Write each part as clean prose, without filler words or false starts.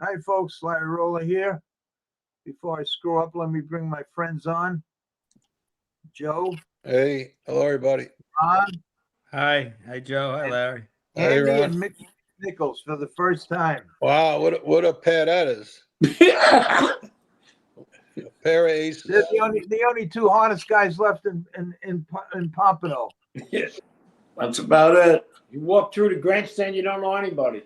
Hi, folks. Larry Rolla here. Before I screw up, let me bring my friends on. Joe. Hey, hello, everybody. Ron. Hi. Hi, Joe. Hi, Larry. Hey, Andy Ron. and Mickey Nichols for the first time. Wow, what a pair that is. A pair of aces. They're the only two harness guys left in Pompano. That's about it. You walk through the grandstand, you don't know anybody.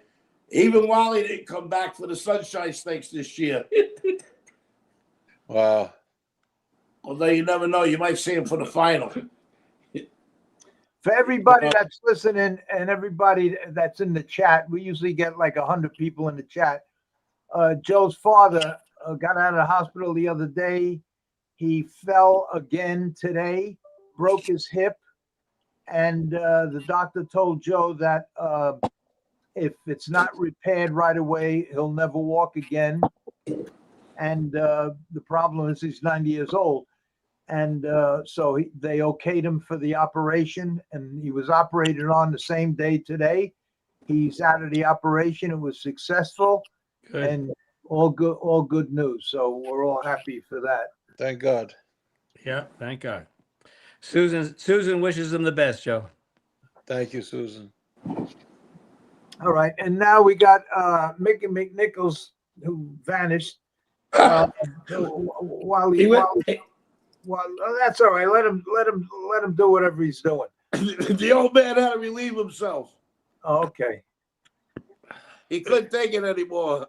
Even Wally didn't come back for the Sunshine Stakes this year. Wow. Although you never know, you might see him for the final. For everybody that's listening and everybody that's in the chat, we usually get like 100 people in the chat. Joe's father got out of the hospital the other day. He fell again today, broke his hip, and the doctor told Joe that if it's not repaired right away, he'll never walk again. And the problem is he's 90 years old. And so they okayed him for the operation, and he was operated on the same day today. He's out of the operation. It was successful. Good. And all good news. So we're all happy for that. Thank God. Yeah, thank God. Susan wishes him the best, Joe. Thank you, Susan. All right. And now we got Mickey McNichols, who vanished. Well, that's all right. Let him do whatever he's doing. The old man had to relieve himself. Oh, okay. He couldn't take it anymore.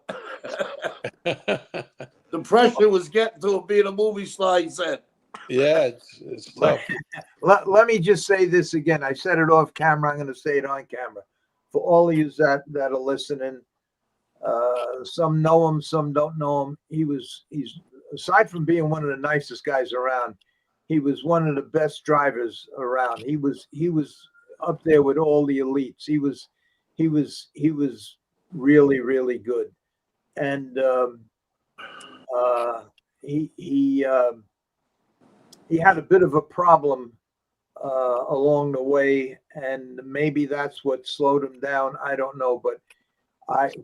The pressure was getting to him being a movie star, he said. Yeah, it's tough. Let me just say this again. I said it off camera. I'm going to say it on camera. For all of you that are listening, some know him, some don't know him. He's aside from being one of the nicest guys around, he was one of the best drivers around. He was up there with all the elites. He was really, really good. And he had a bit of a problem along the way, and maybe that's what slowed him down. I don't know, but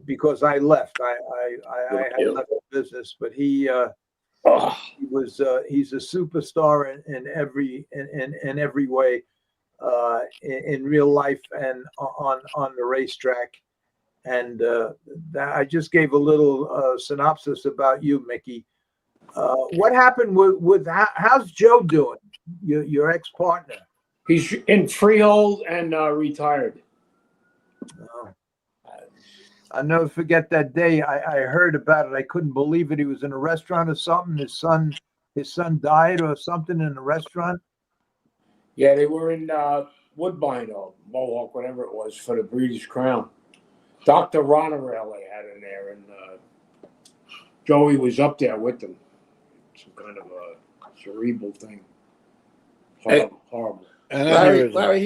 because I left, I had left the business, but he's a superstar in every way, in real life and on the racetrack. And I just gave a little synopsis about you, Mickey. What happened with how's Joe doing? Your ex-partner? He's in freehold and retired. Oh. I'll never forget that day. I heard about it. I couldn't believe it. He was in a restaurant or something. His son died or something in a restaurant. Yeah, they were in Woodbine or Mohawk, whatever it was, for the Breeders' Crown. Dr. Ronorel they had in there, and Joey was up there with them. Some kind of a cerebral thing. Horrible. And Larry,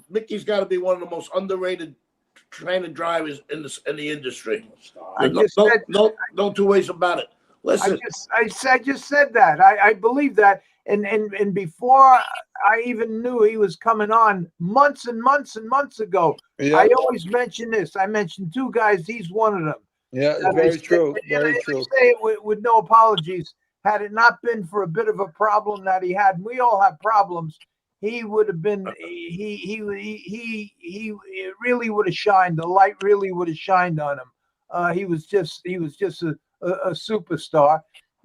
Mickey's got to be one of the most underrated trainer drivers in the industry. No two ways about it. Listen, I just said that. I believe that, and before I even knew he was coming on, months and months and months ago, yeah. I always mention this. I mentioned two guys. He's one of them. Yeah, very true. Very true. I say it with no apologies. Had it not been for a bit of a problem that he had, and we all have problems, he would have been. He really would have shined. The light really would have shined on him. He was just a superstar,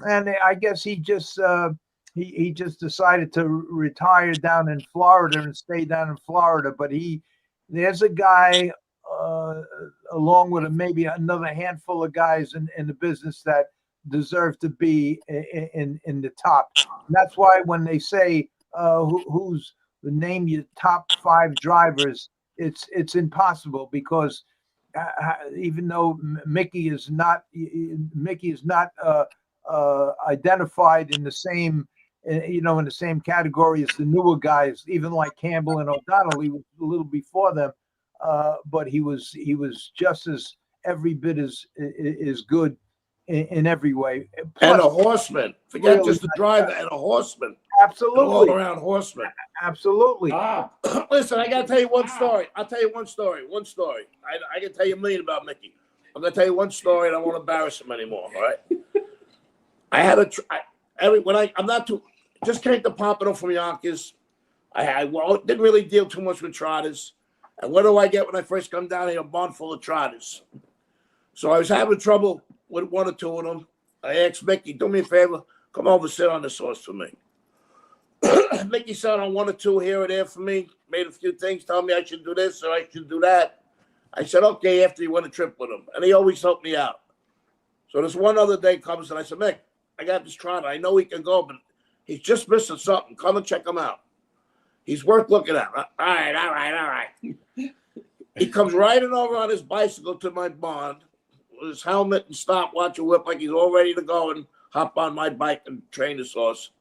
and I guess he just decided to retire down in Florida and stay down in Florida. But there's a guy along with maybe another handful of guys in the business that deserve to be in the top. And that's why when they say who's the name your top 5 drivers, it's impossible, because even though Mickey is not identified in the same in the same category as the newer guys, even like Campbell and O'Donnell. He was a little before them, but he was just as every bit as good in every way. Plus, and a horseman. Forget really just the driver and a horseman. Absolutely. All around horseman. Absolutely. Listen, I got to tell you one story. I'll tell you one story. I can tell you a million about Mickey. I'm gonna tell you one story, and I won't embarrass him anymore. All right. I had I'm not too. Just came to Pompano from Yonkers. Didn't really deal too much with trotters. And what do I get when I first come down here? A barn full of trotters. So I was having trouble with one or two of them. I asked Mickey, do me a favor, come over, sit on this horse for me. Mickey sat on one or two here or there for me, made a few things, told me I should do this or I should do that. I said, okay, after he went a trip with him. And he always helped me out. So this one other day comes and I said, Mick, I got this trotter. I know he can go, but he's just missing something. Come and check him out. He's worth looking at. All right. He comes riding over on his bicycle to my barn with his helmet and stopwatch and whip like he's all ready to go and hop on my bike and train his horse.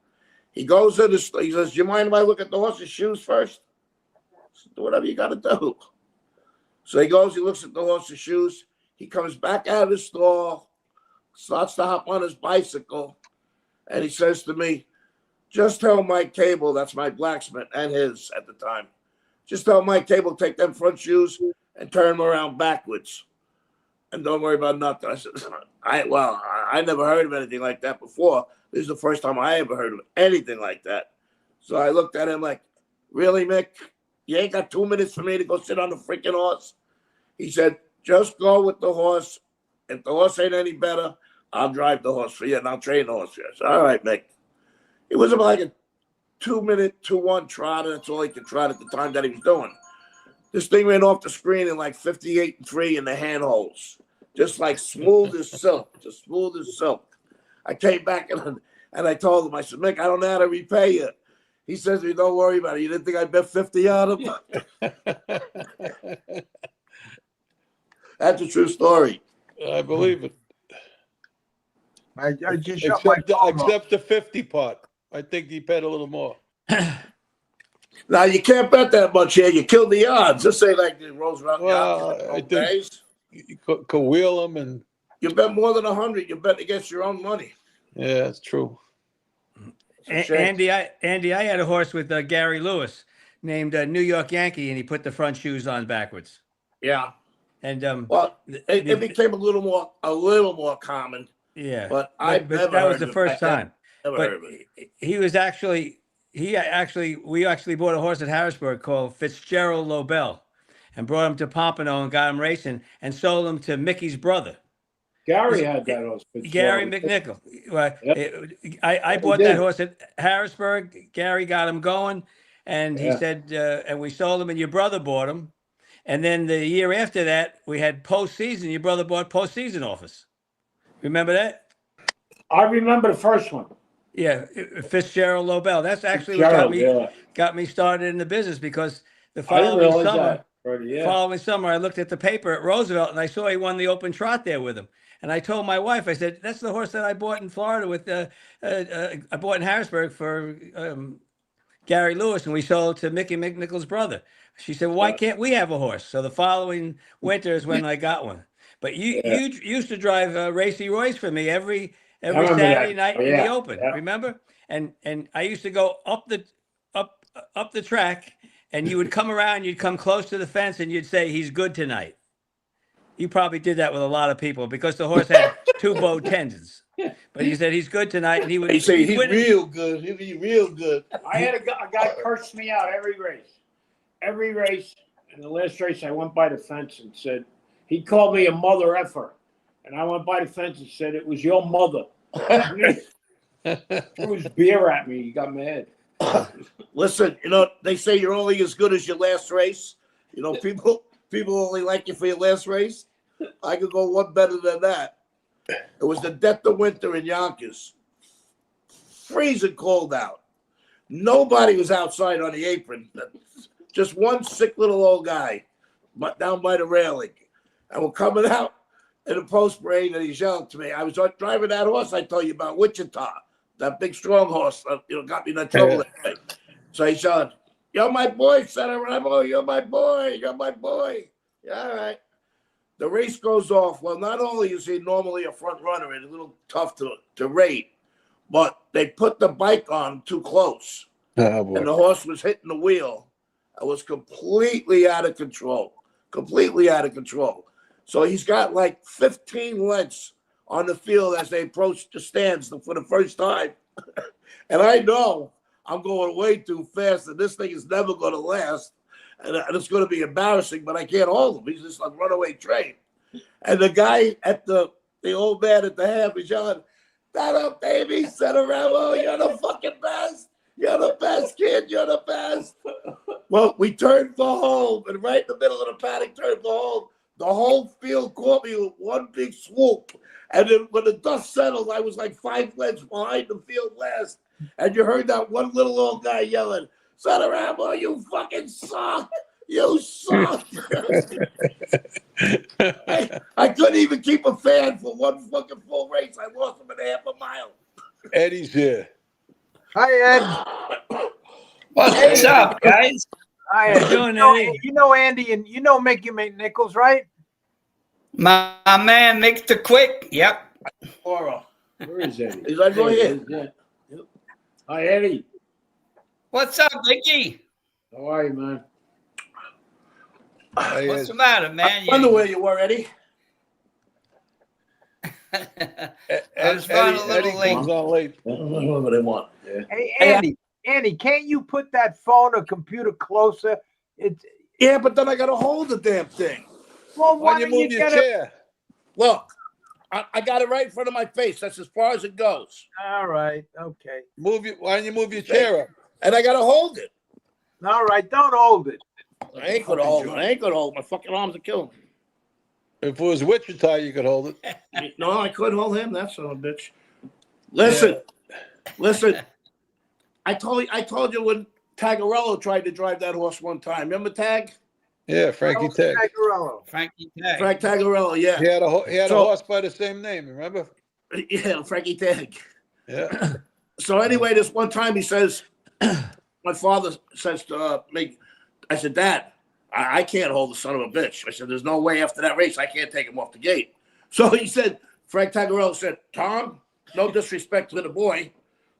He goes in, he says, do you mind if I look at the horse's shoes first? I said, do whatever you got to do. So he goes, he looks at the horse's shoes. He comes back out of the stall, starts to hop on his bicycle, and he says to me, just tell Mike Cable, that's my blacksmith and his at the time, just tell Mike Cable, take them front shoes and turn them around backwards. And don't worry about nothing. I said, I never heard of anything like that before. This is the first time I ever heard of anything like that. So I looked at him like, really, Mick? You ain't got 2 minutes for me to go sit on the freaking horse? He said, just go with the horse. If the horse ain't any better, I'll drive the horse for you and I'll train the horse for you. I said, all right, Mick. It was about like a 2-minute 2-1 trot, and that's all he could trot at the time that he was doing. This thing ran off the screen in like 58-3 in the handholds, just like smooth as silk, just smooth as silk. I came back and I told him, I said, Mick, I don't know how to repay you. He says to me, don't worry about it. You didn't think I bet 50 on him? That's a true story. I believe it. I just shut my phone off. Except the 50 part. I think he bet a little more. Now, you can't bet that much here. You killed the odds. Just say like the Roosevelt. Well, I think you could wheel him and... You bet more than 100. You bet against your own money. Yeah, that's true. Andy, I had a horse with Gary Lewis named New York Yankee, and he put the front shoes on backwards. Yeah. And it became a little more common. Yeah, but that was the first time. But we actually bought a horse at Harrisburg called Fitzgerald Lobel, and brought him to Pompano and got him racing and sold him to Mickey's brother. Gary had that horse. Gary McNichol. Yep. I bought that horse at Harrisburg. Gary got him going, and he said, and we sold him, and your brother bought him. And then the year after that, we had postseason. Your brother bought postseason office. Remember that? I remember the first one. Yeah, Fitzgerald Lobel. That's actually what got me started in the business, because the following summer, I looked at the paper at Roosevelt and I saw he won the open trot there with him. And I told my wife, I said, "That's the horse that I bought in Florida with I bought in Harrisburg for Gary Lewis, and we sold to Mickey McNichol's brother." She said, "Why can't we have a horse?" So the following winter is when I got one. But you used to drive Racy Royce for me every Saturday night in the Open. Remember? And I used to go up the track, and you would come around, you'd come close to the fence, and you'd say, "He's good tonight." You probably did that with a lot of people, because the horse had 2 bow tendons. But he said, "He's good tonight," and he would. He said, "He's real good. He'd be real good." I had a guy curse me out every race. Every race. In the last race, I went by the fence and said, he called me a mother effer. And I went by the fence and said, "It was your mother." Threw his beer at me. He got mad. Listen, they say you're only as good as your last race. People only like you for your last race. I could go one better than that. It was the depth of winter in Yonkers. Freezing cold out. Nobody was outside on the apron. Just one sick little old guy down by the railing. And we're coming out in the post parade, and he's yelling to me. I was driving that horse I told you about, Wichita, that big strong horse, got me in that trouble that day. So he's yelling, "You're my boy, A.Santeramo. You're my boy. You're my boy." Yeah, all right. The race goes off. Well, not only is he normally a front runner and a little tough to rate, but they put the bike on too close. Oh, boy. And the horse was hitting the wheel. I was completely out of control. Completely out of control. So he's got like 15 lengths on the field as they approach the stands for the first time. And I know I'm going way too fast, and this thing is never going to last. And it's going to be embarrassing, but I can't hold him. He's just a runaway train. And the guy at the old man at the half is yelling, "That up, baby, A.Santeramo, you're the fucking best. You're the best, kid. You're the best." Well, we turned for home, and right in the middle of the paddock, turned for home. The whole field caught me with one big swoop. And then when the dust settled, I was like 5 lengths behind the field last. And you heard that one little old guy yelling, "A.Santeramo, you fucking suck. You suck." I couldn't even keep a fan for one fucking full race. I lost him in half a mile. Eddie's here. Hi, Ed. What's up, guys? Hi, How Ed. you doing, Eddie? You know Andy and you know Mickey McNichols, right? My man, Mick the Quick. Yep. Laura. Where is Eddie? He's like, "Go ahead." Yeah. Hi, Eddie. What's up, Mickey? How are you, man? What's the matter, man? I wonder where you were, Eddie. I was running a little late. comes on late. Whatever they want. Hey, Andy, can't you put that phone or computer closer? It's Yeah, but then I got to hold the damn thing. well, Why why don't don't you you move your get it? chair? Look, I got it right in front of my face. That's as far as it goes. All right, okay. Why don't you move your chair up? And I got to hold it. All right, don't hold it. I ain't going to hold it. I ain't going to hold it. My fucking arms are killing If it was Wichita, you could hold it. me. No, I couldn't hold him. That son of a bitch. Listen. I told you when Tagarello tried to drive that horse one time. Remember Tag? Yeah, Frankie Tag. Tagarello. Frankie Tag. Frank Tagarello, yeah. He had a So- horse by the same name. Remember? Yeah, Frankie Tag. Yeah. So anyway, this one time he says, my father says to me, I said, "Dad, I can't hold the son of a bitch." I said, "There's no way after that race I can't take him off the gate." So he said, Frank Tagarello said, "Tom, no disrespect to the boy,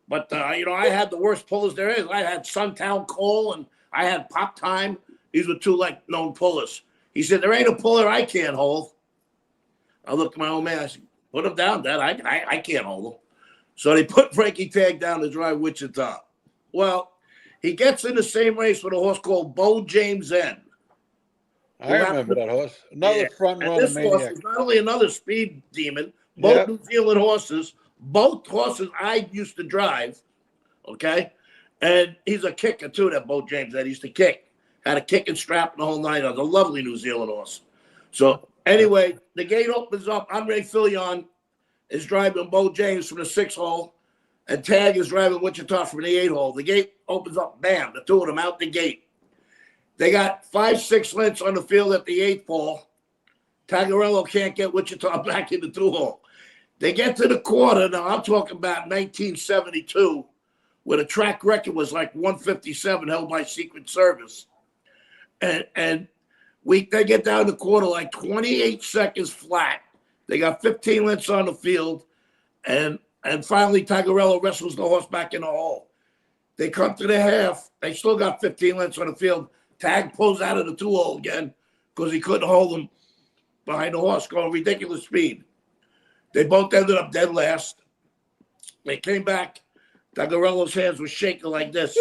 but I had the worst pullers there is. I had Suntown Cole and I had Pop Time. These were two like known pullers." He said, "There ain't a puller I can't hold." I looked at my old man. I said, "Put him down, Dad. I can't hold him." So they put Frankie Tag down to drive Wichita. Well, he gets in the same race with a horse called Bo James N. I remember that horse. Another front And runner this horse maniac. is not only another speed demon, both New Zealand horses, both horses I used to drive, okay? And he's a kicker too, that Bo James that used to kick. Had a kicking strap and the whole nine. A lovely New Zealand horse. So anyway, the gate opens up. Andre Filion is driving Bo James from the 6 hole, and Tag is driving Wichita from the 8 hole. The gate opens up, bam, the two of them out the gate. They got 5-6 lengths on the field at the 8th hole. Tagarello can't get Wichita back in the 2 hole. They get to the quarter. Now, I'm talking about 1972, where the track record was like 157 held by Secret Service. And they get down the quarter like 28 seconds flat. They got 15 lengths on the field. And finally, Tagarello wrestles the horse back in the hole. They come to the half. They still got 15 lengths on the field. Tag pulls out of the 2 hole again because he couldn't hold him behind the horse going ridiculous speed. They both ended up dead last. They came back. Tagarello's hands were shaking like this.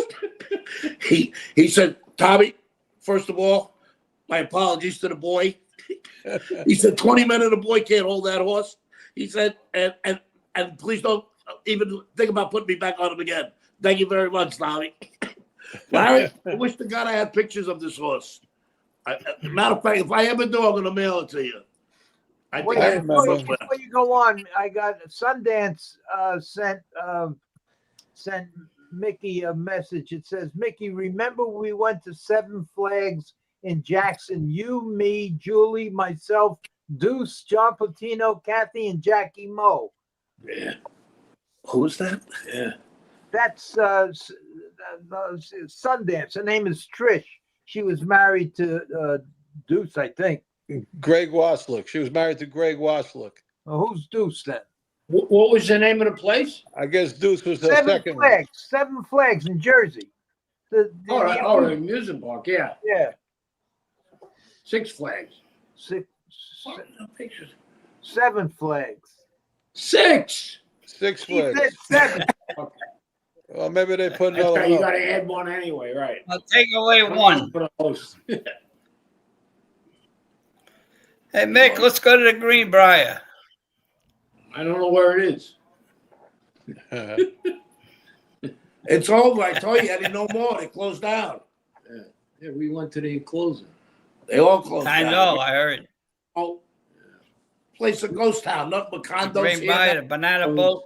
He said, "Tommy, first of all, my apologies to the boy." He said, 20 men and the boy can't hold that horse. He said, and please don't even think about putting me back on him again. Thank you very much, Tommy. Larry, I wish to God I had pictures of this horse. Matter of fact, if I ever do, I'm going to mail it to you. Before you go on, I got Sundance sent Mickey a message. It says, "Mickey, remember we went to 7 Flags in Jackson? You, me, Julie, myself, Deuce, John Patino, Kathy, and Jackie Moe." Yeah. Who's that? Yeah. That's Sundance. Her name is Trish. She was married to Deuce, I think. Greg Waslick. She was married to Greg Waslick. Well, who's Deuce then? What was the name of the place? I guess Deuce was the 7 second. Flags. 7 Flags in Jersey. The The amusement park, yeah. Yeah. 6 Flags. Pictures. 7 flags. 6. 6 He said flags. 7. Well, maybe they put That's another right. You one got up. to add one anyway, right? I'll take away one. For the host. Hey, Mick, let's go to the Greenbrier. I don't know where it is. It's over. I told you, Eddie, no more. They closed down. Yeah, we went to the enclosure. They all closed I down. know, I heard. Oh, place a ghost town. Nothing but The condos Greenbrier, here. the banana boat.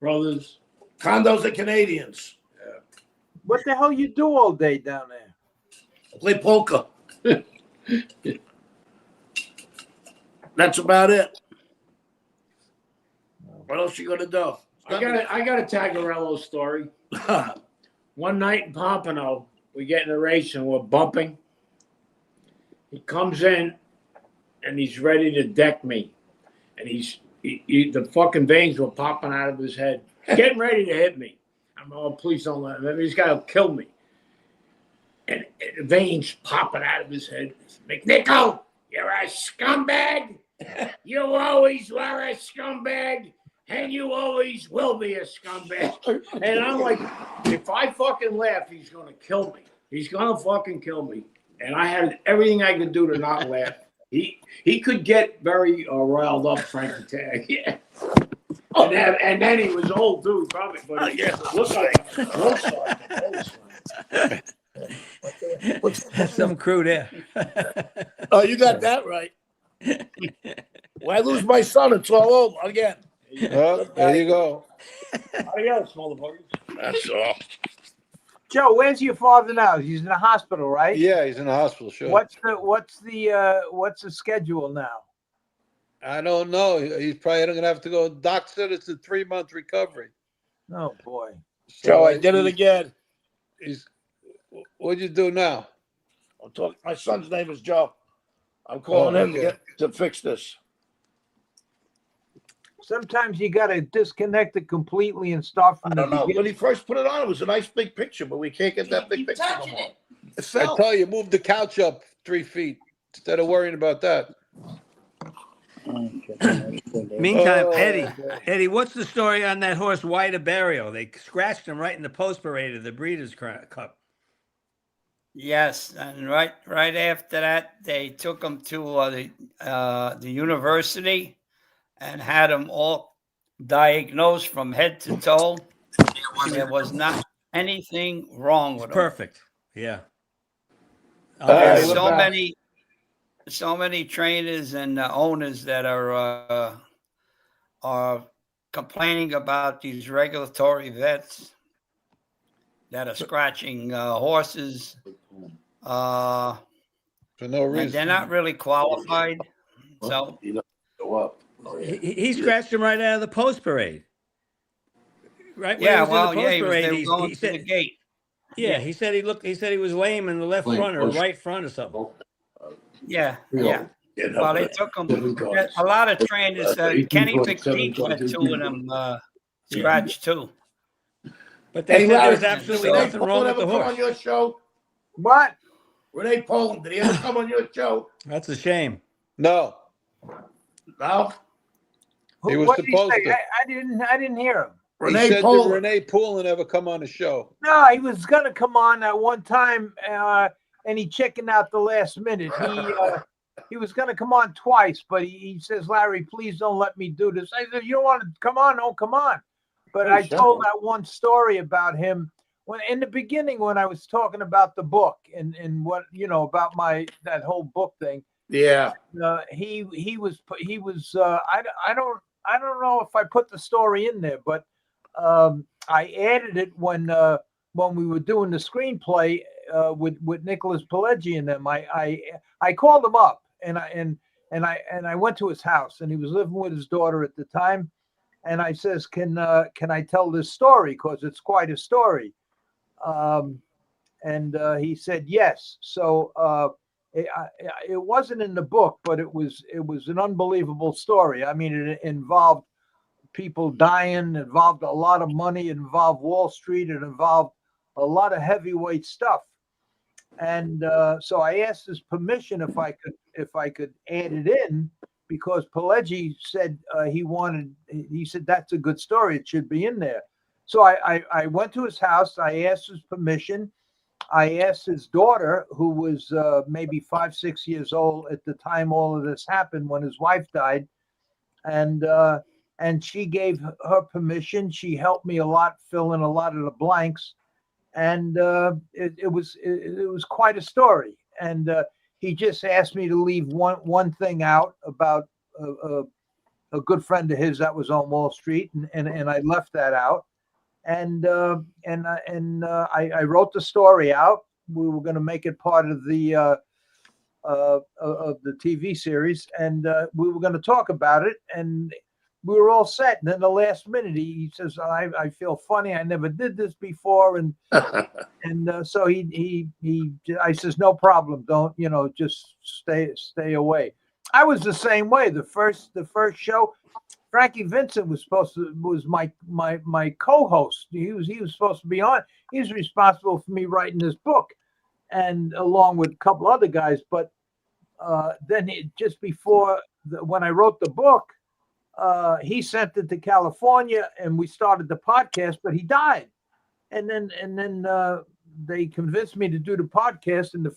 Brothers. Condos are Canadians. What the hell you do all day down there? Play poker. That's about it. What else you gonna do? I got a Tagarello story. One night in Pompano, we get in a race and we're bumping. He comes in and he's ready to deck me. And the fucking veins were popping out of his head, getting ready to hit me. I'm oh, please don't let him. This guy will kill me. And the veins popping out of his head. McNichol, you're a scumbag. You always were a scumbag. And you always will be a scumbag. And I'm like, if I fucking laugh, he's going to kill me. He's going to fucking kill me. And I had everything I could do to not laugh. He could get very riled up, Frank the Tag. Yeah. And then he was old, too, probably. But he looked like Some crew there. Oh, you got that right. When I lose my son, it's all over again. Oh, there you go. Adios, motherfuckers. That's all. Joe, where's your father now? He's in the hospital, right? Yeah, he's in the hospital. Sure. What's the schedule now? I don't know. He's probably going to have to go. Doc said it's a 3-month recovery. Oh boy. Joe, I did it again. What'd you do now? I'm talking. My son's name is Joe. I'm calling him to fix this. Sometimes you got to disconnect it completely and start from I the don't know. When beginning. he first put it on, it was a nice big picture, but we can't get that big picture no more. It I fell. tell you, move the couch up 3 feet instead of worrying about that. Meantime, Oh, Eddie, what's the story on that horse, White Barrio? They scratched him right in the post parade of the Breeders' Cup. Yes, and right after that, they took him to the university and had him all diagnosed from head to toe. There was not anything wrong with him. Perfect. Yeah. There's right, so many trainers and owners that are complaining about these regulatory vets that are scratching horses. for no And reason. they're not really qualified. So Go up. He scratched him right out of the post parade. Right. When yeah, he was in the post they parade, were going he to the said, gate. yeah, he said he said he was lame in the left front or right front or something. Yeah. Well, they took him. A lot of trainers. Kenny McPeak had 2 of them scratched too. But they said there was absolutely nothing wrong with the Come on horse. your show. What? Renee Poland, did he ever come on your show? That's a shame. No, No. He was What did supposed say? to. I didn't hear him. he Renee said, did Poland. Renee Poulin ever come on the show? No, he was gonna come on that one time, and he chickened out the last minute. He was gonna come on twice, but he says, "Larry, please don't let me do this." I said, "You don't want to come on? Don't come on." But I told that one story about him when in the beginning when I was talking about the book and what about that whole book thing. Yeah. He was I don't know if I put the story in there, but I added it when we were doing the screenplay with Nicholas Pileggi and them. I called him up and I went to his house and he was living with his daughter at the time. And I says, can I tell this story? Because it's quite a story. And he said, yes. So it wasn't in the book, but it was an unbelievable story. I mean, it involved people dying, involved a lot of money, it involved Wall Street, it involved a lot of heavyweight stuff. And so I asked his permission if I could add it in, because Pileggi said he said that's a good story, it should be in there. So I went to his house, I asked his permission. I asked his daughter, who was maybe 5, 6 years old at the time all of this happened, when his wife died, and she gave her permission. She helped me a lot, fill in a lot of the blanks, and it was quite a story. And he just asked me to leave one thing out about a good friend of his that was on Wall Street, and I left that out. And I wrote the story out. We were going to make it part of the TV series, and we were going to talk about it, and we were all set. And then the last minute, he says, "I feel funny. I never did this before," and so I says, "No problem. Don't just stay away." I was the same way. The first show, Frankie Vincent was my co-host. He was supposed to be on. He was responsible for me writing this book, and along with a couple other guys. But then just before when I wrote the book, he sent it to California, and we started the podcast. But he died, and then they convinced me to do the podcast. And the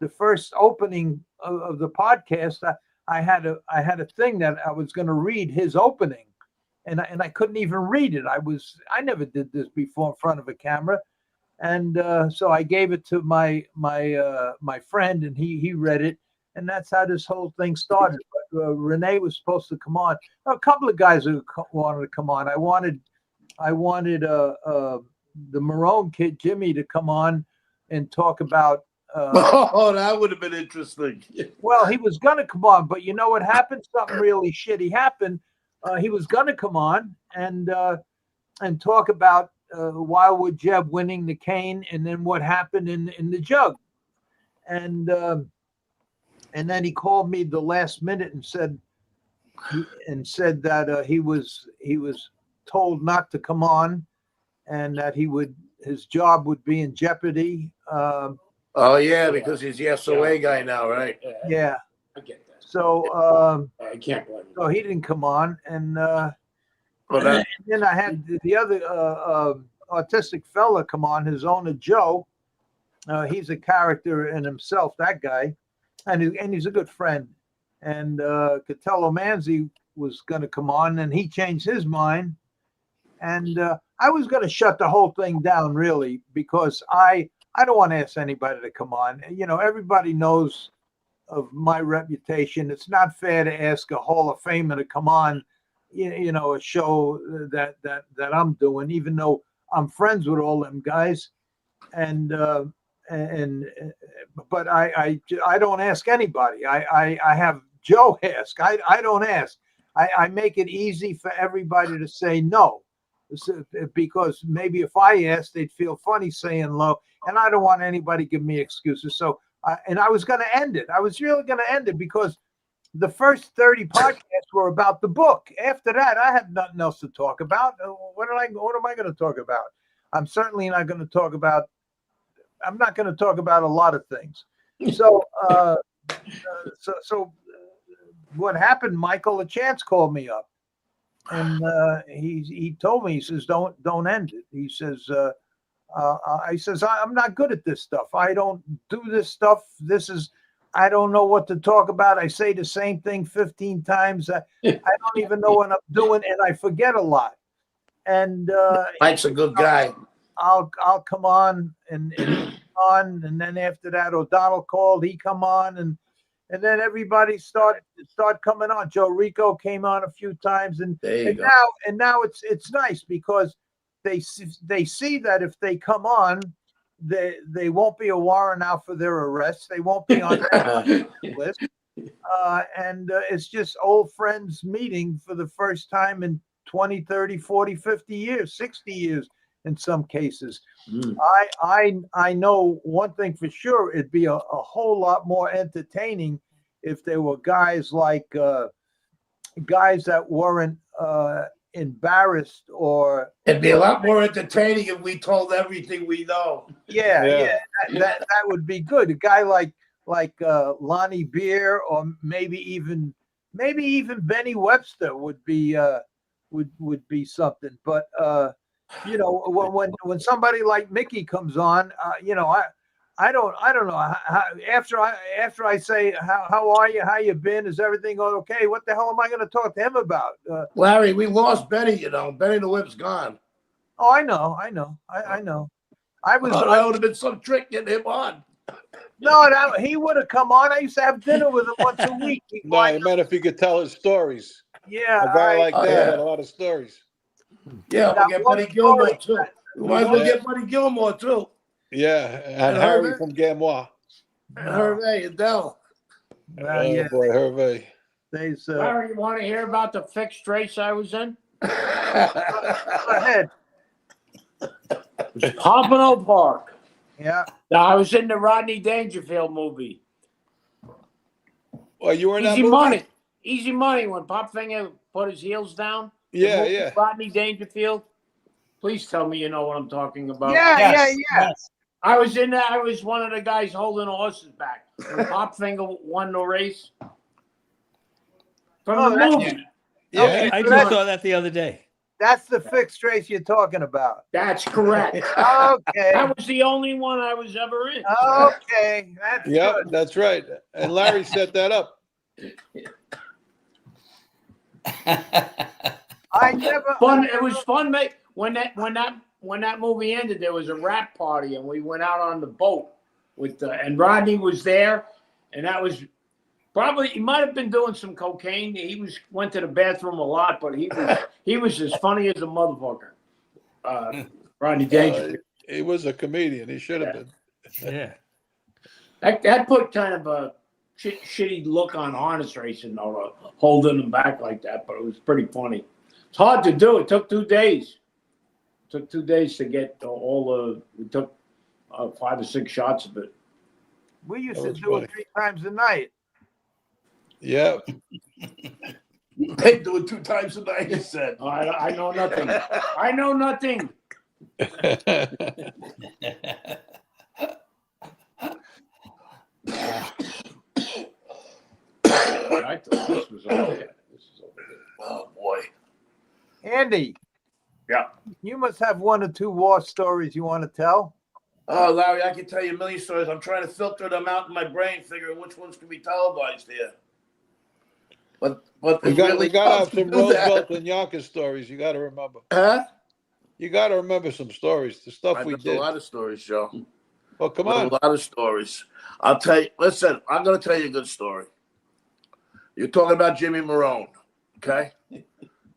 first opening of the podcast, I had a thing that I was going to read his opening, and I couldn't even read it. I never did this before in front of a camera, and so I gave it to my friend, and he read it, and that's how this whole thing started. But Renee was supposed to come on. A couple of guys who wanted to come on. I wanted the Marone kid Jimmy to come on and talk about. That would have been interesting. Well, he was going to come on, but you know what happened? Something really shitty happened. He was going to come on and talk about Wildwood Jeb winning the cane, and then what happened in the jug. And then he called me the last minute and said that he was told not to come on, and that his job would be in jeopardy. Oh yeah, because he's the SOA guy now, right? Yeah. I get that. So I can't blame him. so he didn't come on, and Well, then I had the other autistic fella come on, his owner Joe. He's a character in himself, that guy, and he's a good friend. And Catello Manzi was going to come on, and he changed his mind. And I was going to shut the whole thing down, really, because I don't want to ask anybody to come on. Everybody knows of my reputation. It's not fair to ask a Hall of Famer to come on, a show that I'm doing, even though I'm friends with all them guys. But I don't ask anybody. I have Joe ask. I don't ask. I make it easy for everybody to say no, because maybe if I asked, they'd feel funny saying no. And I don't want anybody to give me excuses. So, and I was going to end it. I was really going to end it because the first 30 podcasts were about the book. After that, I had nothing else to talk about. What am I going to talk about? I'm certainly not going to talk about. I'm not going to talk about a lot of things. So, so what happened? Michael LaChance called me up, and he told me, he says, don't end it. He says. I says, I'm not good at this stuff. I don't do this stuff. I don't know what to talk about. I say the same thing 15 times. I don't even know what I'm doing, and I forget a lot. And Mike's a good guy. I'll come on and then after that, O'Donnell called. He come on, and then everybody start coming on. Joe Rico came on a few times, and now it's nice because they see that if they come on, they won't be a warrant out for their arrest. They won't be on that list. And it's just old friends meeting for the first time in 20, 30, 40, 50 years, 60 years in some cases. I know one thing for sure, it'd be a whole lot more entertaining if there were guys like guys that weren't embarrassed or. It'd be a lot more entertaining if we told everything we know. Yeah. That would be good. A guy like Lonnie Beer, or maybe even Benny Webster would be something. But when somebody like Mickey comes on, I don't know how, after I say how are you, how you been, is everything going okay? What the hell am I going to talk to him about? Larry, we lost Benny. Benny the Whip's gone. Oh, I know. I know. I would have been some trick getting him on. No, he would have come on. I used to have dinner with him once a week. No, I meant if he could tell his stories. Yeah, a guy like that had a lot of stories. Yeah, we'll get Buddy Gilmore too. We might as well get Buddy Gilmore too. Yeah, and Harry from Gamois. And Hervé and Dell. Yeah. Boy, Hervé. Larry, you want to hear about the fixed race I was in? Go ahead. Pompano Park. Yeah. Now, I was in the Rodney Dangerfield movie. Well, you were in that Easy movie? Money. Easy Money, when Pop Finger put his heels down. Yeah. Rodney Dangerfield. Please tell me you know what I'm talking about. Yeah. I was in there. I was one of the guys holding the horses back. When Pop Finger won the race. From the movie. Yeah, okay, I just saw that the other day. That's the fixed race you're talking about. That's correct. Okay. That was the only one I was ever in. Okay. That's good. That's right. And Larry set that up. I never. Fun. It was fun, mate. When that movie ended, there was a rap party, and we went out on the boat with and Rodney was there, and that was probably he might have been doing some cocaine. He went to the bathroom a lot, but he was as funny as a motherfucker. Rodney Dangerfield. He was a comedian. He should have been. Yeah. That put kind of a shitty look on harness racing, though, holding them back like that. But it was pretty funny. It's hard to do. It took 2 days. It took 2 days to get all the. We took 5 or 6 shots of it. We used to do it 3 times a night. Yeah. They do it 2 times a night, he said. I know nothing. I know nothing. I thought this was okay. Oh boy. Andy. Yeah. You must have 1 or 2 war stories you want to tell. Oh, Larry, I can tell you a million stories. I'm trying to filter them out in my brain, figuring which ones can be televised here. But we got to have some Roosevelt and Yonkers stories. You got to remember. Huh? You got to remember some stories. The stuff we did. A lot of stories, Joe. Well, come on. A lot of stories. I'll tell you. Listen, I'm going to tell you a good story. You're talking about Jimmy Marone, okay?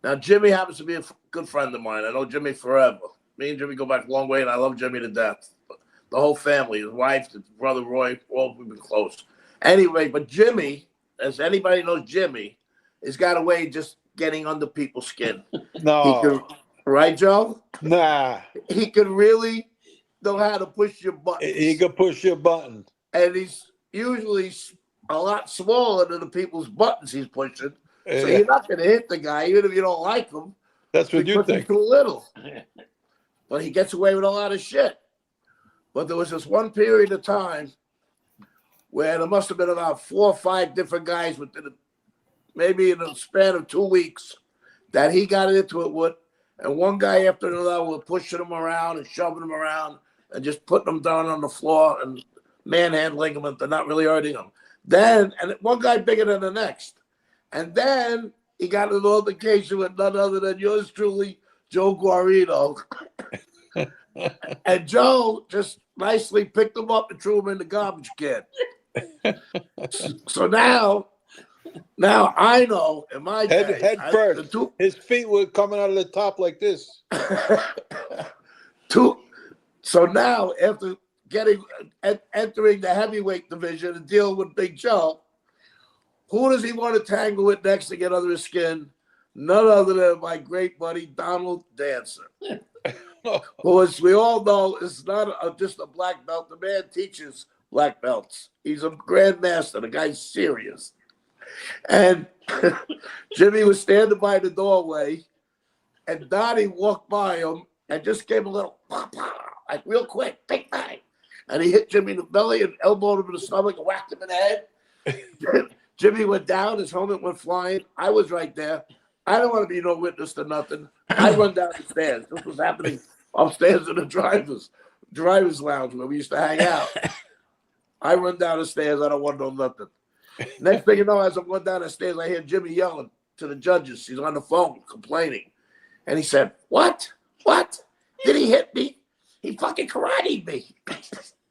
Now, Jimmy happens to be a good friend of mine. I know Jimmy forever. Me and Jimmy go back a long way, and I love Jimmy to death. The whole family, his wife, his brother Roy, all we've been close. Anyway, but Jimmy, as anybody knows Jimmy, has got a way of just getting under people's skin. No. Right, Joe? Nah. He could really know how to push your buttons. He could push your button. And he's usually a lot smaller than the people's buttons he's pushing. So you're not going to hit the guy, even if you don't like him. That's what you think. He's too little. But he gets away with a lot of shit. But there was this one period of time where there must have been about 4 or 5 different guys within maybe in a span of 2 weeks that he got into it with. And one guy after another were pushing him around and shoving him around and just putting him down on the floor and manhandling him and not really hurting him. Then, and one guy bigger than the next. And then he got an altercation with none other than yours truly, Joe Guarino. And Joe just nicely picked him up and threw him in the garbage can. So now I know in my day, head first. His feet were coming out of the top like this. So now after entering the heavyweight division and dealing with Big Joe, who does he want to tangle with next to get under his skin? None other than my great buddy Donald Dancer. Who, as we all know, is not just a black belt. The man teaches black belts. He's a grandmaster. The guy's serious. And Jimmy was standing by the doorway, and Donnie walked by him and just gave him a little pop, like real quick, big bang. And he hit Jimmy in the belly and elbowed him in the stomach and whacked him in the head. Jimmy went down, his helmet went flying. I was right there. I don't want to be no witness to nothing. I run down the stairs. This was happening upstairs in the driver's lounge where we used to hang out. I run down the stairs. I don't want to know nothing. Next thing you know, as I'm going down the stairs, I hear Jimmy yelling to the judges. He's on the phone complaining. And he said, what? What? Did he hit me? He fucking karate'd me.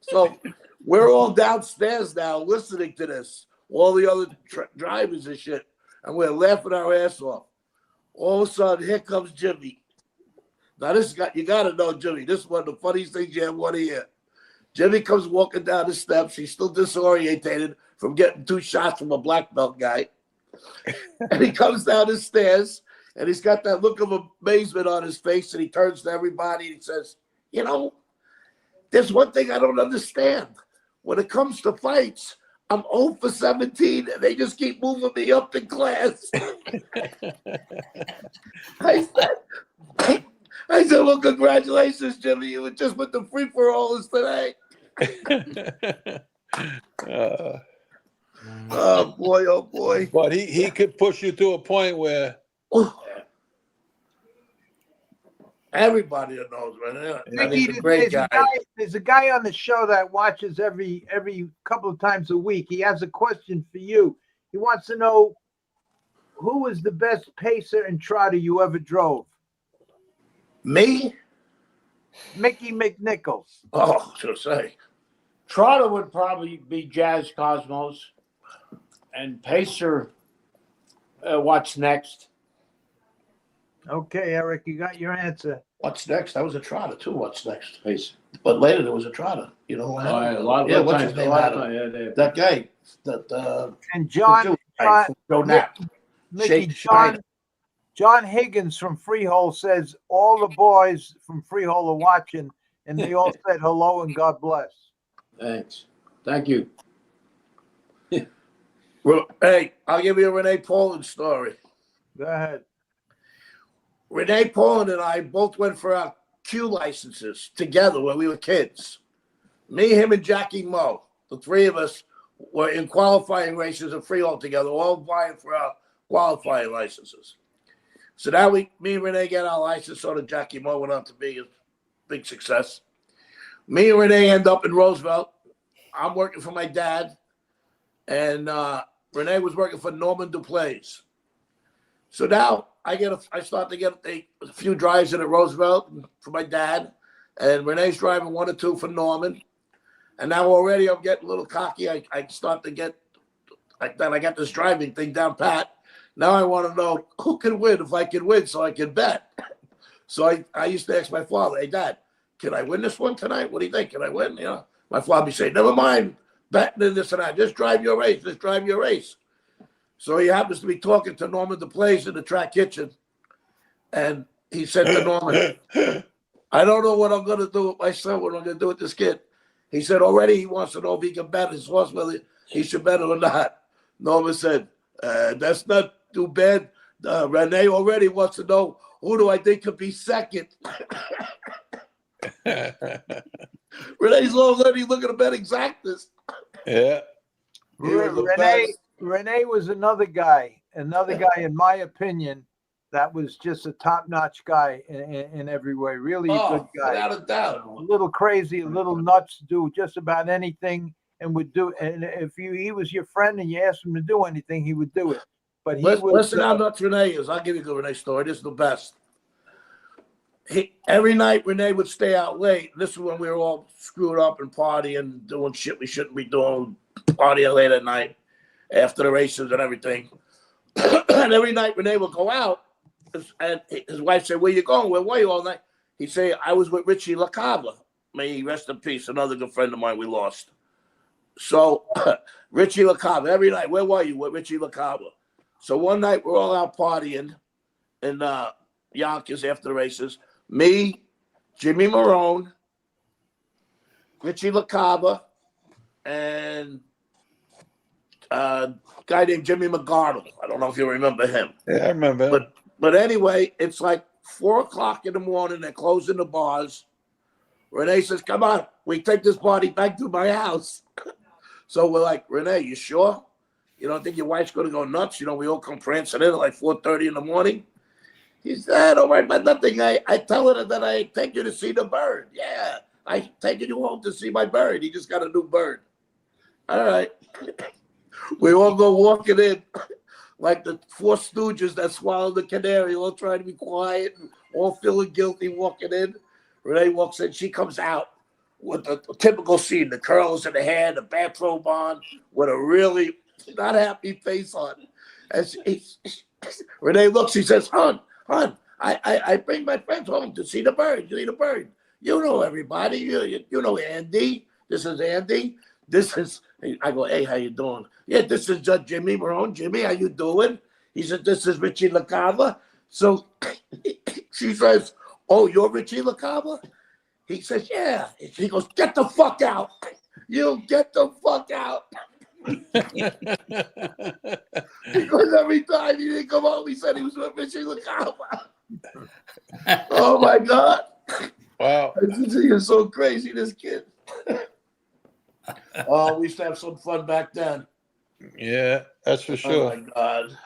So we're all downstairs now listening to this. All the other drivers and shit. And we're laughing our ass off. All of a sudden, here comes Jimmy. Now, you got to know Jimmy. This is one of the funniest things you ever want to hear. Jimmy comes walking down the steps. He's still disorientated from getting 2 shots from a black belt guy. And he comes down the stairs, and he's got that look of amazement on his face, and he turns to everybody and he says, you know, there's one thing I don't understand. When it comes to fights, I'm 0 for 17, and they just keep moving me up in class. I said, well, congratulations, Jimmy. You were just with the free-for-allers today. Oh, boy, oh, boy. But he could push you to a point where everybody knows, man. Mickey, He's a great guy. There's a guy on the show that watches every couple of times a week. He has a question for you. He wants to know who was the best pacer and trotter you ever drove? Me? Mickey McNichols. Oh, should say. Trotter would probably be Jazz Cosmos. And Pacer, what's next? Okay, Eric, you got your answer. What's next? That was a trotter, too. What's next? Pacer. But later there was a trotter. You know what? A lot Yeah, of what's times. his name? That guy. And John Joe Knapp. Mickey, Schneider. John Higgins from Freehold says all the boys from Freehold are watching, and they all said hello and God bless. Thanks. Thank you. Well, hey, I'll give you a Renee Poland story. Go ahead. Renee Poland and I both went for our Q licenses together when we were kids. Me, him, and Jackie Moe, the 3 of us were in qualifying races at Freehold together, all vying for our qualifying licenses. So now me and Renee get our license, so did Jackie Moe, went on to be a big success. Me and Renee end up in Roosevelt. I'm working for my dad, and Renee was working for Norman Duplays. So now I start to get a few drives in at Roosevelt for my dad, and Renee's driving 1 or 2 for Norman. And now already I'm getting a little cocky. I start to get like that. I got this driving thing down pat. Now I want to know who can win if I can win, so I can bet. So I used to ask my father, hey, Dad, can I win this one tonight? What do you think? Can I win? You know, my father would say, never mind betting and this and that. Just drive your race. Just drive your race. So he happens to be talking to Norman DePlace in the track kitchen. And he said to Norman, I don't know what I'm going to do with my son, what I'm going to do with this kid. He said already he wants to know if he can bet his horse, whether he should bet it or not. Norman said, that's not too bad. Renee already wants to know who do I think could be second. Renee's already looking at bet exactness. yeah. Renee was another guy, in my opinion, that was just a top-notch guy in every way. Really a good guy. Without a doubt. A little crazy, a little nuts, do just about anything, and would do. And if he was your friend and you asked him to do anything, he would do it. But listen how nuts Renee is. I'll give you a good Renee story. This is the best. Every night Renee would stay out late. This is when we were all screwed up and partying, doing shit we shouldn't be doing, partying late at night after the races and everything. And every night Renee would go out, and his wife said, where you going? Where were you all night? He'd say, I was with Richie LaCava. May he rest in peace, another good friend of mine we lost. So Richie LaCava, every night, where were you with Richie LaCava? So one night we're all out partying in Yonkers after the races. Me, Jimmy Marone, Richie LaCava, and a guy named Jimmy McGardle. I don't know if you remember him. Yeah, I remember. But anyway, it's like 4 o'clock in the morning. They're closing the bars. Renee says, "Come on, we take this party back to my house." So we're like, "Renee, you sure? You don't think your wife's going to go nuts? You know, we all come prancing in at like 4:30 in the morning." He said, "Don't worry about nothing. I tell her that I take you to see the bird. Yeah, I taking you home to see my bird. He just got a new bird." All right. We all go walking in like the Four Stooges that swallowed the canary, all trying to be quiet and all feeling guilty walking in. Renee walks in. She comes out with the typical scene, the curls in the hair, the bathrobe on, with a really not happy face on. And Renee looks, she says, Hon, I bring my friends home to see the bird. You see the bird. You know everybody. You know Andy. This is Andy. This is, I go, "Hey, how you doing?" "Yeah, this is Jimmy Marone. Jimmy, how you doing?" He said, "This is Richie LaCava." So she says, "Oh, you're Richie LaCava?" He says, "Yeah." He goes, "Get the fuck out. You get the fuck out." Because every time he didn't come home, he said he was with Richie LaCava. Oh, my God. Wow. He is so crazy, this kid. Oh, we used to have some fun back then. Yeah, that's for Oh, sure. my God.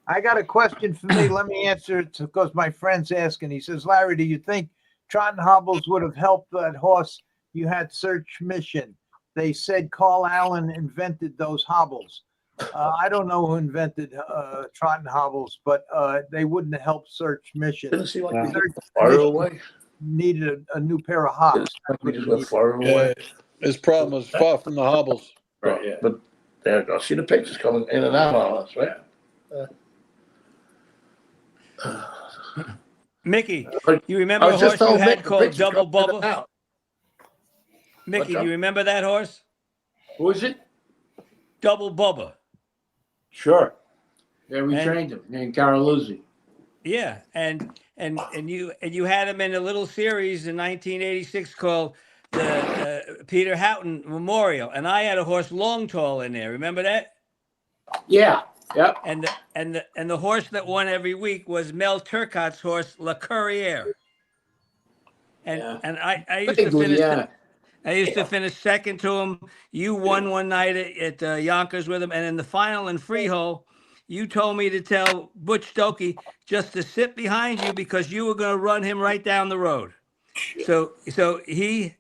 I got a question for me. Let me answer it because my friend's asking. He says, "Larry, do you think trot and hobbles would have helped that horse you had search mission? They said Carl Allen invented those hobbles." I don't know who invented trot and hobbles, but they wouldn't have helped search mission. Didn't seem like we Search went far mission away. needed a new pair of hops. We just went far away. Yeah, his problem was far from the hobbles. Right, yeah. But there you go. See the pictures coming in and out on us, right? Mickey, you I remember a was just horse you telling Mick had the called pictures Double coming in and Bubba? out. Mickey, do up? you remember that horse? Who is it? Double Bubba. Sure. Yeah, we And- trained him named Caroluzzi. Yeah, and you had him in a little series in 1986 called the Peter Houghton Memorial, and I had a horse Long Tall in there. Remember that? Yeah. Yep. And the horse that won every week was Mel Turcotte's horse La Courriere. And Yeah. and I used Vaguely, to finish. yeah. I used to finish second to him. You won one night at Yonkers with him, and in the final in Freehold, you told me to tell Butch Stokey just to sit behind you because you were going to run him right down the road. So he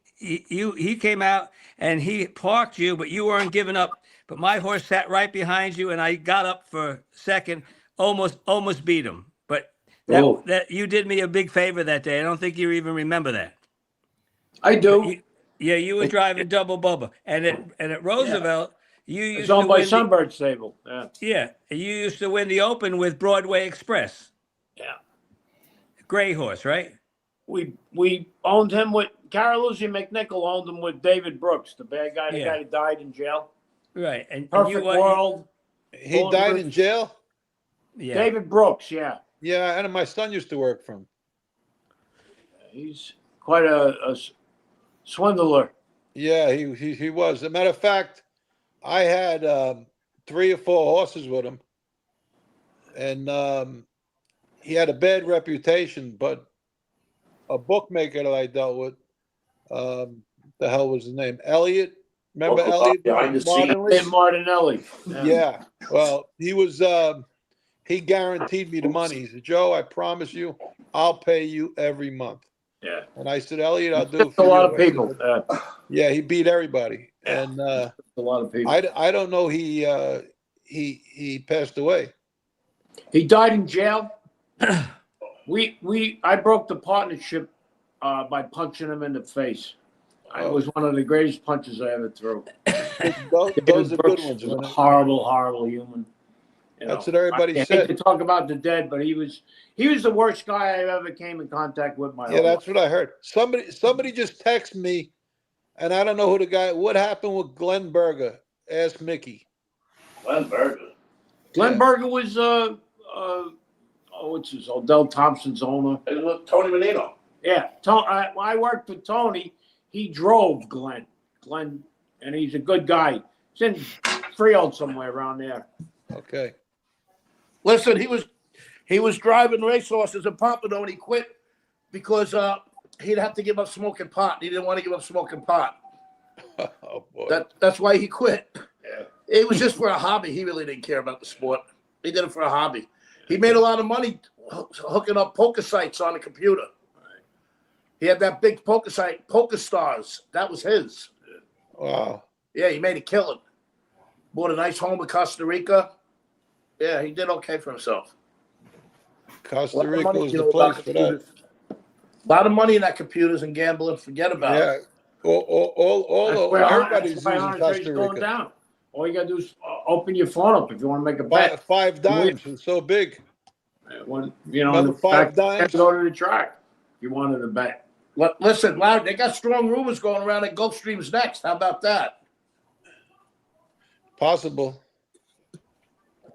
came out and he parked you, but you weren't giving up. But my horse sat right behind you, and I got up for second, almost beat him. But that you did me a big favor that day. I don't think you even remember that. I do. You were driving Double Bubba, and at Roosevelt, you used It's to owned by win. Sunbird Stable. Yeah. You used to win the Open with Broadway Express. Yeah. Gray horse, right? We owned him with Caroluzzi McNichol owned him with David Brooks, the bad guy, the Yeah. guy who died in jail. Right, and Perfect you World. He died in jail? Yeah. David Brooks, yeah. Yeah, and my son used to work for him. He's quite a swindler. Yeah, he was. As a matter of fact, I had 3 or 4 horses with him, and he had a bad reputation. But a bookmaker that I dealt with, the hell was his name? Elliot. Remember Elliot? Behind the scenes. Tim Martinelli. Yeah. Well, he was. He guaranteed me the money. He said, "Joe, I promise you, I'll pay you every month." Yeah. And I said, "Elliot, I'll do it Just a for lot you." of people. Yeah, he beat everybody, and A lot of people. I don't know. He passed away. He died in jail. I broke the partnership by punching him in the face. It was one of the greatest punches I ever threw. Those are good ones. Was a man. horrible human. You That's know, what everybody I said. hate to talk about the dead, but he was the worst guy I ever came in contact with. Yeah, that's what I heard. Somebody just texted me, and I don't know who the guy. What happened with Glenn Berger? Ask Mickey. Glenn Berger. Glenn Berger was what's his Odell Thompson's owner. Tony Menino. Yeah, I worked with Tony. He drove Glenn, and he's a good guy. He's in Freehold somewhere around there. Okay. Listen, he He was driving racehorses in Pompano, and he quit because he'd have to give up smoking pot. He didn't want to give up smoking pot. Oh boy. That's why he quit. Yeah. It was just for a hobby. He really didn't care about the sport. He did it for a hobby. He made a lot of money hooking up poker sites on the computer. He had that big poker site, Poker Stars. That was his. Wow. Yeah, he made a killing. Bought a nice home in Costa Rica. Yeah, he did okay for himself. Costa Rica was the place for that. A lot of money in that computers and gambling. Forget about Yeah. it. Everybody's why using Andre's Costa going Rica. down. All you gotta do is open your phone up if you want to make a bet. Five dimes. It's so big. When, Remember five dimes? Go to the track if you wanted to bet. Listen, loud. They got strong rumors going around that Gulfstream's next. How about that? Possible.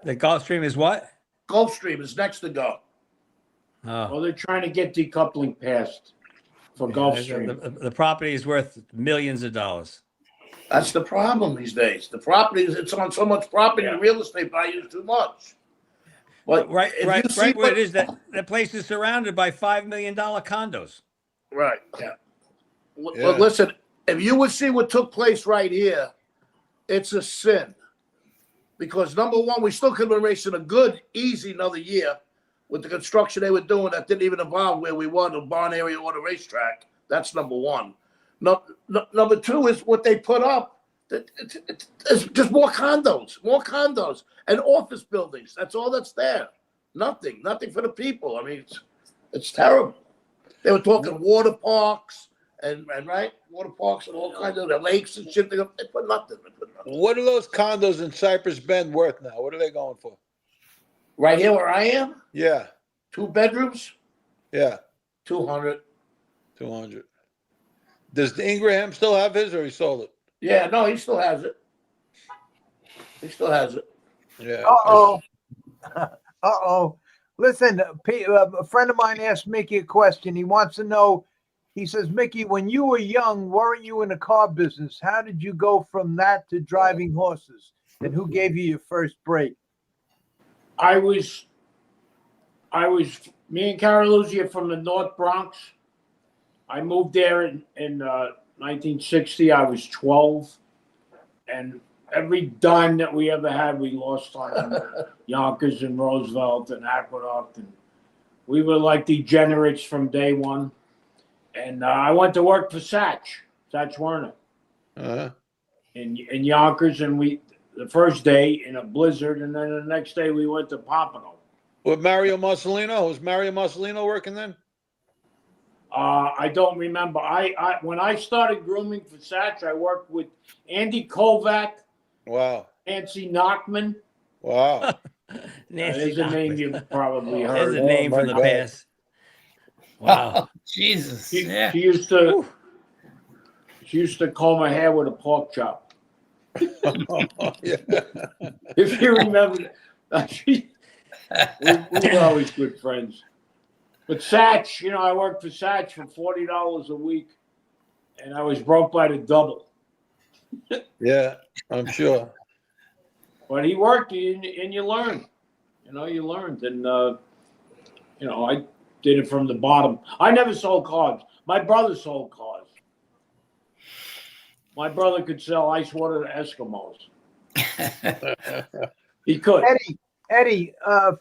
The Gulfstream is what? Gulfstream is next to go. Oh. Well, they're trying to get decoupling passed for Gulfstream. The property is worth millions of dollars. That's the problem these days. The property it's on so much property. The real estate value is too much. But Right if where you see it is, that place is surrounded by $5 million condos. Right. Yeah. Yeah. But listen, if you would see what took place right here, it's a sin. Because number one, we still could have been racing a good, easy another year with the construction they were doing that didn't even involve where we were, the barn area or the racetrack. That's number one. Number two is what they put up. It's just more condos and office buildings. That's all that's there. Nothing for the people. I mean, it's terrible. They were talking water parks and water parks and all kinds of the lakes and shit. They put nothing. What are those condos in Cypress Bend worth now? What are they going for? Right here where I am, Yeah. 2 bedrooms, Yeah. 200. 200. Does Ingraham still have his, or he sold it? Yeah, no, he still has it. Yeah. Listen, a friend of mine asked Mickey a question. He wants to know, he says, Mickey, when you were young, weren't you in the car business? How did you go from that to driving horses? And who gave you your first break? I was me and Caroluzzi are from the North Bronx. I moved there in 1960. I was 12, and every dime that we ever had, we lost on Yonkers and Roosevelt and Aqueduct, and we were like degenerates from day one. And I went to work for Satch Werner in Yonkers, and the first day in a blizzard, and then the next day we went to Pompano. With Mario Mussolino? Was Mario Mussolino working then? I don't remember. When I started grooming for Satch, I worked with Andy Kovac. Wow. Nancy Knockman. Wow. There's a name you probably heard. There's a name from the past. Wow. Jesus. She Yeah. used to comb her hair with a pork chop. Yeah. If you remember, we were always good friends. But Satch, I worked for Satch for $40 a week, and I was broke by the double. Yeah, I'm sure. But he worked, and you learned. You learned, and I did it from the bottom. I never sold cars. My brother sold cars. My brother could sell ice water to Eskimos. He could. Eddie,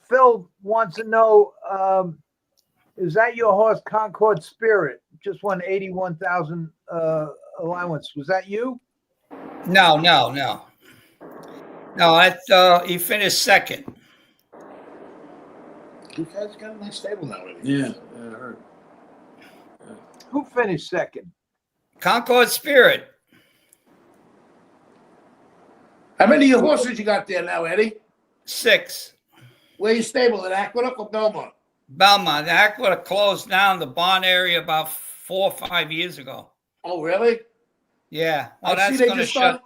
Phil wants to know, is that your horse Concord Spirit? Just won 81,000 allowance. Was that you? No. He finished second. You guys got a nice stable now, really. Yeah, I heard. Who finished second? Concord Spirit. How many of your horses you got there now, Eddie? 6. Where you stable at Aqueduct or Belmont? Belmont. Aqueduct closed down the barn area about 4 or 5 years ago. Oh, really? Yeah. Well, I that's see going to shut.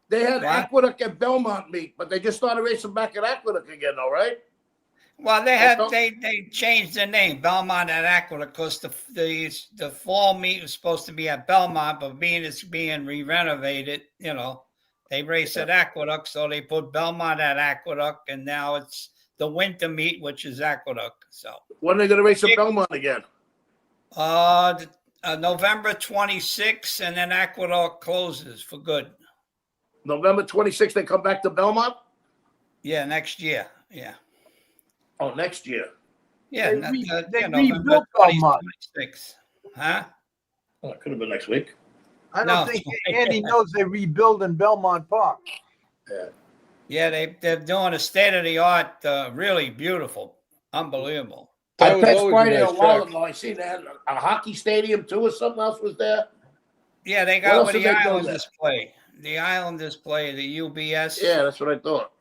They had What? Aqueduct and Belmont meet, but they just started racing back at Aqueduct again, though, right? Well, they changed their name, Belmont and Aqueduct, because the fall meet was supposed to be at Belmont, but being it's being re-renovated, they race at Aqueduct, so they put Belmont at Aqueduct, and now it's the winter meet, which is Aqueduct. So When are they going to race at Belmont again? November 26th, and then Aqueduct closes for good. November 26th, they come back to Belmont? Yeah, next year. Yeah. Oh, next year. Yeah, they November rebuilt Belmont. 26th. Huh? Oh, it could have been next week. I No. don't think Andy knows they rebuild in Belmont Park. Yeah. Yeah, they're doing a state-of-the-art, really beautiful, unbelievable. That I was passed always by a there nice a while track. ago. I seen they had a hockey stadium too, or something else was there. Yeah, they What got else where did the they build Islanders play. The Islanders play, the UBS. Yeah, that's what I thought.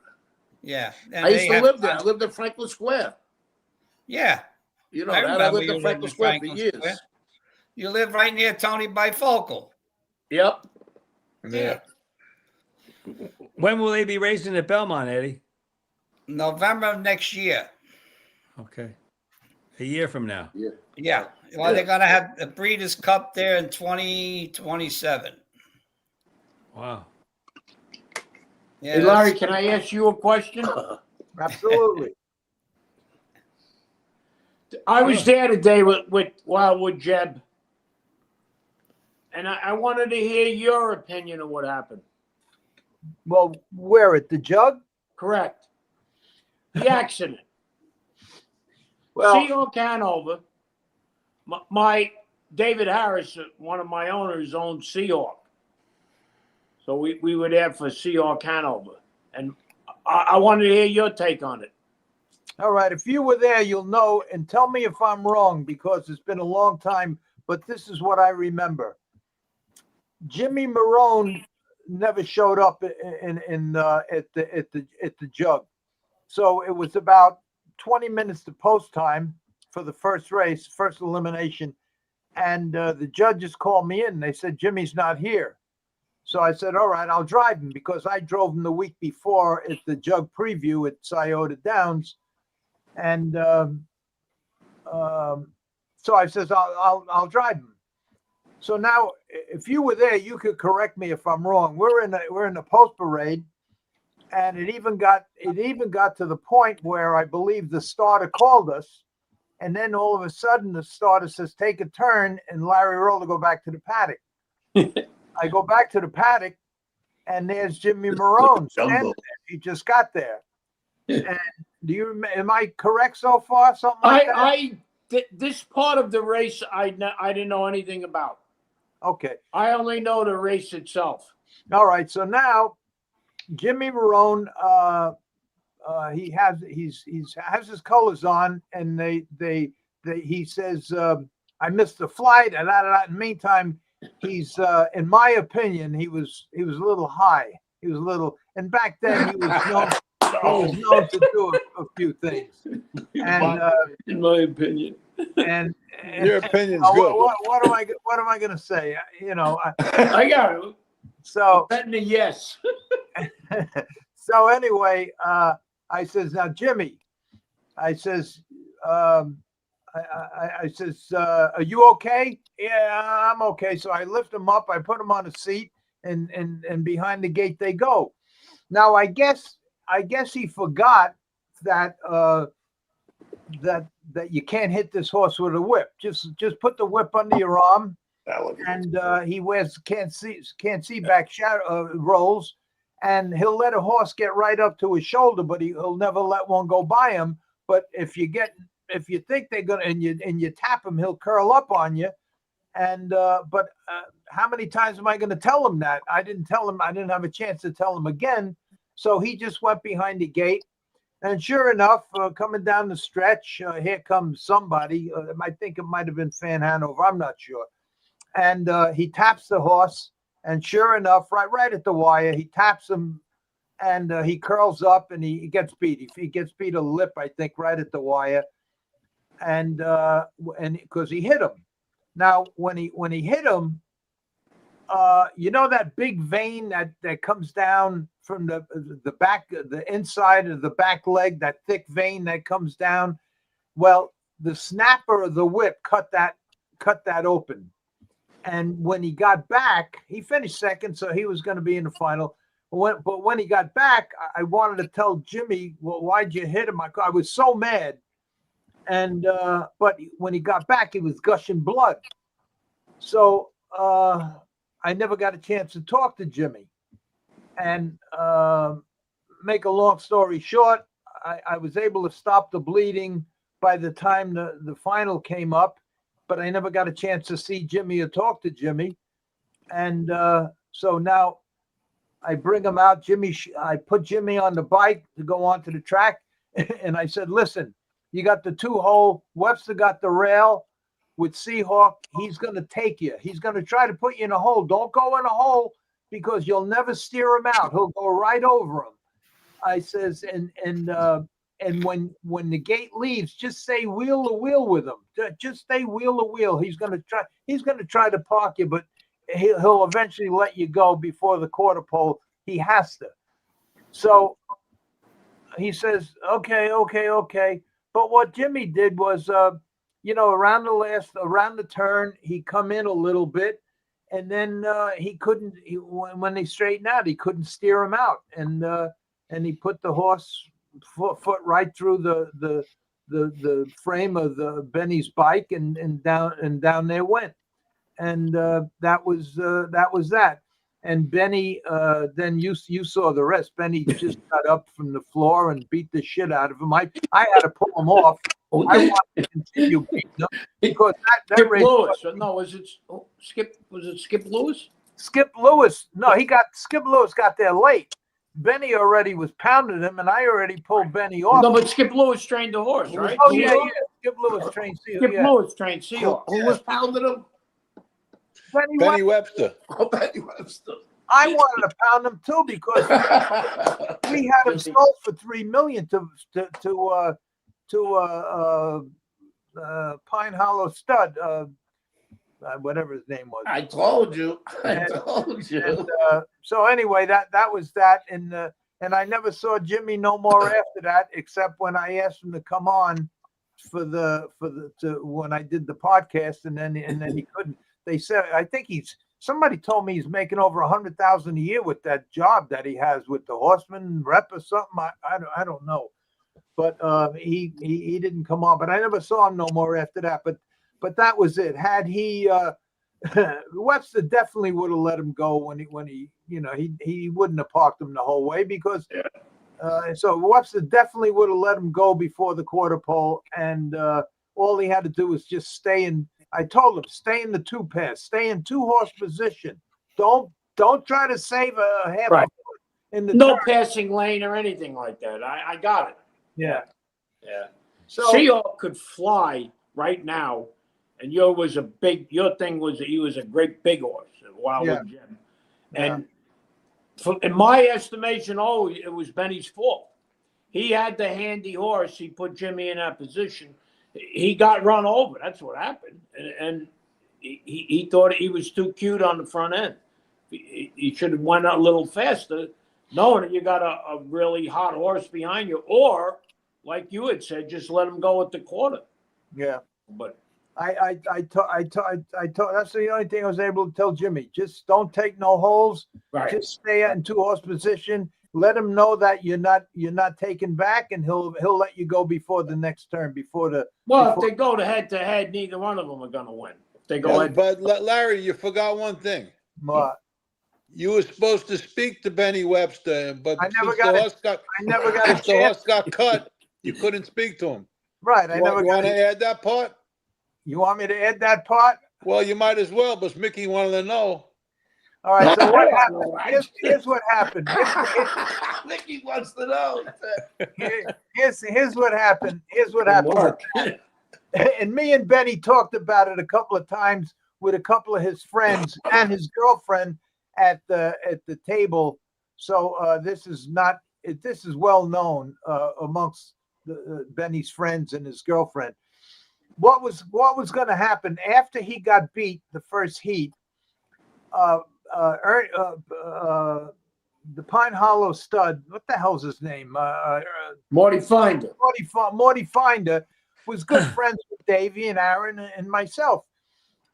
Yeah. And I used they to have live there. I lived in Franklin Square. Yeah. You know I that. I remember lived you in lived Franklin in Square for Franklin years. Square. You live right near Tony Bifocal. Yep. Yeah. When will they be racing at Belmont, Eddie? November of next year. Okay. A year from now. Yeah. Well, they're going to have the Breeders' Cup there in 2027. Wow. Yeah, Hey, Larry, can I ask you a question? Absolutely. I was there today with Wildwood Jeb, and I wanted to hear your opinion of what happened. Well, where at the jug? Correct. The accident. Well, Seahawk Hanover. My David Harris, one of my owners, owns Seahawk. So we were there for Seahawk Hanover. And I wanted to hear your take on it. all right. If you were there, you'll know, and tell me if I'm wrong because it's been a long time. But this is what I remember. Jimmy Marone never showed up at the jug, so it was about 20 minutes to post time for the first race, first elimination, and the judges called me in. They said Jimmy's not here, so I said, all right, I'll drive him because I drove him the week before at the jug preview at Scioto Downs, and so I says I'll drive him. So now, if you were there, you could correct me if I'm wrong. We're in the post parade, and it even got to the point where I believe the starter called us, and then all of a sudden the starter says, "Take a turn," and Larry Rolla go back to the paddock. I go back to the paddock, and there's Jimmy Marone standing there. He just got there. And am I correct so far? Something like that. This part of the race, I didn't know anything about. Okay. I only know the race itself. All right. So now Jimmy Marone, he has his colors on, and he says, I missed the flight, and that. In the meantime, he's in my opinion, he was a little high. He was a little, and back then he was known to do a few things. And in my opinion. And Your opinion's good. What am I going to say? You know, I got it. So betting a yes. So anyway, I says, now Jimmy, I says, I says, are you okay? Yeah, I'm okay. So I lift him up, I put him on a seat, and behind the gate they go. Now I guess he forgot that that you can't hit this horse with a whip. Just put the whip under your arm, and he can't see back shadow rolls, and he'll let a horse get right up to his shoulder, but he'll never let one go by him. But if you think they're gonna and you tap him, he'll curl up on you. And but how many times am I going to tell him that? I didn't tell him. I didn't have a chance to tell him again. So he just went behind the gate. And sure enough, coming down the stretch, here comes somebody. I think it might have been Fan Hanover. I'm not sure. And he taps the horse. And sure enough, right at the wire, he taps him, and he curls up, and he gets beat. He gets beat a lip, I think, right at the wire. And because he hit him. Now, when he hit him, you know that big vein that comes down from the back, the inside of the back leg, that thick vein that comes down. Well, the snapper of the whip cut that open. And when he got back, he finished second, so he was going to be in the final. But when he got back, I wanted to tell Jimmy, well, why'd you hit him? I was so mad. And but when he got back, he was gushing blood. So I never got a chance to talk to Jimmy. And make a long story short, I was able to stop the bleeding by the time the final came up, but I never got a chance to see Jimmy or talk to Jimmy. And so now I bring him out. I put Jimmy on the bike to go onto the track. And I said, listen, you got the 2-hole. Webster got the rail with Seahawk. He's going to take you. He's going to try to put you in a hole. Don't go in a hole because you'll never steer him out. He'll go right over him. I says, and when the gate leaves, just say wheel to wheel with him. Just stay wheel to wheel. He's going to try to park you, but he'll eventually let you go before the quarter pole. He has to. So he says, okay. But what Jimmy did was, around the turn, he come in a little bit, and then he couldn't. When they straightened out, he couldn't steer him out, and he put the horse foot right through the frame of Benny's bike, and down they went. And that was that. And Benny, then you saw the rest. Benny just got up from the floor and beat the shit out of him. I had to pull him off. I wanted to continue beating him because that Skip race. Lewis. No, was it Skip Lewis? Skip Lewis. No, Skip Lewis got there late. Benny already was pounding him, and I already pulled Benny off. No, but Skip Lewis trained the horse, right? Oh yeah. Skip Lewis trained Seal. Skip Lewis trained Seal. Who was pounding him? Benny Webster. Oh, Benny Webster. I wanted to pound him too because we had him sold for $3 million to Pine Hollow Stud, whatever his name was. I told you. And, so anyway, that was that, and I never saw Jimmy no more after that, except when I asked him to come on when I did the podcast, and then he couldn't. They said, I think somebody told me he's making over $100,000 a year with that job that he has with the Horseman rep or something. I don't know, but he didn't come on. But I never saw him no more after that. But that was it. Had he Webster definitely would have let him go when he wouldn't have parked him the whole way because so Webster definitely would have let him go before the quarter pole, and all he had to do was just stay in. I told him, stay in the 2-pass, stay in 2-horse position. Don't try to save a half a foot in the no turn. passing lane or anything like that. I got it. Yeah. So Seahawk could fly right now, and your thing was that he was a great big horse, Wild Jim. And in my estimation, it was Benny's fault. He had the handy horse. He put Jimmy in that position. He got run over. That's what happened. And he thought he was too cute on the front end. He should have went a little faster, knowing that you got a really hot horse behind you. Or, like you had said, just let him go at the quarter. Yeah. But I told that's the only thing I was able to tell Jimmy. Just don't take no holes. Right. Just stay in 2-horse position. Let him know that you're not taking back, and he'll let you go before the next turn. If they go to head, neither one of them are going to win. If they go head, but Larry, you forgot one thing. What? You were supposed to speak to Benny Webster, but I never got a chance. The horse got cut. You couldn't speak to him. Right. You want to add that part? You want me to add that part? Well, you might as well, but Mickey wanted to know. All right. So what happened? Here's what happened. Mickey wants to know. Here's what happened. And me and Benny talked about it a couple of times with a couple of his friends and his girlfriend at the table. So this is well known amongst Benny's friends and his girlfriend. What was going to happen after he got beat the first heat? The Pine Hollow Stud, what the hell's his name? Marty Finder. Marty Finder was good friends with Davey and Aaron and myself.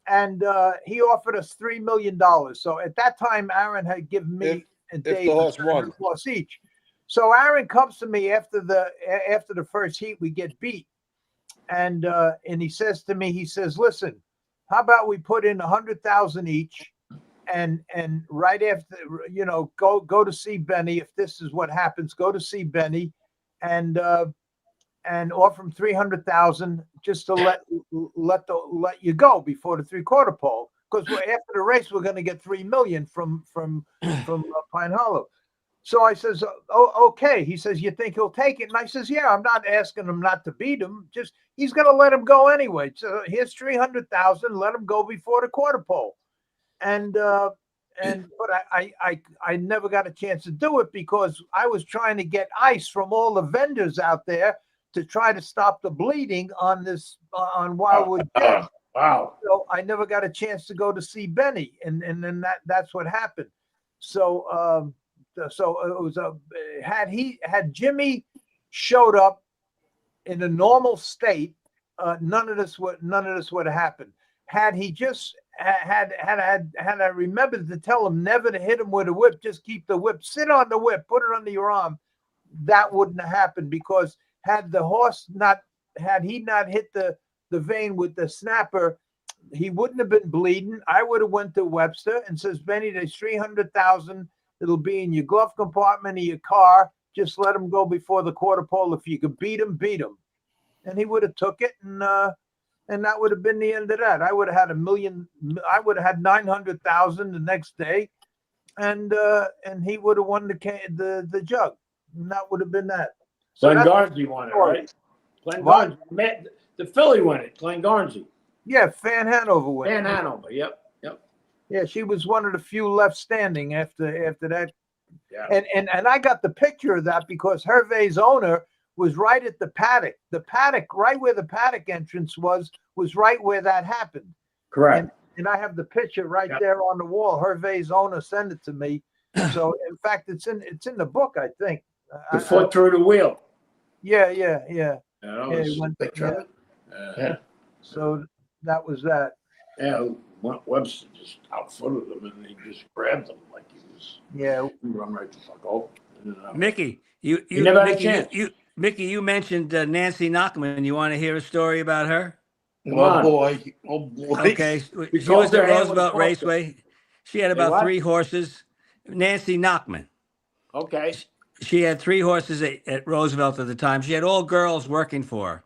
And he offered us $3 million. So at that time, Aaron had given me and If Dave the horse a won. horse each. So Aaron comes to me after the first heat, we get beat, and he says to me, he says, "Listen, how about we put in 100,000 each, and right after, go to see Benny. If this is what happens, go to see Benny, and offer him 300,000 just to let you go before the 3/4 pole, because after the race we're going to get 3 million from Pine Hollow." So I says, "Oh, okay." He says, "You think he'll take it?" And I says, "Yeah, I'm not asking him not to beat him. Just he's going to let him go anyway. So here's 300,000. Let him go before the 1/4 pole." But I never got a chance to do it because I was trying to get ice from all the vendors out there to try to stop the bleeding on Wildwood Gem. Wow. So I never got a chance to go to see Benny, and then that's what happened. So it was had Jimmy showed up in a normal state, none of this would have happened. Had he just had I remembered to tell him never to hit him with a whip, just keep the whip, sit on the whip, put it under your arm, that wouldn't have happened, because had he not hit the vein with the snapper, he wouldn't have been bleeding. I would have went to Webster and says, "Benny, there's 300,000. It'll be in your glove compartment of your car. Just let him go before the 1/4 pole. If you could beat him, beat him." And he would have took it, and that would have been the end of that. I would have had $1 million. I would have had 900,000 the next day, and he would have won the jug, and that would have been that. So Glengarnsey won it, right? Glengarnsey, the filly won it. Glengarnsey. Yeah, Fan Hanover won. Fan Hanover. Yep. Yeah, she was one of the few left standing after that. Yeah. And I got the picture of that because Hervé's owner was right at the paddock. The paddock, right where the paddock entrance was right where that happened. Correct. And I have the picture right there on the wall. Hervé's owner sent it to me. So in fact, it's in the book, I think. The foot through the wheel. Yeah. Yeah. So that was that. Yeah, Webster just outfooted him, and he just grabbed him like he was. Yeah. He run right the fuck over. Mickey, you never had a chance. Mickey, you mentioned Nancy Nachman. You want to hear a story about her? Oh boy. Okay, she was at Roosevelt Raceway. She had about 3 horses. Nancy Nachman. Okay. She had 3 horses at Roosevelt at the time. She had all girls working for her.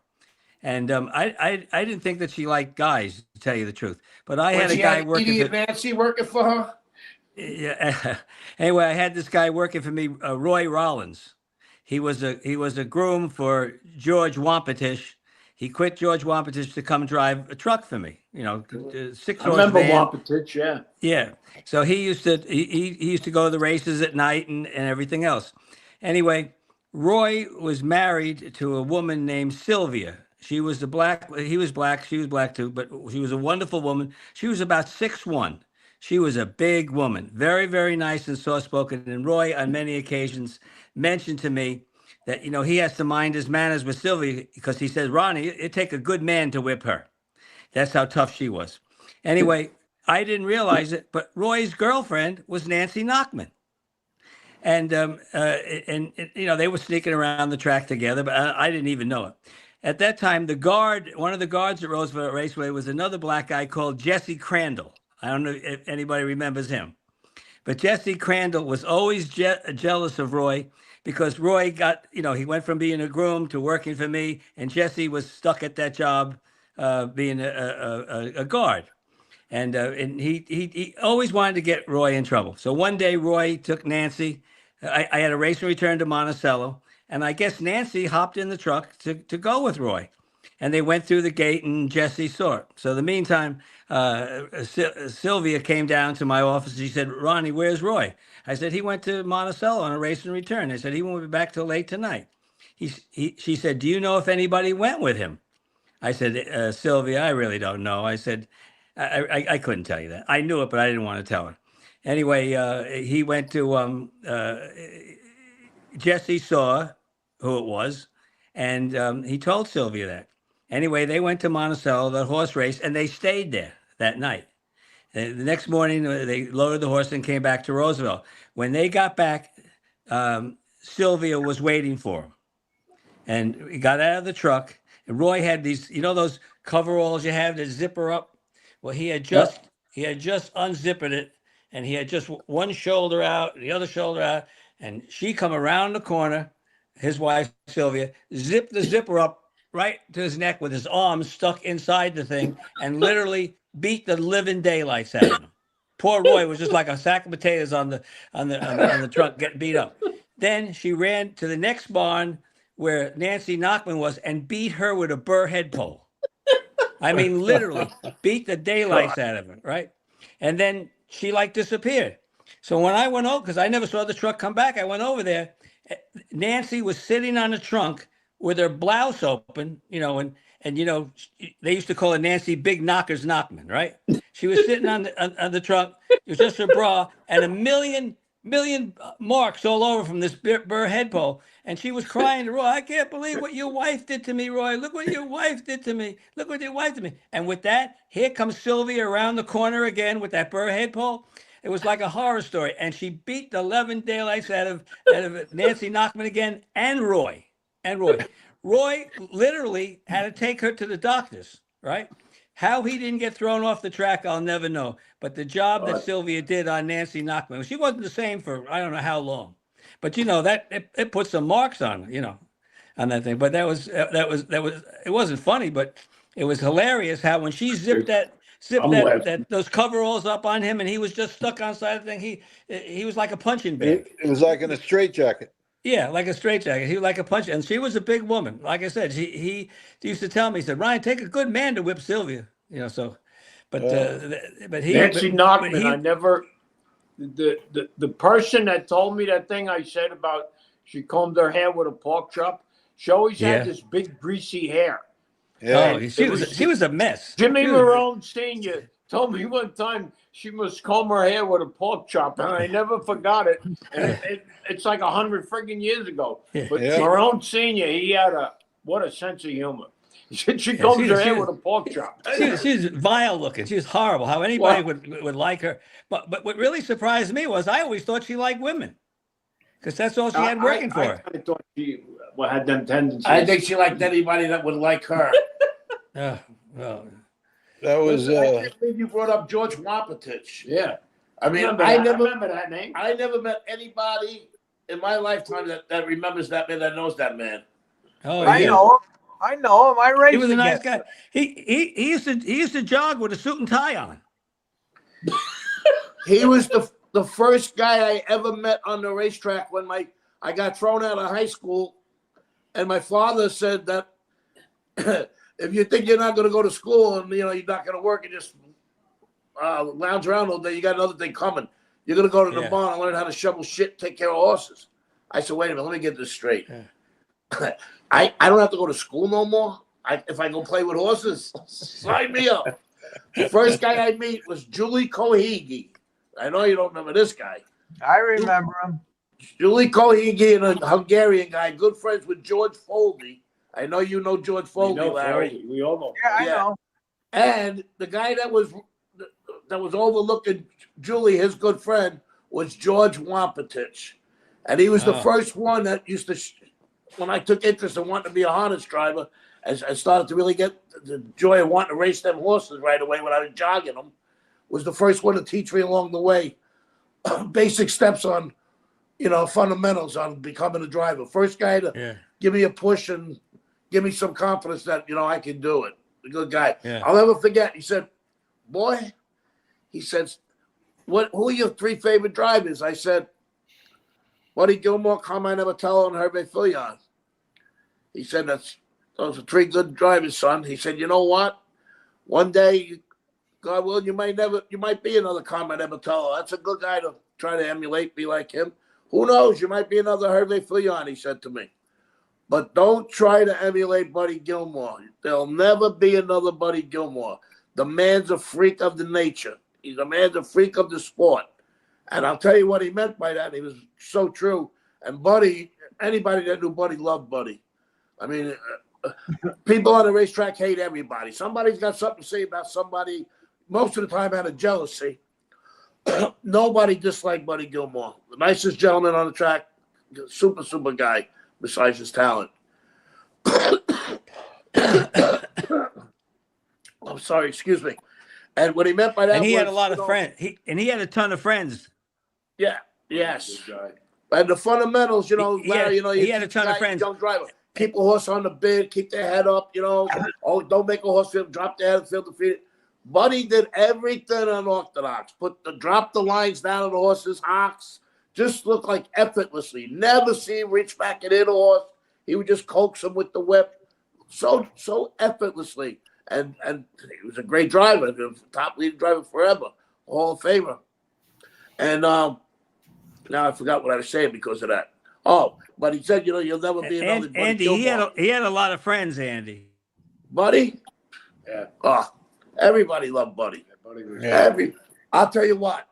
And I didn't think that she liked guys, to tell you the truth. But I had a guy working for Nancy working for her. Yeah. Anyway, I had this guy working for me, Roy Rollins. He was a groom for George Wampetish. He quit George Wampetish to come drive a truck for me. 6-horse I remember van. Wampetish, yeah. Yeah. So he used to go to the races at night and everything else. Anyway, Roy was married to a woman named Sylvia. He was black, she was black too, but she was a wonderful woman. She was about 6'1". She was a big woman, very, very nice and soft-spoken. And Roy, on many occasions, mentioned to me that, he has to mind his manners with Sylvia, because he says, "Ronnie, it'd take a good man to whip her." That's how tough she was. Anyway, I didn't realize it, but Roy's girlfriend was Nancy Nachman. And they were sneaking around the track together, but I didn't even know it. At that time, one of the guards at Roosevelt Raceway was another black guy called Jesse Crandall. I don't know if anybody remembers him. But Jesse Crandall was always jealous of Roy, because Roy got, he went from being a groom to working for me, and Jesse was stuck at that job being a guard. And he always wanted to get Roy in trouble. So one day, Roy took Nancy. I had a race and return to Monticello. And I guess Nancy hopped in the truck to go with Roy. And they went through the gate, and Jesse saw it. So in the meantime, Sylvia came down to my office. She said, "Ronnie, where's Roy?" I said, "He went to Monticello on a race and return." I said, "He won't be back till late tonight." She said, "Do you know if anybody went with him?" I said, "Sylvia, I really don't know." I said, I couldn't tell you that. I knew it, but I didn't want to tell her. Anyway, he went to Jesse saw who it was, and he told Sylvia that. Anyway, they went to Monticello, the horse race, and they stayed there that night. The next morning, they loaded the horse and came back to Roosevelt. When they got back, Sylvia was waiting for him. And he got out of the truck. And Roy had these, those coveralls you have that zipper up? Well, he had just unzipped it, and he had just one shoulder out, the other shoulder out. And she come around the corner, his wife, Sylvia, zipped the zipper up right to his neck with his arms stuck inside the thing and literally beat the living daylights out of him. Poor Roy was just like a sack of potatoes on the trunk getting beat up. Then she ran to the next barn where Nancy Nachman was and beat her with a burr head pole. I mean, literally beat the daylights out of her, right? And then she disappeared. So when I went over, because I never saw the truck come back, I went over there. Nancy was sitting on the trunk with her blouse open, and they used to call her Nancy Big Knockers Knockman, right? She was sitting on the trunk. It was just her bra and a million marks all over from this burr head pole. And she was crying to Roy, I can't believe what your wife did to me, Roy. Look what your wife did to me. Look what your wife did to me. And with that, here comes Sylvia around the corner again with that burr head pole. It was like a horror story. And she beat the 11 daylights out of Nancy Nachman again and Roy. Roy literally had to take her to the doctors, right? How he didn't get thrown off the track, I'll never know. But the job that Sylvia did on Nancy Nachman, she wasn't the same for I don't know how long. But that it put some marks on her, on that thing. But that was it wasn't funny, but it was hilarious how when she zipped those coveralls up on him and he was just stuck on side of the thing, he was like a punching bag. It was like in a straitjacket. Yeah, like a straitjacket. He was like a punch, and she was a big woman. Like I said, he used to tell me, he said, Ryan, take a good man to whip Sylvia. But he Nancy Nachman, I never the person that told me that thing I said about she combed her hair with a pork chop, she always had this big greasy hair. Yeah. She was a mess. Jimmy Marone Sr. told me one time she must comb her hair with a pork chop, and I never forgot it. And it's like 100 friggin' years ago. But Marone Sr., he had what a sense of humor. She combs her hair with a pork chop. She's vile looking. She was horrible. How anybody would like her. But what really surprised me was I always thought she liked women. Because that's all she had working for her. I thought she had them tendencies. I think she liked anybody that would like her. Well, that was. I can't believe you brought up George Wampatich. Yeah. I mean, I remember that name. I never met anybody in my lifetime that remembers that man, that knows that man. Oh, I know him. I raced. He was a nice guy. He used to jog with a suit and tie on. He was the first guy I ever met on the racetrack when I got thrown out of high school, and my father said that if you think you're not going to go to school and you're not going to work and just lounge around all day, you got another thing coming. You're going to go to the barn and learn how to shovel shit, take care of horses. I said, wait a minute, let me get this straight. Yeah. I don't have to go to school no more. If I go play with horses, sign me up. The first guy I meet was Julie Kohigi. I know you don't remember this guy. I remember him. Julie Kohigi and a Hungarian guy, good friends with George Foldy. I know you know George Foldy, Larry. We all know. Yeah, I know. And the guy that was overlooking Julie, his good friend, was George Wampatich. And he was the first one that used to, when I took interest in wanting to be a harness driver, I started to really get the joy of wanting to race them horses right away when I was jogging them, was the first one to teach me along the way basic steps on, fundamentals on becoming a driver. First guy to give me a push and give me some confidence that, I can do it. A good guy. Yeah. I'll never forget. He said, boy, he says, who are your three favorite drivers? I said, Buddy Gilmore, Carmine Abatello, and Hervé Fillon. He said, those are three good drivers, son. He said, you know what? One day, God willing, you might be another Carmine Abatello. That's a good guy to try to emulate, be like him. Who knows? You might be another Hervé Fillon, he said to me. But don't try to emulate Buddy Gilmore. There'll never be another Buddy Gilmore. The man's a freak of the nature. He's a man's a freak of the sport. And I'll tell you what he meant by that. He was so true. And Buddy, anybody that knew Buddy loved Buddy. I mean, people on the racetrack hate everybody. Somebody's got something to say about somebody, most of the time out of jealousy. Nobody disliked Buddy Gilmore. The nicest gentleman on the track, super, super guy, besides his talent. I'm sorry, excuse me. And what he meant by that And he had a was, lot of friends. He had a ton of friends. Yeah, yes. And the fundamentals, Larry, he had a ton of friends. Young driver. Keep a horse on the bid, keep their head up, Oh, don't make a horse feel, drop their head, feel defeated. Buddy did everything unorthodox. Drop the lines down on the horse's hocks. Just looked like effortlessly. Never see him reach back and hit a horse. He would just coax him with the whip. So effortlessly. And he was a great driver, the top leading driver forever, Hall of Famer. And now I forgot what I was saying because of that. Oh, but he said, you'll never be another Buddy Andy, Gilmore. he had a lot of friends, Andy. Buddy? Yeah. Oh, everybody loved Buddy. Yeah. I'll tell you what,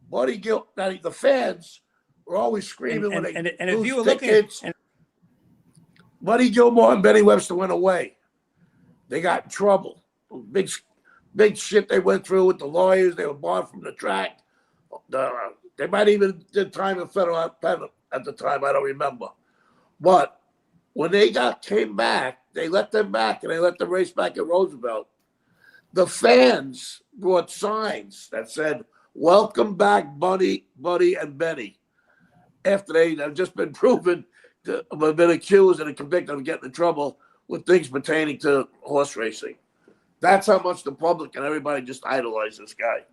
Buddy the fans were always screaming when they and if you were tickets. Buddy Gilmore and Benny Webster went away. They got in trouble. Big shit they went through with the lawyers. They were barred from the track. They might even did time in federal pen at the time. I don't remember. But when they came back, they let them back and they let them race back at Roosevelt. The fans brought signs that said, "Welcome back, Buddy, and Benny." After they have just been proven to have been accused and convicted of getting in trouble with things pertaining to horse racing. That's how much the public and everybody just idolized this guy.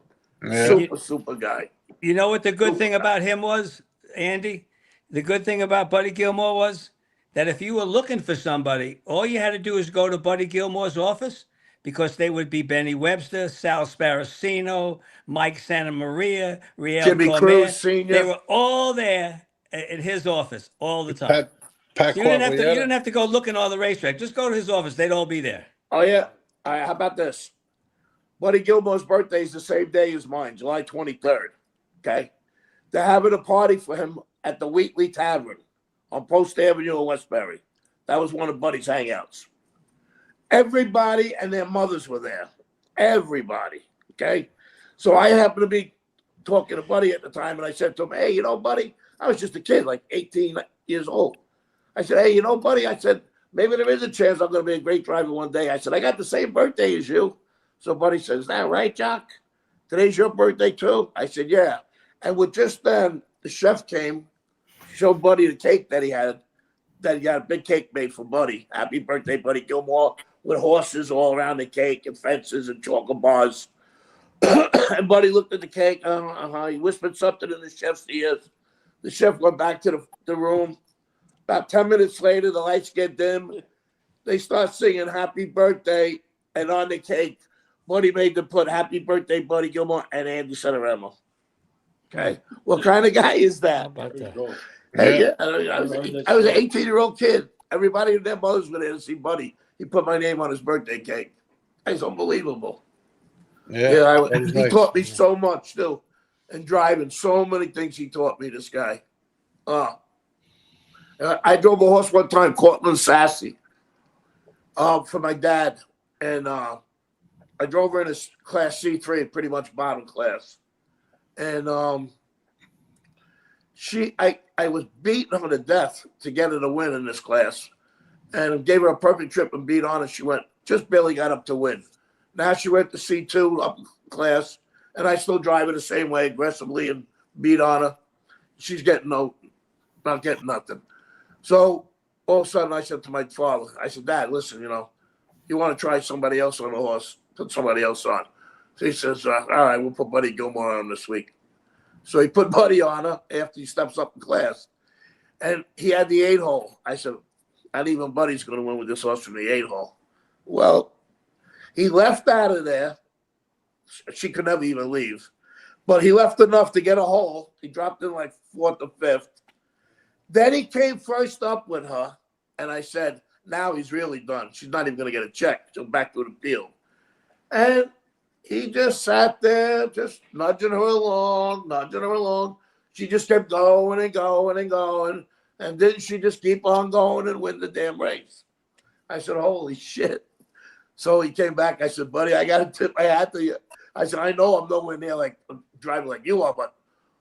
Yeah. Super guy. You know what the good thing about him was, Andy? The good thing about Buddy Gilmore was that if you were looking for somebody, all you had to do is go to Buddy Gilmore's office, because they would be Benny Webster, Sal Sparacino, Mike Santa Maria, Riel Jimmy Cormier. Cruz Sr. They were all there in his office all the time. Pat You didn't have to go looking all the racetrack. Just go to his office. They'd all be there. Oh, yeah. All right, how about this? Buddy Gilmore's birthday is the same day as mine, July 23rd. Okay? They're having a party for him at the Wheatley Tavern on Post Avenue in Westbury. That was one of Buddy's hangouts. Everybody and their mothers were there. Everybody. Okay? So I happened to be talking to Buddy at the time, and I said to him, "Hey, Buddy," I was just a kid, like 18 years old. I said, "Hey, Buddy," I said, "maybe there is a chance I'm going to be a great driver one day." I said, "I got the same birthday as you." So Buddy says, "Is that right, Jock? Today's your birthday too?" I said, "Yeah." And with just then, the chef came, showed Buddy the cake that he had got a big cake made for Buddy. Happy birthday, Buddy Gilmore, with horses all around the cake and fences and chocolate bars. And Buddy looked at the cake. He whispered something in the chef's ears. The chef went back to the room. About 10 minutes later, the lights get dim. They start singing "Happy Birthday," and on the cake, Buddy made them put "Happy Birthday, Buddy Gilmore" and "A.Santeramo." Okay, what kind of guy is that? How about that? Hey, yeah, I was an 18-year-old kid. Everybody and their mothers were there to see Buddy. He put my name on his birthday cake. It's unbelievable. Yeah, he nice. taught me so much too, and driving. So many things he taught me. This guy. I drove a horse one time, Cortland Sassy, for my dad, and I drove her in a class C3, pretty much bottom class, and I was beating her to death to get her to win in this class, and gave her a perfect trip and beat on her. She just barely got up to win. Now she went to C2 up class, and I still drive her the same way, aggressively, and beat on her. She's not getting nothing. So all of a sudden I said to my father, I said, "Dad, listen, you want to try somebody else on the horse, put somebody else on." So he says, "All right, we'll put Buddy Gilmore on this week." So he put Buddy on her after he steps up in class. And he had the 8-hole. I said, "Not even Buddy's going to win with this horse from the 8-hole." Well, he left out of there. She could never even leave. But he left enough to get a hole. He dropped in like 4th or 5th. Then he came first up with her. And I said, now he's really done. She's not even going to get a check. She'll back to the field. And he just sat there, just nudging her along. She just kept going and going and going. And didn't she just keep on going and win the damn race? I said, holy shit. So he came back. I said, "Buddy, I got to tip my hat to you. I said, I know I'm nowhere near like driving like you are, but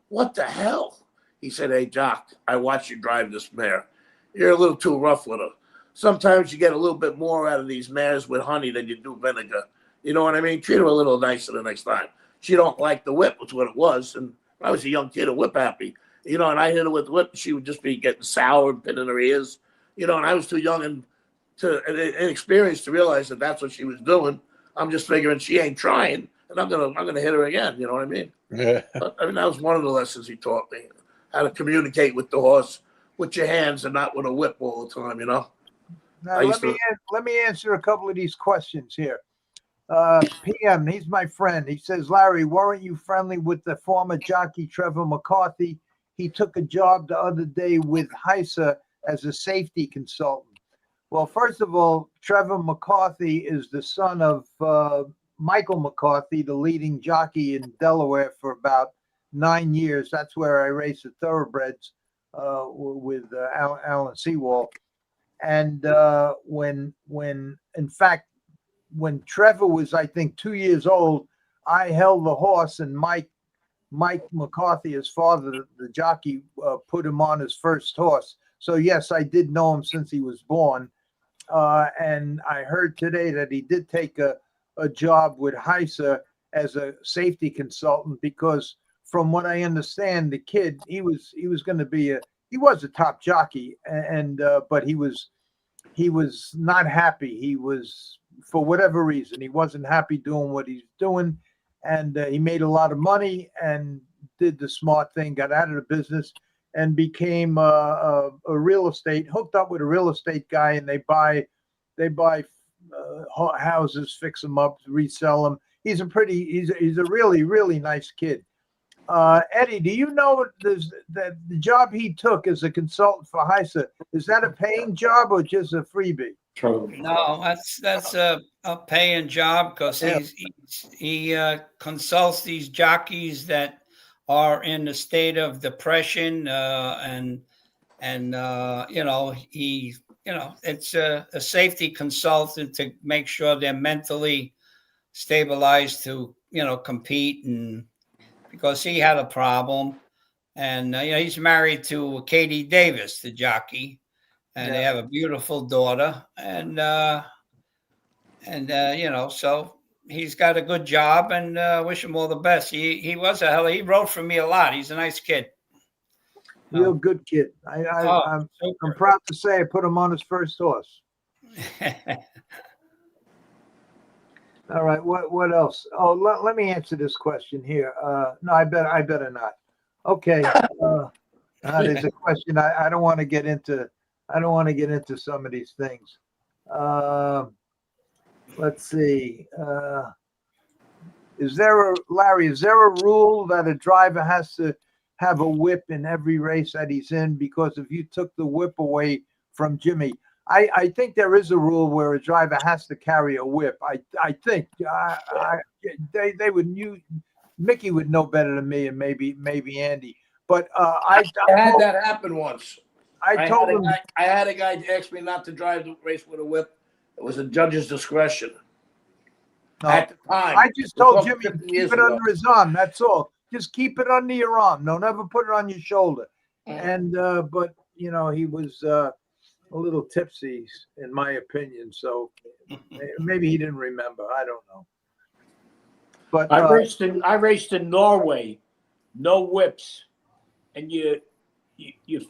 what the hell? He said, hey, Doc, I watched you drive this mare. You're a little too rough with her. Sometimes you get a little bit more out of these mares with honey than you do vinegar. You know what I mean? Treat her a little nicer the next time. She don't like the whip, was what it was. And I was a young kid, a whip happy. You know, and I hit her with the whip. She would just be getting sour and pinning her ears. You know, and I was too young and inexperienced to realize that that's what she was doing. I'm just figuring she ain't trying, and I'm gonna hit her again. You know what I mean? Yeah. I mean, that was one of the lessons he taught me: how to communicate with the horse with your hands and not with a whip all the time. You know. Now, let me answer a couple of these questions here. PM, he's my friend. He says, Larry, weren't you friendly with the former jockey Trevor McCarthy? He took a job the other day with Heisa as a safety consultant. Well, first of all, Trevor McCarthy is the son of Michael McCarthy, the leading jockey in Delaware for about 9 years. That's where I raced the thoroughbreds with Alan Seawall. And when Trevor was, I think, 2 years old, I held the horse, and Mike McCarthy, his father, the jockey, put him on his first horse. So yes, I did know him since he was born. And I heard today that he did take a job with Heisa as a safety consultant, because from what I understand, the kid, he was going to be he was a top jockey, and but he was not happy. He was, for whatever reason, he wasn't happy doing what he's doing, and he made a lot of money and did the smart thing, got out of the business, and became a real estate, hooked up with a real estate guy, and they buy houses, fix them up, resell them. He's a really, really nice kid. Eddie, do you know that the job he took as a consultant for Heisa, is that a paying job or just a freebie? No, that's a paying job, because he consults these jockeys that are in a state of depression, and it's a safety consultant to make sure they're mentally stabilized to compete, and because he had a problem, and he's married to Katie Davis, the jockey, and they have a beautiful daughter, and so he's got a good job, and wish him all the best. He rode for me a lot. He's a nice kid. Real good kid. I'm proud to say I put him on his first horse. All right. What else? Oh, let me answer this question here. No, I better not. Okay. There's a question. I don't want to get into. I don't want to get into some of these things. Let's see. Is there a rule that a driver has to have a whip in every race that he's in? Because if you took the whip away from Jimmy, I think there is a rule where a driver has to carry a whip. I think they would. Mickey would know better than me, and maybe Andy. But I had that happen once. I told him. I had a guy ask me not to drive the race with a whip. It was a judge's discretion. No, at the time, I just told Jimmy to keep it under his arm. That's all. Just keep it under your arm. No, never put it on your shoulder. And but he was a little tipsy, in my opinion. So maybe he didn't remember. I don't know. But I raced in Norway, no whips, and you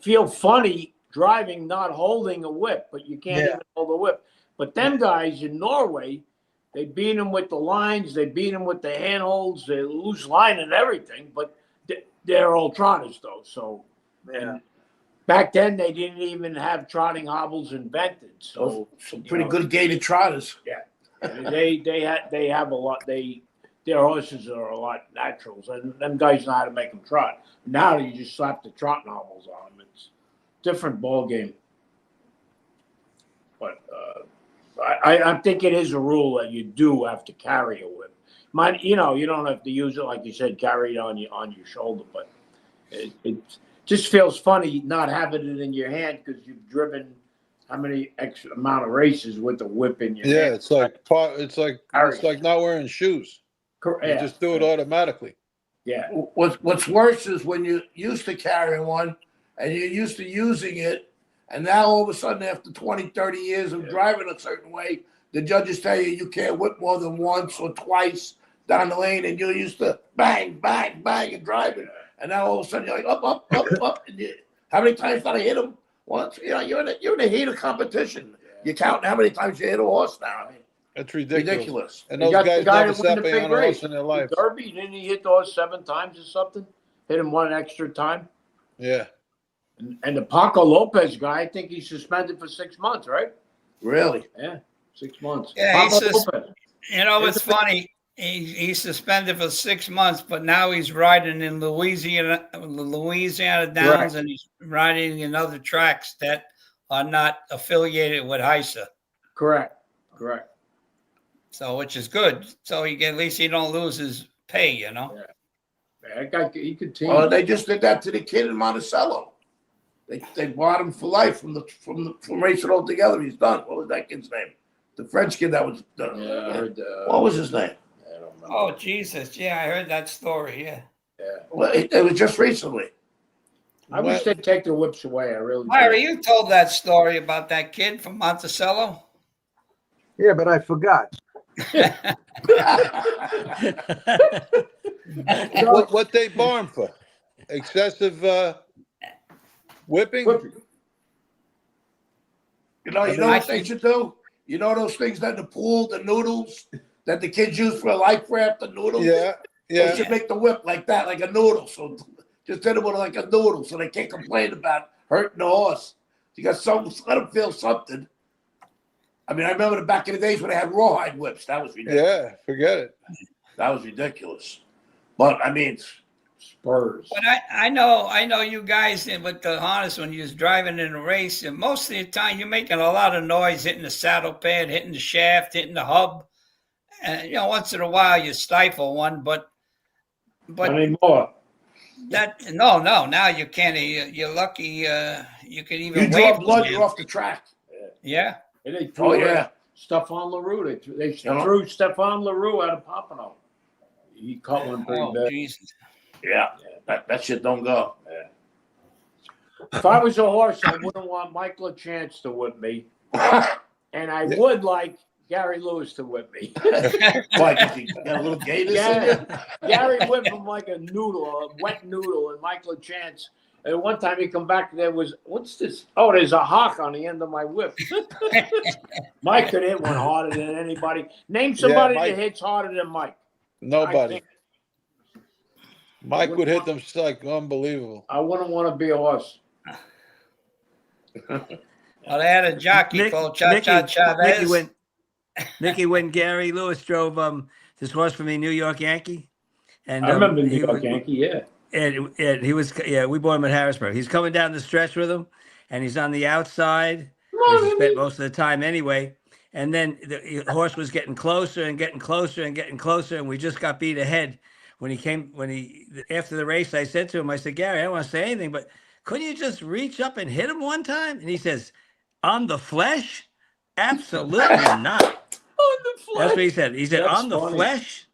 feel funny driving not holding a whip, but you can't even hold a whip. But them guys in Norway, they beat them with the lines, they beat them with the handholds, they lose line and everything. But they're all trotters though. So back then they didn't even have trotting hobbles invented. So some pretty good gaited trotters. Yeah, they have a lot. Their horses are a lot naturals, and them guys know how to make them trot. Now you just slap the trot hobbles on them. It's a different ball game. But I think it is a rule that you do have to carry a whip. You don't have to use it, like you said, carry it on your shoulder, but it just feels funny not having it in your hand because you've driven how many extra amount of races with the whip in your hand. It's like not wearing shoes. You just do it automatically. Yeah. What's worse is when you used to carry one and you're used to using it, and now all of a sudden after 20, 30 years of driving a certain way, the judges tell you you can't whip more than once or twice down the lane, and you're used to bang, bang, bang and driving. And now all of a sudden you're like up. And how many times did I hit him? Once. You know, you're in the heat of competition. You're counting how many times you hit a horse now. I mean, That's ridiculous. ridiculous. And those guys never sat behind a horse in their The life. Derby, didn't he hit the horse 7 times or something? Hit him one extra time. Yeah. And the Paco Lopez guy, I think he's suspended for 6 months, right? Really? Yeah, 6 months. Yeah, Paco Lopez. You know, it's funny. He's suspended for 6 months, but now he's riding in Louisiana Downs, and he's riding in other tracks that are not affiliated with HISA. Correct. So, which is good. So at least he don't lose his pay, you know. Yeah. That guy, he could team. Oh, they just did that to the kid in Monticello. They bought him for life from racing altogether. He's done. What was that kid's name? The French kid that was done. Yeah, I heard, what was his name? I don't remember. Oh, Jesus. Yeah, I heard that story. Yeah. Well, it was just recently. I wish they'd take the whips away. I really do. Larry, you told that story about that kid from Monticello. Yeah, but I forgot. What they bar him for? Excessive whipping? You know what they should do? You know those things that in the pool, the noodles that the kids use for a life raft, the noodles? Yeah. They should make the whip like that, like a noodle. So just hit them with like a noodle so they can't complain about hurting the horse. You got some, let them feel something. I mean, I remember back in the days when they had rawhide whips. That was ridiculous. Yeah, forget it. That was ridiculous. But I mean, Spurs. But I know you guys with the harness when you're driving in a race, and most of the time you're making a lot of noise, hitting the saddle pad, hitting the shaft, hitting the hub. And once in a while you stifle one, but Not anymore. no, now you can't. You're lucky. You can even you draw blood, you're off the track. Yeah. And they threw yeah. Stephane Leroux. They threw Stephane Leroux out of Pompano. He caught one pretty bad. Jesus. Yeah. That shit don't go. If I was a horse, I wouldn't want Michael Chance to whip me. And I would like Gary Lewis to whip me. Why, did you got a little gayness in you? Gary whipped him like a noodle, a wet noodle, and Michael Chance. And one time he come back, there was, what's this? Oh, there's a hawk on the end of my whip. Mike could hit one harder than anybody. Name somebody that hits harder than Mike. Nobody. Mike would hit them like unbelievable. I wouldn't want to be a horse. Well, they had a jockey called Chavez. Mickey, when Gary Lewis drove this horse for me, New York Yankee, and I remember New York Yankee, yeah. And he was, we bought him at Harrisburg. He's coming down the stretch with him, and he's on the outside, where he spent most of the time anyway. And then the horse was getting closer and getting closer and getting closer, and we just got beat ahead. After the race, I said to him, I said, Gary, I don't want to say anything, but couldn't you just reach up and hit him one time? And he says, on the flesh? Absolutely not. On the flesh? That's what he said. He said, That's on the funny. flesh?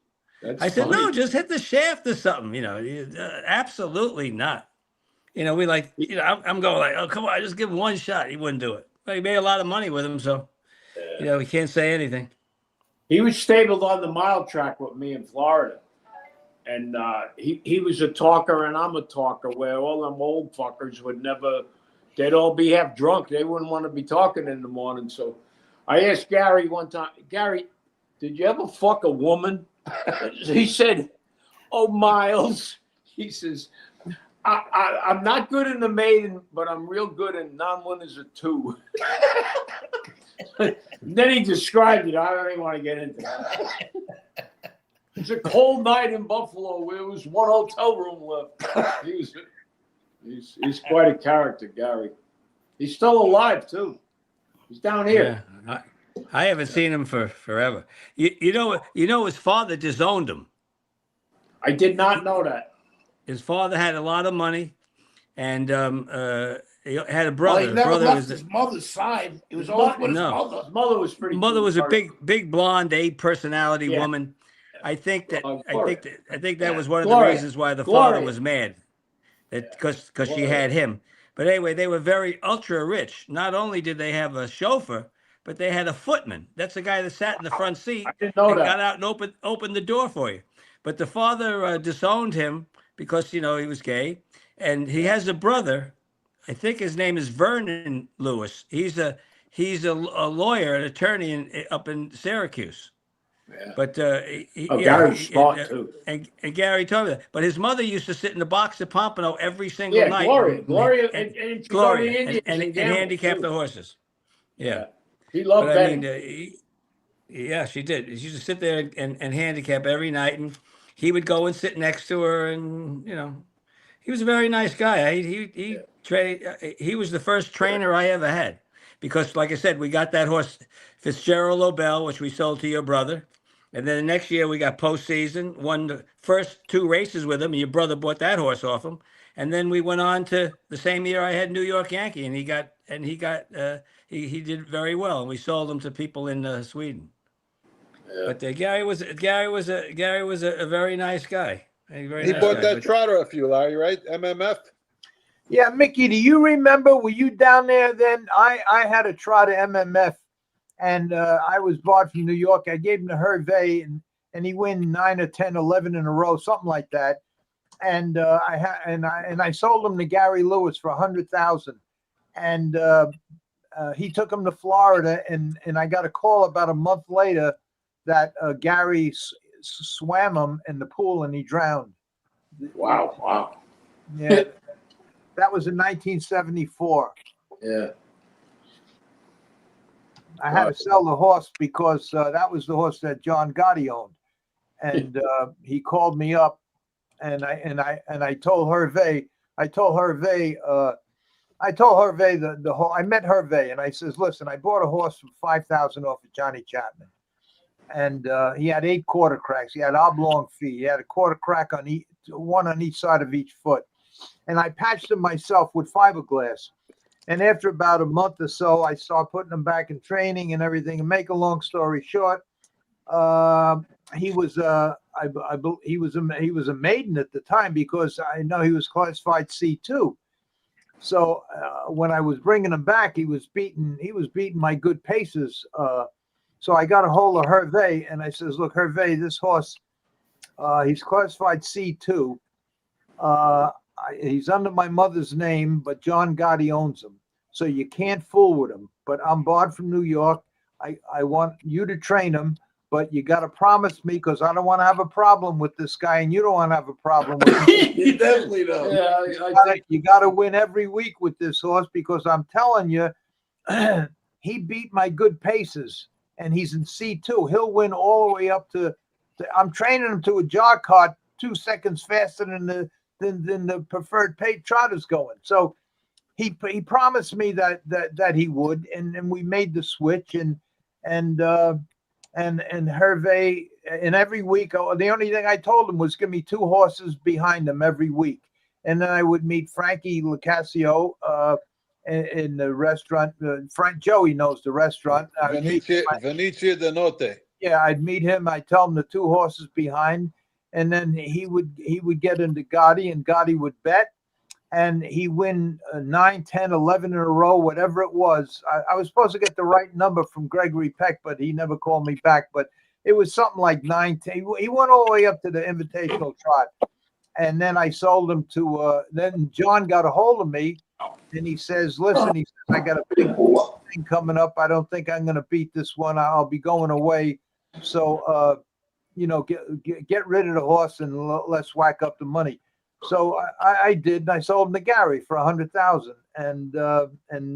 I said, no, just hit the shaft or something, absolutely not. We I'm going like, oh, come on, just give him one shot. He wouldn't do it. But he made a lot of money with him, so, we can't say anything. He was stabled on the mile track with me in Florida. And he was a talker and I'm a talker, where all them old fuckers they'd all be half drunk. They wouldn't want to be talking in the morning. So I asked Gary one time, Gary, did you ever fuck a woman? He said, oh, Miles. He says, I'm not good in the maiden, but I'm real good in non-winners of 2. Then he described it. I don't even want to get into that. It's a cold night in Buffalo where there was one hotel room left. He's quite a character, Gary. He's still alive, too. He's down here. Yeah. I haven't seen him for forever. You know, his father disowned him. I did not know that. His father had a lot of money, and he had a brother. Well, he never brother left was his mother's side. He was always with his mother. His mother was pretty mother cool was a person. big blonde, A personality woman. I think that Gloria. I think that was one of the Gloria. reasons why the Gloria. father was mad, that because she had him. But anyway, they were very ultra rich. Not only did they have a chauffeur, but they had a footman. That's the guy that sat in the front seat didn't know and that. got out and opened the door for you. But the father disowned him because he was gay, and he has a brother. I think his name is Vernon Lewis. He's a lawyer, an attorney up in Syracuse. Yeah. But Gary's smart too. And Gary told me that. But his mother used to sit in the box at Pompano every single night. Gloria, and and Gloria, Indians and handicap the horses. Yeah. He loved But betting. yeah, she did. She used to sit there and handicap every night, and he would go and sit next to her, and he was a very nice guy. He was the first trainer I ever had, because, like I said, we got that horse Fitzgerald Lobel, which we sold to your brother, and then the next year we got postseason, won the first 2 races with him. And your brother bought that horse off him, and then we went on to the same year I had New York Yankee, and he did very well, and we sold him to people in Sweden. Yeah. But Gary was a very nice guy. He bought that trotter off you, Larry, right? MMF. Yeah, Mickey, do you remember? Were you down there then? I had a trotter MMF, and I was bought from New York. I gave him to Hervé, and he won 9 or 10, 11 in a row, something like that. And I sold him to Gary Lewis for $100,000, and he took him to Florida, and I got a call about a month later that Gary swam him in the pool and he drowned. Wow. Yeah. That was in 1974. Yeah. I had to sell the horse because that was the horse that John Gotti owned. And he called me up, and I told Hervé, the whole, I met Hervé, and I says, listen, I bought a horse for $5,000 off of Johnny Chapman. And he had 8 quarter cracks. He had oblong feet. He had a quarter crack on one on each side of each foot. And I patched him myself with fiberglass. And after about a month or so, I started putting him back in training and everything. And make a long story short, he was a maiden at the time, because I know he was classified C2. So when I was bringing him back, he was beating my good paces. So I got a hold of Hervé, and I says, look, Hervé, this horse, he's classified C2. He's under my mother's name, but John Gotti owns him. So you can't fool with him. But I'm barred from New York. I want you to train him, but you got to promise me, because I don't want to have a problem with this guy, and you don't want to have a problem with him. You definitely don't. Yeah, You got to win every week with this horse, because I'm telling you, he beat my good paces. And he's in C2. He'll win all the way up to I'm training him to a jog cart 2 seconds faster than the preferred paid trotters going. So he promised me that he would, and we made the switch, and Hervé, and every week, the only thing I told him was give me 2 horses behind him every week, and then I would meet Frankie Locascio in the restaurant. Frank Joey knows the restaurant. Venezia de Notte. Yeah, I'd meet him. I tell him the 2 horses behind, and then he would get into Gotti, and Gotti would bet, and he win 9, 10, 11 in a row, whatever it was. I was supposed to get the right number from Gregory Peck, but he never called me back. But it was something like 9, 10. He went all the way up to the Invitational Trot, and then I sold him to. Then John got a hold of me. And he says, listen, I got a big thing coming up. I don't think I'm going to beat this one. I'll be going away. So, get rid of the horse and let's whack up the money. So I did, and I sold him to Gary for $100,000. And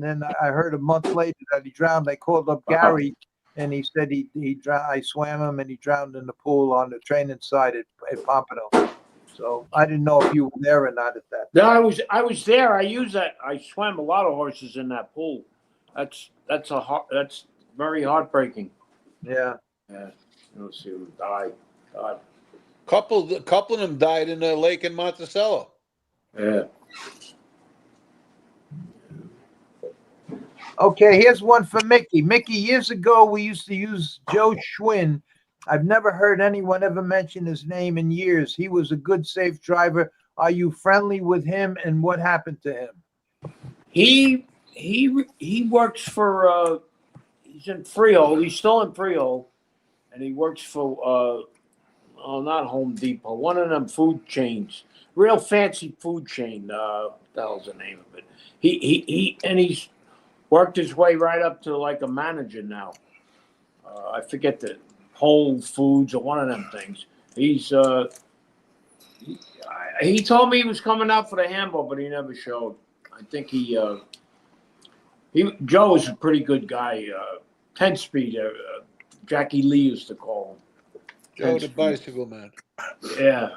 then I heard a month later that he drowned. I called up Gary, and he said he drowned. I swam him, and he drowned in the pool on the training side at Pompano. So I didn't know if you were there or not at that. No, I was there. I used that. I swam a lot of horses in that pool. That's very heartbreaking. Yeah. Yeah. Let's see who died. God. Couple of them died in the lake in Monticello. Yeah. Okay, here's one for Mickey. Mickey, years ago we used to use Joe Schwinn I've never heard anyone ever mention his name in years. He was a good, safe driver. Are you friendly with him, and what happened to him? He works for he's in Freehold. He's still in Freehold, and he works for not Home Depot, one of them food chains, real fancy food chain. What the hell's the name of it? He's worked his way right up to like a manager now. I forget the Whole Foods or one of them things. He told me he was coming out for the handball, but he never showed. I think Joe is a pretty good guy. 10-speed. Jackie Lee used to call him. Joe the bicycle man. Yeah,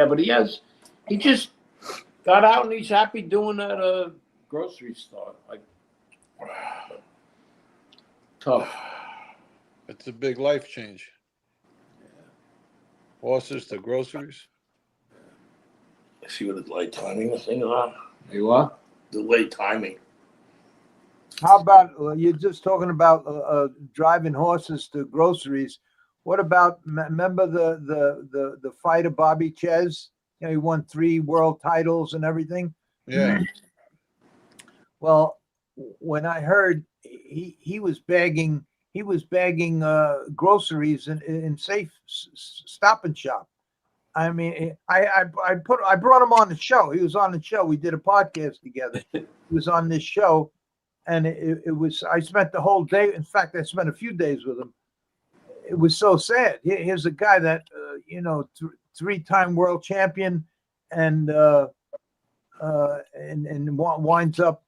but he just got out and he's happy doing that grocery store. Like tough. It's a big life change. Horses to groceries. See what the late timing was thing about? You what? The late timing. How about you're just talking about driving horses to groceries? What about remember the fighter Bobby Ches? He won 3 world titles and everything. Yeah. Well, when I heard he was bagging groceries in safe Stop and Shop. I mean, I brought him on the show. He was on the show. We did a podcast together. He was on this show, and it was. I spent the whole day. In fact, I spent a few days with him. It was so sad. Here's a guy that 3-time world champion, and winds up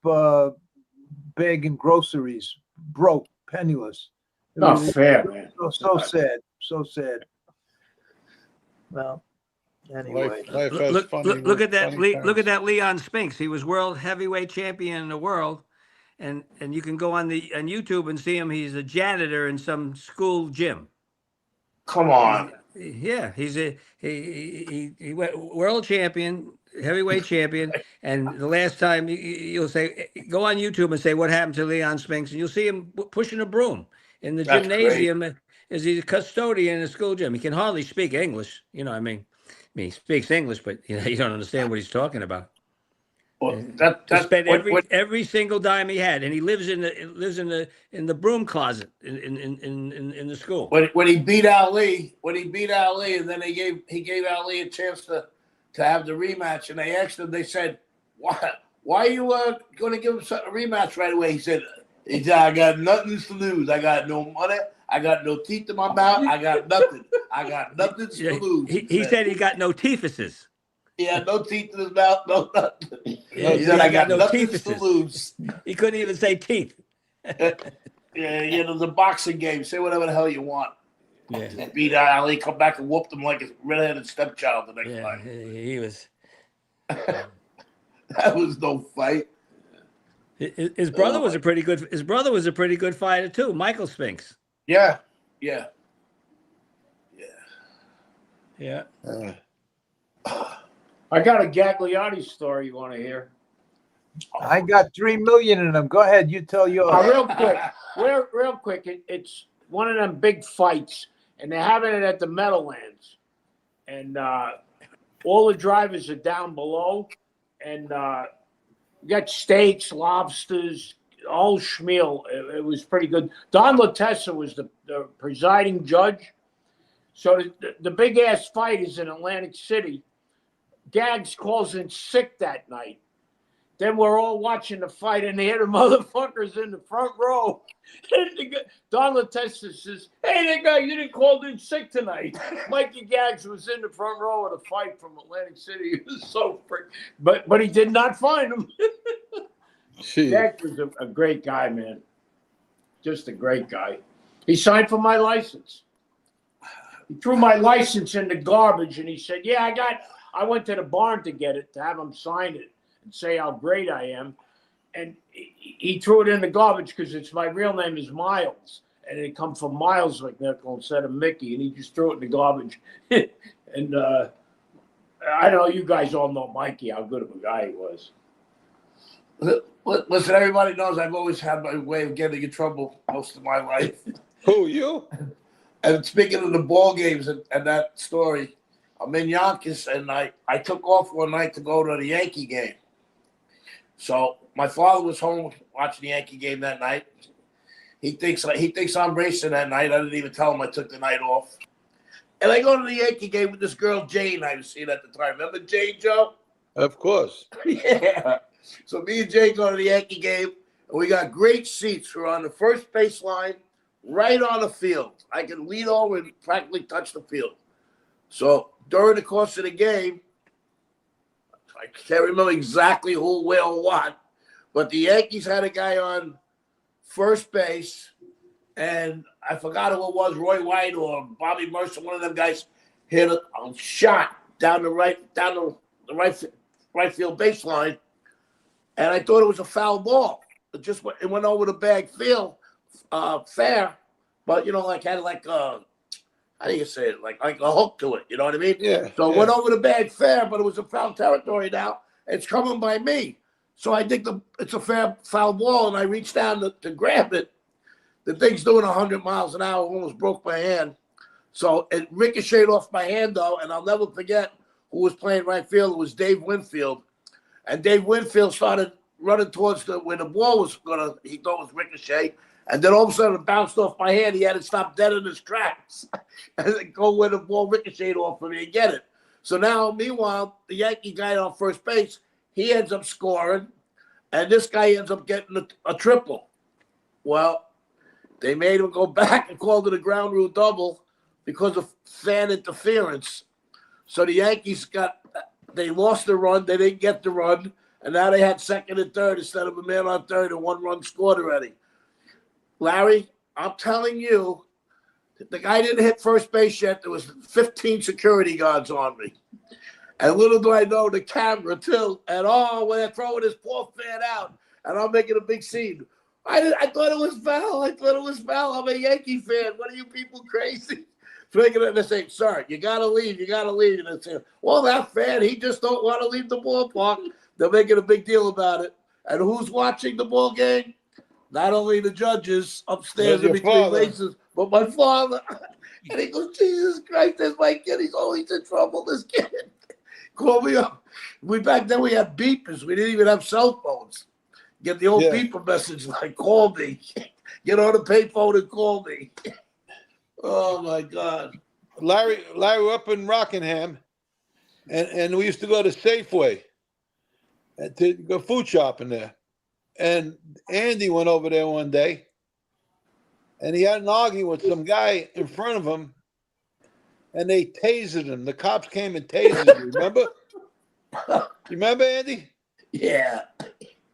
begging groceries, broke, penniless. Not fair, man. So sad. So sad. Well, anyway, Life has Look at that. funny Look at times. that Leon Spinks. He was world heavyweight champion in the world, and you can go on YouTube and see him. He's a janitor in some school gym. Come on. Yeah, he went world champion, heavyweight champion, and the last time you'll say, go on YouTube and say what happened to Leon Spinks, and you'll see him pushing a broom in the That's gymnasium. As he's a custodian in a school gym. He can hardly speak English. I mean, he speaks English, but you don't understand what he's talking about. Well, He spent every single dime he had, and he lives in the broom closet in the school. When he beat Ali, and then he gave Ali a chance to have the rematch, and they asked him, they said, why are you going to give him a rematch right away? He said, I got nothing to lose. I got no money. I got no teeth in my mouth. I got nothing. I got nothing to lose. He said he got no teethuses. He had no teeth in his mouth, no nothing. Yeah, He said, I got no nothing teethuses. to lose. He couldn't even say teeth. Yeah, the boxing game. Say whatever the hell you want. Yeah. Beat Ali, come back and whooped him like a redheaded stepchild the next Yeah, time. he was. That was no fight. His brother was a pretty good. His brother was a pretty good fighter too, Michael Spinks. Yeah. I got a Gagliardi story you want to hear. I got 3 million in them. Go ahead, you tell yours. Real quick. It's one of them big fights, and they're having it at the Meadowlands, and all the drivers are down below, and you got steaks, lobsters, all schmeal. It was pretty good. Don LaTessa was the presiding judge. So the big ass fight is in Atlantic City. Gags calls in sick that night. Then we're all watching the fight, and they had the motherfuckers in the front row. Don LaTessa says, "Hey, that guy, you didn't call in sick tonight." Mikey Gags was in the front row of the fight from Atlantic City. He was so freak, but he did not find him. Gags was a great guy, man. Just a great guy. He signed for my license. He threw my license in the garbage, and he said, "Yeah, I went to the barn to get it, to have him sign it and say how great I am." And he threw it in the garbage because my real name is Miles. And it come from Miles McNichol instead of Mickey. And he just threw it in the garbage. And I know you guys all know Mikey, how good of a guy he was. Listen, everybody knows I've always had my way of getting in trouble most of my life. Who, you? And speaking of the ball games and that story, I'm in Yonkers, and I took off one night to go to the Yankee game. So my father was home watching the Yankee game that night. He thinks I'm racing that night. I didn't even tell him I took the night off. And I go to the Yankee game with this girl, Jane, I was seeing at the time. Remember Jane, Joe? Of course. Yeah. So me and Jane go to the Yankee game, and we got great seats. We're on the first baseline, right on the field. I can lean over and practically touch the field. So during the course of the game, I can't remember exactly who, where, or what, but the Yankees had a guy on first base, and I forgot who it was, Roy White or Bobby Mercer, one of them guys hit a shot down the right field baseline, and I thought it was a foul ball. It went over the bag field, fair, but like had how do you say it? Like a hook to it, you know what I mean? Yeah. So it went over the bag fair, but it was a foul territory now. It's coming by me. So I think it's a fair foul ball, and I reached down to grab it. The thing's doing 100 miles an hour, almost broke my hand. So it ricocheted off my hand, though, and I'll never forget who was playing right field. It was Dave Winfield. And Dave Winfield started running towards where the ball was he thought it was ricochet. And then all of a sudden it bounced off my hand. He had to stop dead in his tracks and then go where the ball ricocheted off of me and get it. So now, meanwhile, the Yankee guy on first base, he ends up scoring, and this guy ends up getting a triple. Well, they made him go back and called it a ground rule double because of fan interference. So the Yankees they lost the run. They didn't get the run, and now they had second and third instead of a man on third, and 1 run scored already. Larry, I'm telling you, the guy didn't hit first base yet. There was 15 security guards on me. And little do I know, the camera, too. And, when they're throwing this poor fan out, and I'm making a big scene. I thought it was foul. I'm a Yankee fan. What are you people crazy? Thinking it, they say, sir, you got to leave. And I say, well, that fan, he just don't want to leave the ballpark. They're making a big deal about it. And who's watching the ball game? Not only the judges upstairs in between races, but my father. And he goes, Jesus Christ, there's my kid. He's always in trouble, this kid. Call me up. Back then we had beepers. We didn't even have cell phones. Get the old beeper message like, call me. Get on the payphone and call me. Oh, my God. Larry, we're up in Rockingham, and we used to go to Safeway to go food shopping there. And Andy went over there one day, and he had an argument with some guy in front of him, and they tasered him. The cops came and tasered him. Remember? You remember, Andy? Yeah.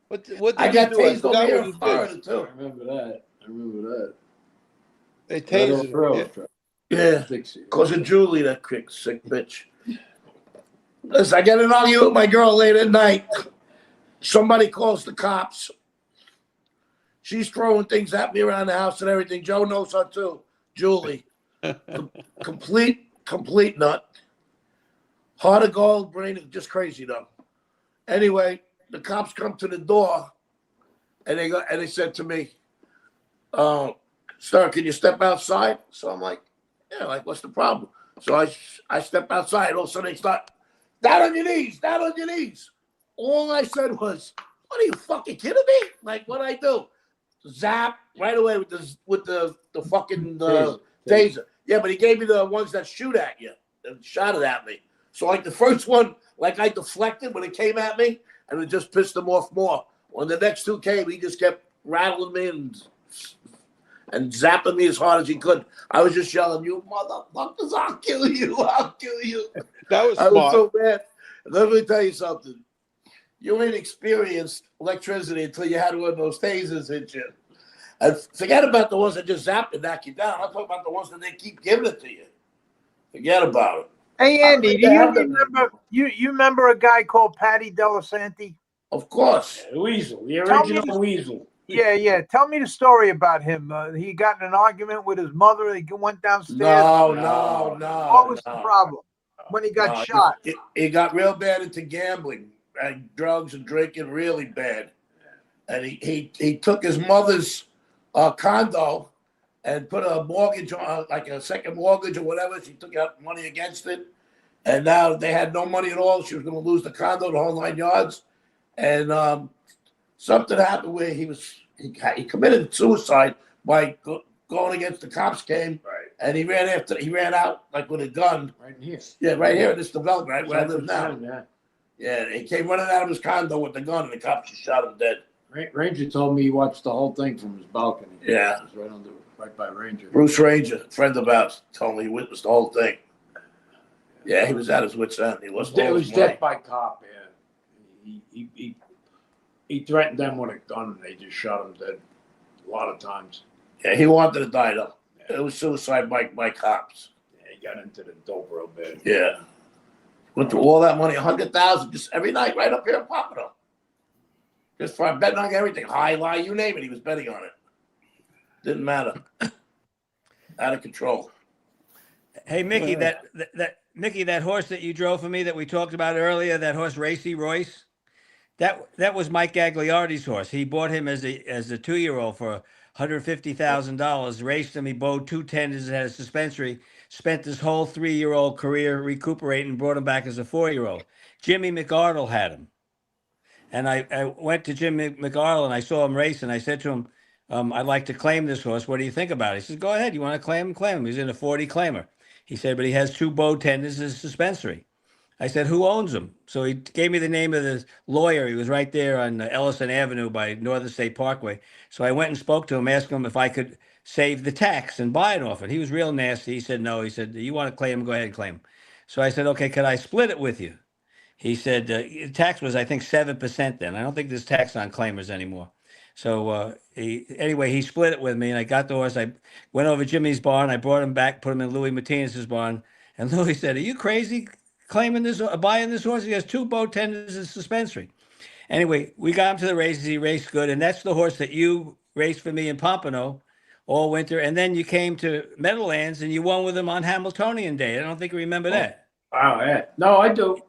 What did I got tased over here in Florida, too. I remember that. They tasered him. Yeah, because of Julie, that quick, sick bitch. Listen, I got an argument with my girl late at night. Somebody calls the cops. She's throwing things at me around the house and everything. Joe knows her too. Julie. Complete nut. Heart of gold, brain just crazy though. Anyway, the cops come to the door and they said to me, sir, can you step outside? So I'm like, yeah, like what's the problem? So I step outside, all of a sudden they start, down on your knees. All I said was, what are you fucking kidding me? Like, what'd I do? Zap right away with the fucking taser. Yeah, but he gave me the ones that shoot at you and shot it at me. So like the first one, like I deflected when it came at me, and it just pissed him off more. When the next two came, he just kept rattling me and zapping me as hard as he could. I was just yelling, you motherfuckers, I'll kill you. That was smart. I was so bad. Let me tell you something. You ain't experienced electricity until you had one of those tasers hit you. And forget about the ones that just zap and knock you down. I'm talking about the ones that they keep giving it to you. Forget about it. Hey, Andy, do you remember you remember a guy called Patty Delasanti? Of course. The Weasel, the original Weasel. Yeah. Tell me the story about him. He got in an argument with his mother. He went downstairs. No. What was the problem when he got shot? He got real bad into gambling and drugs and drinking really bad. And he took his mother's condo and put a mortgage on, like a second mortgage or whatever. She took out money against it. And now they had no money at all. She was going to lose the condo, the whole 9 yards. And something happened where he committed suicide by going against the cops came. Right. And he ran out like with a gun. Right in here. Yeah, right here in this development, right where I live now. Yeah. Yeah, he came running out of his condo with the gun, and the cops just shot him dead. Ranger told me he watched the whole thing from his balcony. Yeah. It was right by Ranger. Bruce Ranger, a friend of ours, told me he witnessed the whole thing. Yeah, he was at his wit's end. He lost all It was his money. death by cop. Yeah, he threatened them with a gun, and they just shot him dead a lot of times. Yeah, he wanted to die though. It was suicide by cops. Yeah, he got into the dope real bad. Yeah, went through all that money, 100,000, just every night, right up here in Pompano. Just for betting on everything, high, lie, you name it. He was betting on it. Didn't matter. Out of control. Hey, Mickey, Mickey, that horse that you drove for me that we talked about earlier, that horse Racy Royce, that was Mike Gagliardi's horse. He bought him as a 2-year-old for $150,000. Raced him. He bowed 2 tenders, had a suspensory. Spent his whole 3-year-old career recuperating and brought him back as a 4-year-old. Jimmy McArdle had him. And I went to Jimmy McArdle and I saw him race, and I said to him, I'd like to claim this horse. What do you think about it? He says, go ahead. You want to claim him? Claim him. He's in a 40 claimer. He said, but he has 2 bow tenders as suspensory. I said, who owns him? So he gave me the name of the lawyer. He was right there on Ellison Avenue by Northern State Parkway. So I went and spoke to him, asked him if I could save the tax and buy it off it. He was real nasty. He said, no. He said, you want to claim him? Go ahead and claim him. So I said, okay, could I split it with you? He said, the tax was, I think, 7% then. I don't think there's tax on claimers anymore. So anyway, he split it with me, and I got the horse. I went over Jimmy's barn. I brought him back, put him in Louis Martinez's barn. And Louis said, are you crazy claiming this, buying this horse? He has 2 bow tenders and suspensory. Anyway, we got him to the races. He raced good. And that's the horse that you raced for me in Pompano all winter. And then you came to Meadowlands and you won with him on Hamiltonian Day. I don't think you remember that. Wow, yeah. No, I do.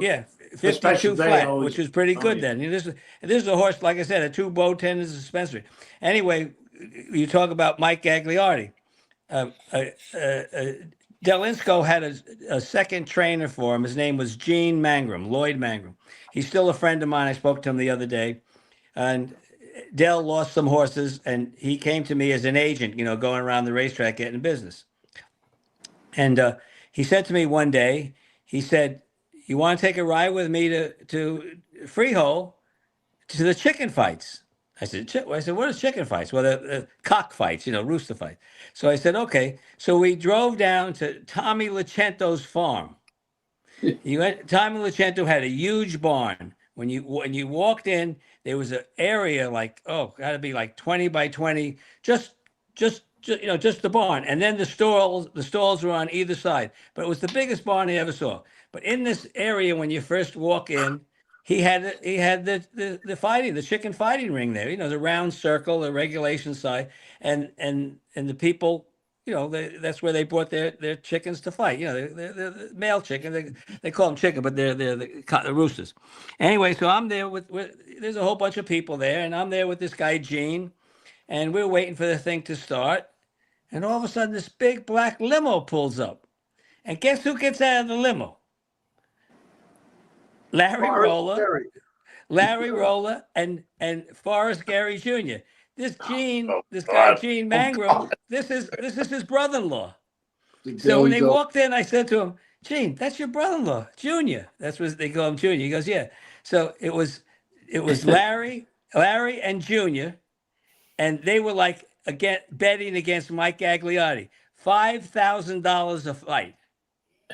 Yeah, 52 flat, which was pretty good then. This is a horse, like I said, a 2 bow tenders and suspensory. Anyway, you talk about Mike Gagliardi. Delinsko had a second trainer for him. His name was Gene Mangrum, Lloyd Mangrum. He's still a friend of mine. I spoke to him the other day. And Del lost some horses, and he came to me as an agent, going around the racetrack getting business. And he said to me one day, he said, you want to take a ride with me to Freehold to the chicken fights? I said, what is chicken fights? Well, the cock fights, rooster fights. So I said, okay. So we drove down to Tommy Licento's farm. Tommy Licento had a huge barn. When you walked in, there was an area got to be like 20 by 20, just the barn. And then the stalls were on either side. But it was the biggest barn I ever saw. But in this area, when you first walk in, he had the fighting, the chicken fighting ring there. The round circle, the regulation side, and the people, that's where they brought their chickens to fight. The male chicken. They call them chicken, but they're the roosters. Anyway, so I'm there with there's a whole bunch of people there, and I'm there with this guy Gene, and we're waiting for the thing to start, and all of a sudden this big black limo pulls up, and guess who gets out of the limo? Larry Rolla and Forrest Gary Jr. This guy Gene Mangrum, this is his brother-in-law. So when they walked in, I said to him, Gene, that's your brother-in-law, Junior. That's what they call him, Junior. He goes, yeah. So it was Larry and Junior, and they were betting against Mike Gagliardi. $5,000 a fight.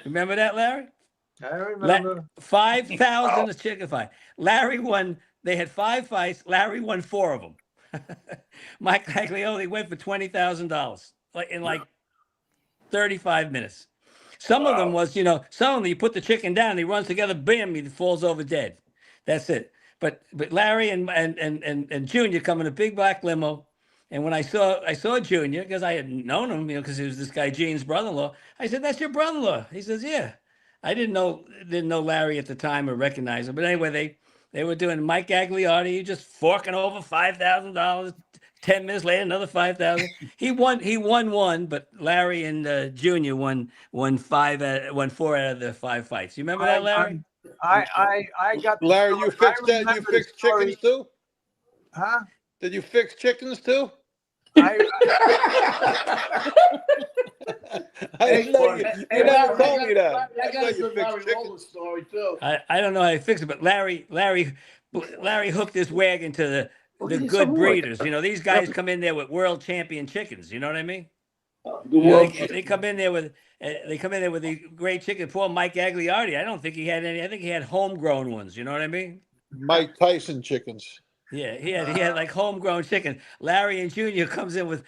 Remember that, Larry? I remember. 5,000 a chicken fight. Larry won. They had 5 fights. Larry won 4 of them. Mike Gagliardi went for $20,000 in 35 minutes. Some of them was, some of them you put the chicken down, he runs together, bam, he falls over dead. That's it. But Larry and Junior come in a big black limo. And when I saw Junior, because I had known him, because he was this guy Gene's brother-in-law, I said, that's your brother-in-law. He says, yeah. I didn't know Larry at the time or recognize him. But anyway, They were doing Mike Gagliardi, just forking over $5,000. 10 minutes later, another 5,000. He won one, but Larry and Junior won four out of the 5 fights. You remember that, Larry? I got the Larry, story. you fixed I that? You remember the fixed story. chickens too? Huh? Did you fix chickens too? I didn't know you. You never told me that. I I got thought you a Larry fixed Rolla chickens. story too. I don't know how he fixed it, but Larry hooked his wagon to the good breeders. You know, these guys come in there with world champion chickens. You know what I mean? You know, they come in there with the great chicken. Poor Mike Gagliardi. I don't think he had any. I think he had homegrown ones. You know what I mean? Mike Tyson chickens. Yeah, he had like homegrown chicken. Larry and Junior comes in with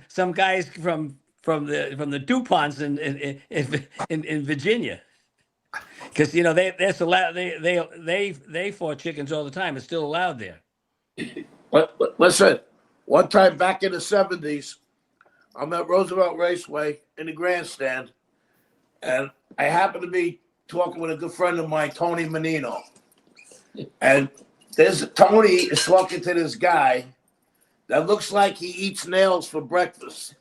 some guys from the DuPonts in Virginia, because you know that's allowed. They fought chickens all the time. It's still allowed there. But listen, one time back in the 70s, I'm at Roosevelt Raceway in the grandstand, and I happened to be talking with a good friend of mine, Tony Menino. And Tony is talking to this guy that looks like he eats nails for breakfast.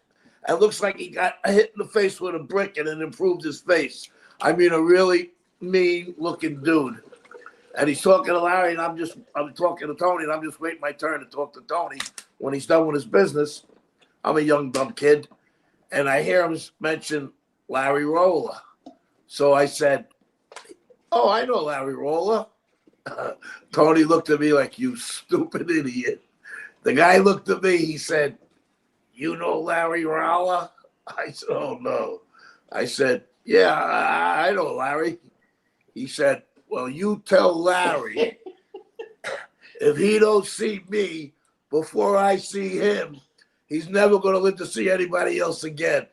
It looks like he got hit in the face with a brick and it improved his face. I mean, a really mean-looking dude. And he's talking to Larry, and I'm talking to Tony, and I'm just waiting my turn to talk to Tony when he's done with his business. I'm a young, dumb kid, and I hear him mention Larry Rolla. So I said, "Oh, I know Larry Rolla." Tony looked at me like, "You stupid idiot." The guy looked at me. He said, "You know Larry Rolla?" I said, "Oh, no." I said, "Yeah, I know Larry." He said, "Well, you tell Larry if he don't see me before I see him, he's never going to live to see anybody else again.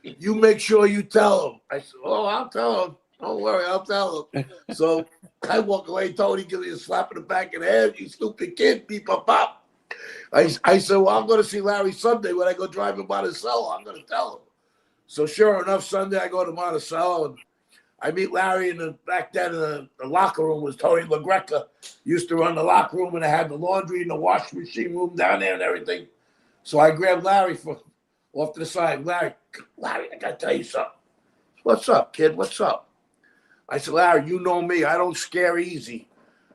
You make sure you tell him." I said, "Oh, I'll tell him. Don't worry, I'll tell him." So I walk away. Tony give me a slap in the back of the head. "You stupid kid, beep, pop, pop." I said, "Well, I'm going to see Larry Sunday when I go driving Monticello. I'm going to tell him." So sure enough, Sunday I go to Monticello, and I meet Larry back then in the locker room was Tony LaGreca. Used to run the locker room, and I had the laundry and the washing machine room down there and everything. So I grabbed Larry off to the side. Larry, I got to tell you something." "What's up, kid? What's up?" I said, "Larry, you know me. I don't scare easy."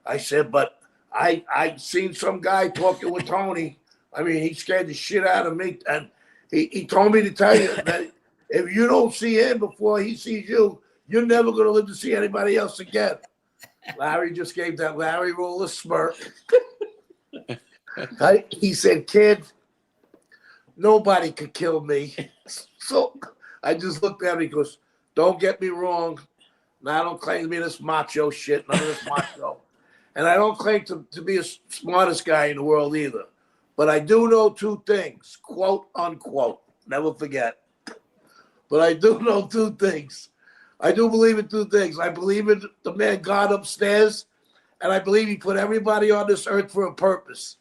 I said, "But I seen some guy talking with Tony. I mean, he scared the shit out of me. And he told me to tell you that if you don't see him before he sees you, you're never going to live to see anybody else again." Larry just gave that Larry Rolla smirk. He said, "Kid, nobody could kill me." So I just looked at him. He goes, "Don't get me wrong. Now, I don't claim to be this macho shit, none of this macho. And I don't claim to be the smartest guy in the world either. But I do know 2 things, quote, unquote. Never forget. But I do know 2 things. I do believe in 2 things. I believe in the man God upstairs, and I believe he put everybody on this earth for a purpose.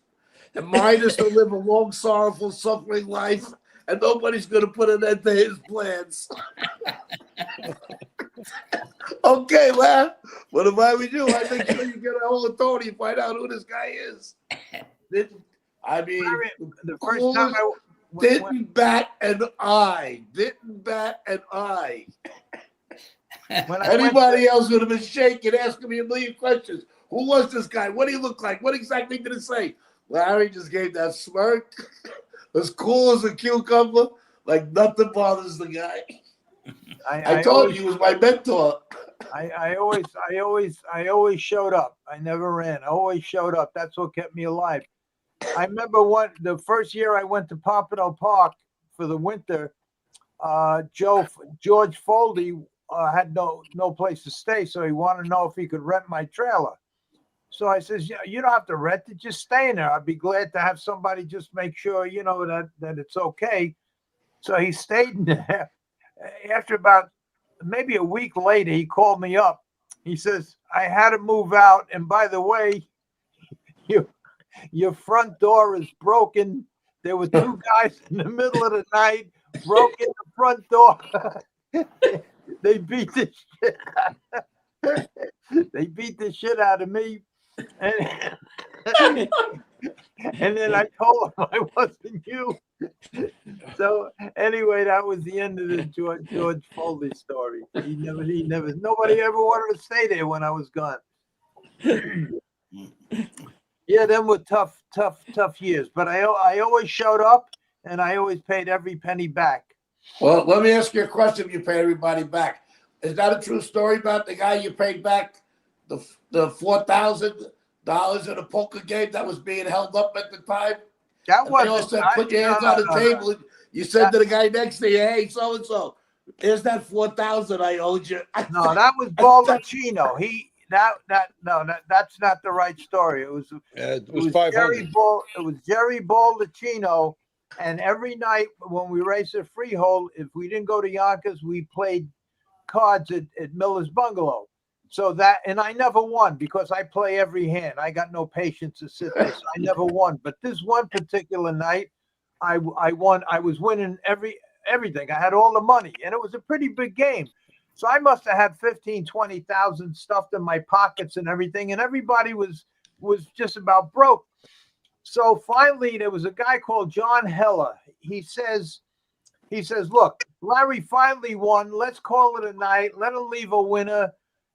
And mine is to live a long, sorrowful, suffering life, and nobody's going to put an end to his plans." Okay, lad. What if I was you? I make sure you get a hold of Tony and find out who this guy is. I mean, the first time didn't bat an eye. Didn't bat an eye. Anybody else would have been shaking, asking me a million questions. Who was this guy? What did he look like? What exactly did it say? Larry just gave that smirk, as cool as a cucumber, like nothing bothers the guy. I told you he was my mentor. I always showed up. I never ran. I always showed up. That's what kept me alive. I remember the first year I went to Pompano Park for the winter. George Foldy had no place to stay, so he wanted to know if he could rent my trailer. So I says, "Yeah, you don't have to rent it. Just stay in there. I'd be glad to have somebody just make sure, that it's okay." So he stayed in there. After about maybe a week later, he called me up. He says, "I had to move out. And by the way, your front door is broken. There were 2 guys in the middle of the night, broke in the front door." They beat the shit out of me. And, and then I told him I wasn't you. So anyway, that was the end of the George Foley story. Nobody ever wanted to stay there when I was gone. Yeah, them were tough years. But I always showed up, and I always paid every penny back. Well, let me ask you a question. You pay everybody back. Is that a true story about the guy you paid back the $4,000 in a poker game that was being held up at the time? That was. They all said, put your hands on the table. You said to the guy next to you, hey, so and so, here's that $4,000 I owed you. No, that was Baldacchino. That's not the right story. It was 500. It was Jerry Baldacchino. And every night when we raced at Freehold, if we didn't go to Yonkers, we played cards at Miller's Bungalow. So and I never won because I play every hand. I got no patience to sit there. So I never won. But this one particular night, I won. I was winning everything. I had all the money, and it was a pretty big game. So I must have had 15, 20,000 stuffed in my pockets and everything. And everybody was just about broke. So finally, there was a guy called John Heller. He says, look, Larry finally won. Let's call it a night. Let him leave a winner.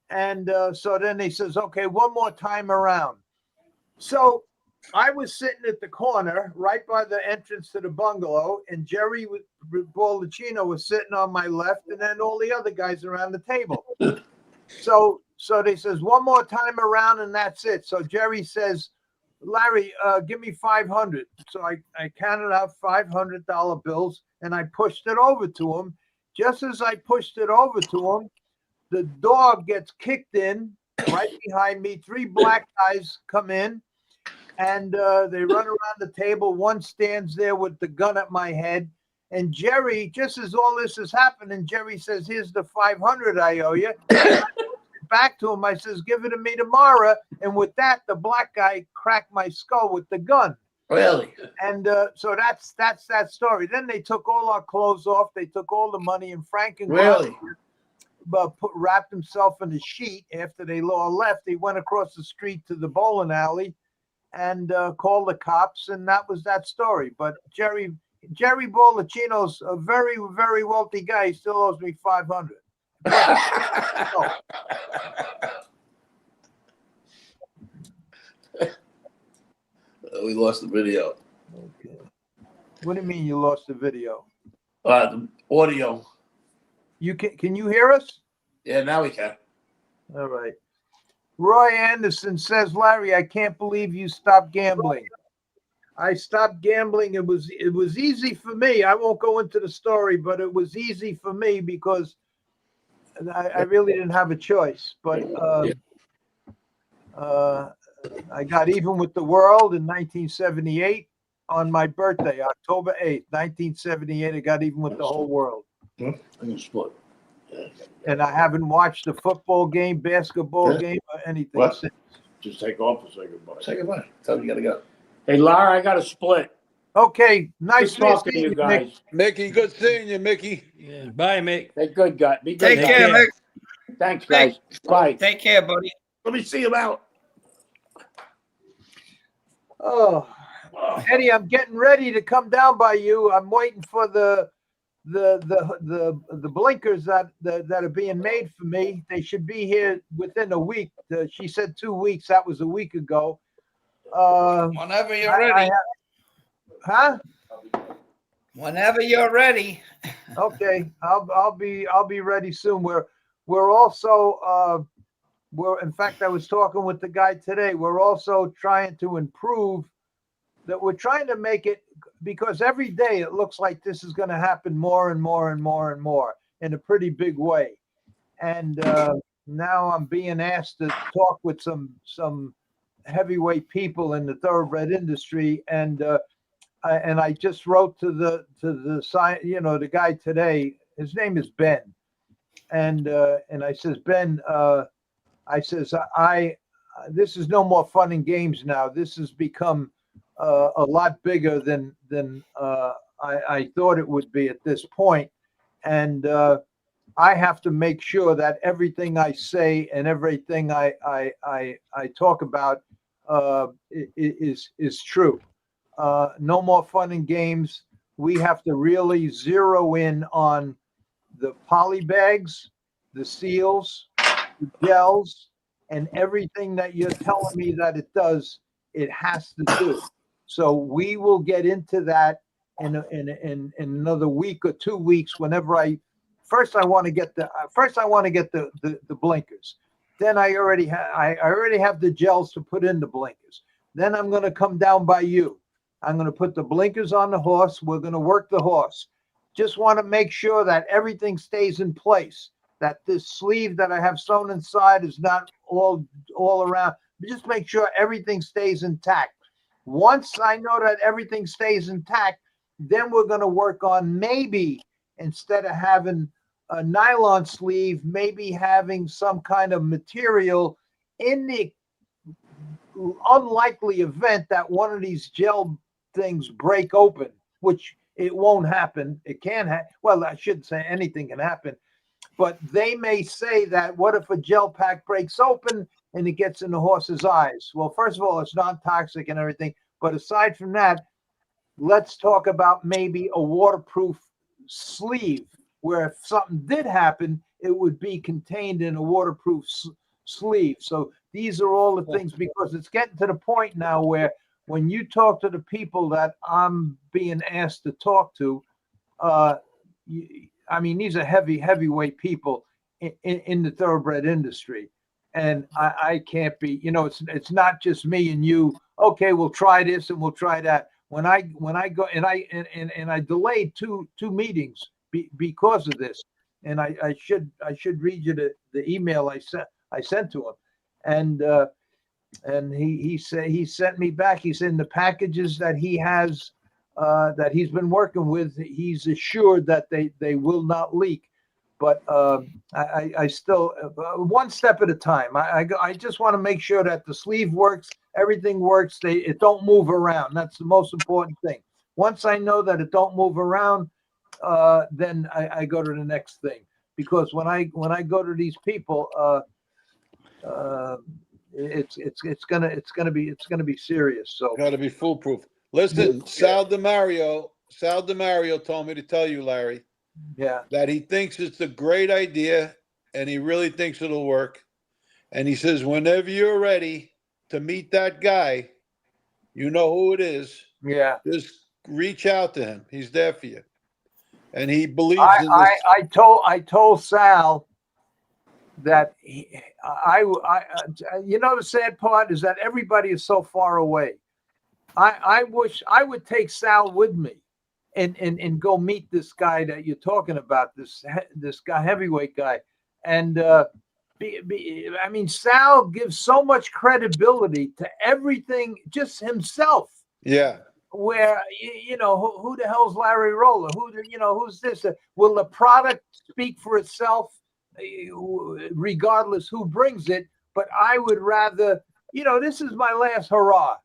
And so then he says, okay, one more time around. So I was sitting at the corner right by the entrance to the bungalow, and Jerry Baldacchino was sitting on my left, and then all the other guys around the table. So they says, one more time around, and that's it. So Jerry says, Larry, give me 500. So I counted out $500 bills, and I pushed it over to him. Just as I pushed it over to him, the dog gets kicked in right behind me. 3 black guys come in, and they run around the table. One stands there with the gun at my head. And Jerry, just as all this is happening, Jerry says, here's the 500 I owe you. Back to him, I says, give it to me tomorrow. And with that, the black guy cracked my skull with the gun. Really? And so that's that story. Then they took all our clothes off. They took all the money, and Frank and really wrapped himself in a sheet. After they all left, he went across the street to the bowling alley and called the cops, and that was that story. But Jerry Baldacchino's a very, very wealthy guy. He still owes me 500. We lost the video. Okay. What do you mean you lost the video? The audio. Can you hear us? Yeah, now we can. All right. Roy Anderson says, Larry, I can't believe you stopped gambling. I stopped gambling. It was easy for me. I won't go into the story, but it was easy for me because I really didn't have a choice. But I got even with the world in 1978 on my birthday, October 8th, 1978. I got even with the whole world. And I haven't watched a football game, basketball game, or anything since. Just take off and say goodbye. Say goodbye. Tell me you gotta go. Hey, Lara, I got a split. Okay, nice talking to you guys. Nick. Mickey, good seeing you, Mickey. Yeah. Bye, Mick. Hey, good guy. Be good. Take care, Mick. Thanks, guys. Bye. Take care, buddy. Let me see him out. Oh, Eddie, I'm getting ready to come down by you. I'm waiting for the blinkers that are being made for me. They should be here within a week. She said 2 weeks. That was a week ago. Whenever you're ready. Whenever you're ready. Okay, I'll be ready soon. We're also in fact, I was talking with the guy today. We're also trying to improve that. We're trying to make it, because every day it looks like this is going to happen more and more and more and more in a pretty big way. And now I'm being asked to talk with some heavyweight people in the thoroughbred industry, and I just wrote to the guy today. His name is Ben, and I says, Ben, I says, this is no more fun and games now. This has become a lot bigger than I thought it would be at this point, and I have to make sure that everything I say and everything I talk about is true. No more fun and games. We have to really zero in on the poly bags, the seals, the gels, and everything that you're telling me that it does, it has to do. So we will get into that in another week or 2 weeks. Whenever I want to get the blinkers. Then I already have the gels to put in the blinkers. Then I'm going to come down by you. I'm going to put the blinkers on the horse. We're going to work the horse. Just want to make sure that everything stays in place, that this sleeve that I have sewn inside is not all around. Just make sure everything stays intact. Once I know that everything stays intact, then we're going to work on, maybe instead of having a nylon sleeve, maybe having some kind of material in the unlikely event that one of these gel things break open, which it won't happen. It can happen. Well, I shouldn't say anything can happen, but they may say that what if a gel pack breaks open and it gets in the horse's eyes? Well, first of all, it's non-toxic and everything. But aside from that, let's talk about maybe a waterproof sleeve where if something did happen, it would be contained in a waterproof sleeve. So these are all the things, because it's getting to the point now where when you talk to the people that I'm being asked to talk to, I mean, these are heavyweight people in the thoroughbred industry. And I can't be, it's not just me and you. Okay, we'll try this and we'll try that. When I go and I delayed two meetings because of this, and I should read you the email I sent to him, and he sent me back. He said in the packages that he has that he's been working with, he's assured that they will not leak. But I still one step at a time. I just want to make sure that the sleeve works, everything works. It don't move around. That's the most important thing. Once I know that it don't move around, then I go to the next thing. Because when I go to these people, it's gonna be serious. So got to be foolproof. Listen, Sal DiMario told me to tell you, Larry. Yeah. That he thinks it's a great idea and he really thinks it'll work. And he says, whenever you're ready to meet that guy, you know who it is. Yeah. Just reach out to him. He's there for you. And he believes in this. I told Sal that the sad part is that everybody is so far away. I wish I would take Sal with me. And go meet this guy that you're talking about, this guy, heavyweight guy. And I mean, Sal gives so much credibility to everything, just himself. Yeah. Where, who the hell's Larry Rolla? Who's this? Will the product speak for itself, regardless who brings it? But I would rather, this is my last hurrah,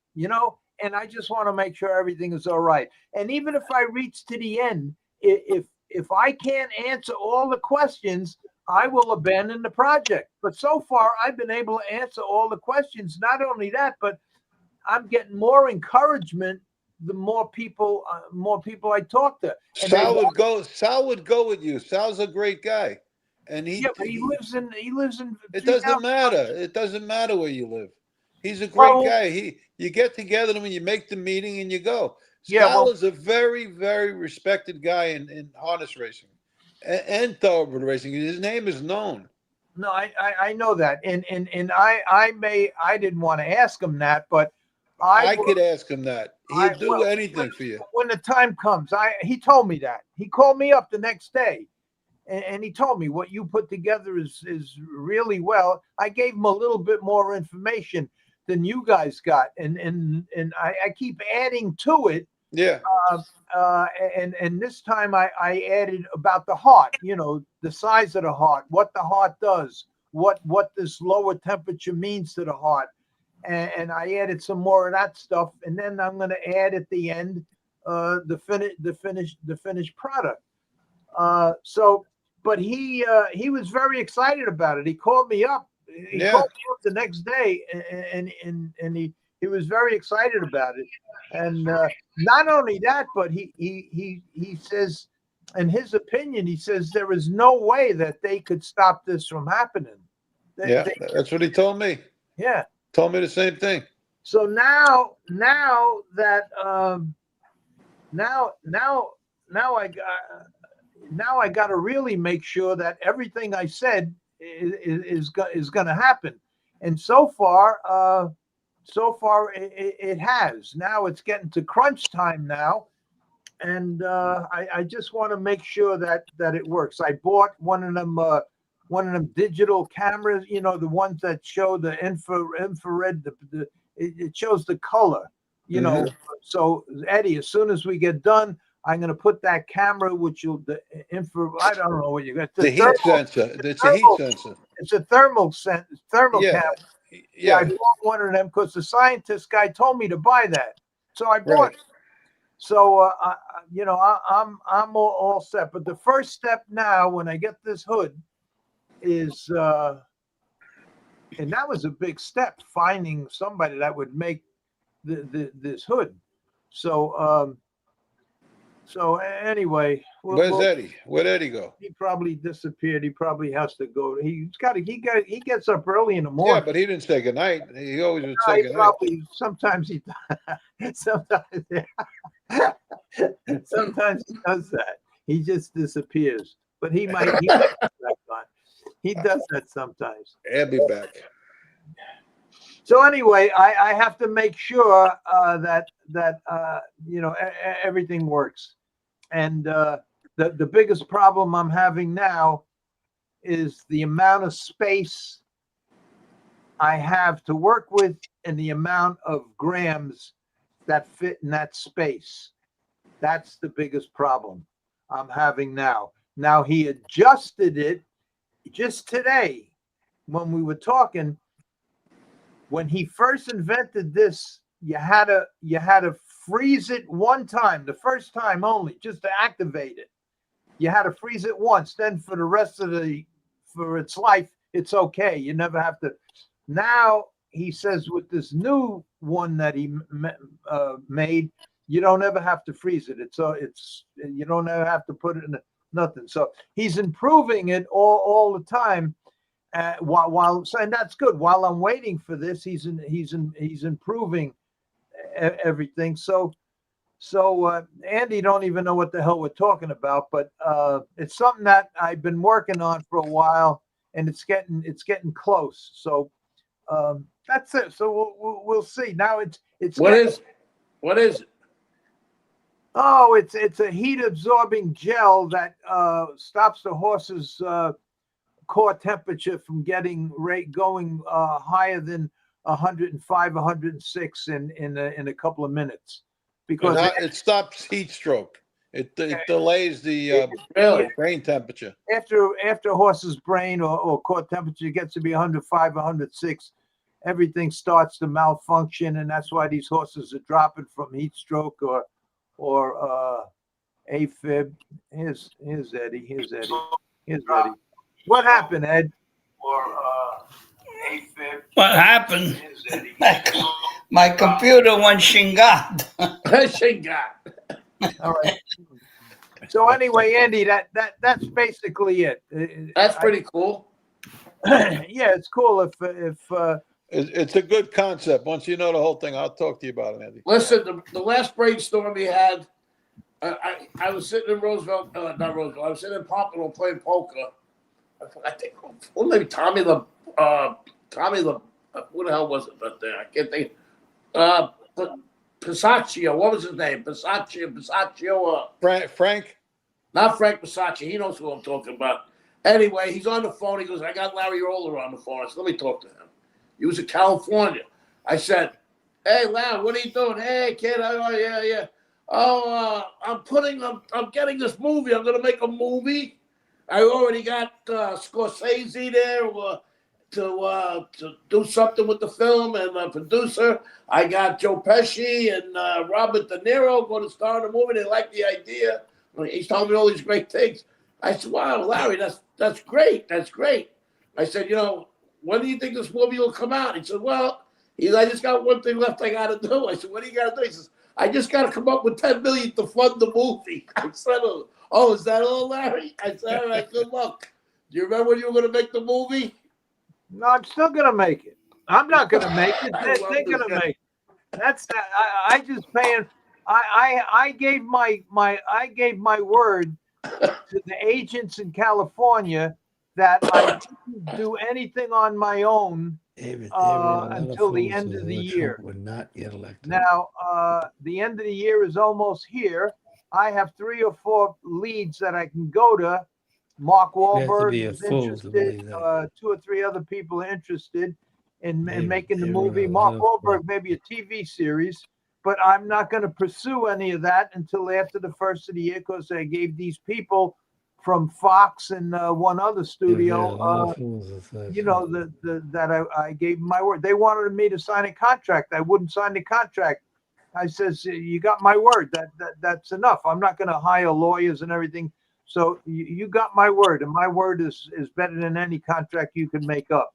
and I just want to make sure everything is all right. And even if I reach to the end, if I can't answer all the questions, I will abandon the project. But so far, I've been able to answer all the questions. Not only that, but I'm getting more encouragement the more people I talk to. And Sal would go with you. Sal's a great guy, and he lives in. It doesn't matter. It doesn't matter where you live. He's a great guy. You get together and you make the meeting and you go. Sal is a very, very respected guy in harness racing and thoroughbred racing. His name is known. No, I know that, and I didn't want to ask him that, but I could ask him that. He'd do anything for you when the time comes. He told me that. He called me up the next day. And he told me what you put together is really well. I gave him a little bit more information than you guys got, and I keep adding to it. Yeah. And this time I added about the heart. The size of the heart, what the heart does, what this lower temperature means to the heart, and I added some more of that stuff. And then I'm going to add at the end the finished product. So but he was very excited about it. He called me up. He called me up the next day, and he was very excited about it. And not only that, but he says, in his opinion, he says there is no way that they could stop this from happening. That's what he told me. Yeah, told me the same thing. So now that I got to really make sure that everything I said is going to happen. And so far it has. Now it's getting to crunch time now, and I just want to make sure that it works. I bought one of them digital cameras, the ones that show the infrared. It shows the color, So Eddie, as soon as we get done, I'm going to put that camera, which the I don't know what you got. The heat sensor. It's a heat sensor. It's a thermal camera. Yeah, I bought one of them because the scientist guy told me to buy that, so I bought it. So I'm all set. But the first step now, when I get this hood, is and that was a big step, finding somebody that would make this hood. So anyway, where's Eddie? Where'd Eddie go? He probably disappeared. He probably has to go. He gets up early in the morning. Yeah, but he didn't say goodnight. He always would say goodnight. Sometimes he sometimes he does that. He just disappears. But he might he does that sometimes. I'll be back. So anyway, I have to make sure that everything works. And the biggest problem I'm having now is the amount of space I have to work with and the amount of grams that fit in that space. That's the biggest problem I'm having now. Now, he adjusted it just today when we were talking. When he first invented this, you had to freeze it one time, the first time only, just to activate it. You had to freeze it once. Then for the rest of for its life, it's okay. You never have to. Now he says with this new one that he made, you don't ever have to freeze it. It's you don't ever have to put it in nothing. So he's improving it all the time. While and that's good. While I'm waiting for this, he's improving everything. So Andy don't even know what the hell we're talking about, but it's something that I've been working on for a while, and it's getting close. So that's it. So we'll see. Now it's what is it? Oh, it's a heat absorbing gel that stops the horse's core temperature from going higher than 105, 106 in a couple of minutes, because it stops heat stroke. It delays the brain temperature. After a horse's brain or core temperature gets to be 105, 106, everything starts to malfunction, and that's why these horses are dropping from heat stroke or AFib. Here's Eddie. Here's Eddie. What happened, Ed? Or AFib. What happened? My computer went shingat. Shingat. All right. So anyway, Andy, that's basically it. That's pretty cool. Yeah, it's cool if it's a good concept. Once you know the whole thing, I'll talk to you about it, Andy. Listen, the last brainstorm we had, I was sitting in Roosevelt, not Roosevelt. I was sitting in Pompano playing poker. I think, maybe Tommy the who the hell was it? But I can't think. Pisaccio, what was his name? Pisaccio. Frank. Not Frank Pisaccio. He knows who I'm talking about. Anyway, he's on the phone. He goes, I got Larry Rolla on the phone. I said, let me talk to him. He was in California. I said, hey, Larry, what are you doing? Hey, kid. Oh, yeah. Oh, I'm getting this movie. I'm going to make a movie. I already got Scorsese there to do something with the film, and a producer. I got Joe Pesci and Robert De Niro going to star in the movie. They like the idea. He's telling me all these great things. I said, wow, Larry, that's great. That's great. I said, when do you think this movie will come out? He said, well, I just got one thing left I got to do. I said, what do you got to do? He says, I just got to come up with $10 million to fund the movie. I said, oh, is that all, Larry? I said, all right, good luck. Do you remember when you were going to make the movie? No, I'm still gonna make it. I'm not gonna make it. They're gonna make it. That's that. I just paying. I gave my word to the agents in California that I didn't do anything on my own until the end of the year. Would not get elected. Now, the end of the year is almost here. I have 3 or 4 leads that I can go to. Mark Wahlberg is interested. 2 or 3 other people are interested in making the movie. Mark Wahlberg, maybe a TV series, but I'm not going to pursue any of that until after the first of the year because I gave these people from Fox and one other studio, that I gave my word. They wanted me to sign a contract. I wouldn't sign the contract. I says, you got my word. That's enough. I'm not going to hire lawyers and everything. So you got my word, and my word is better than any contract you can make up.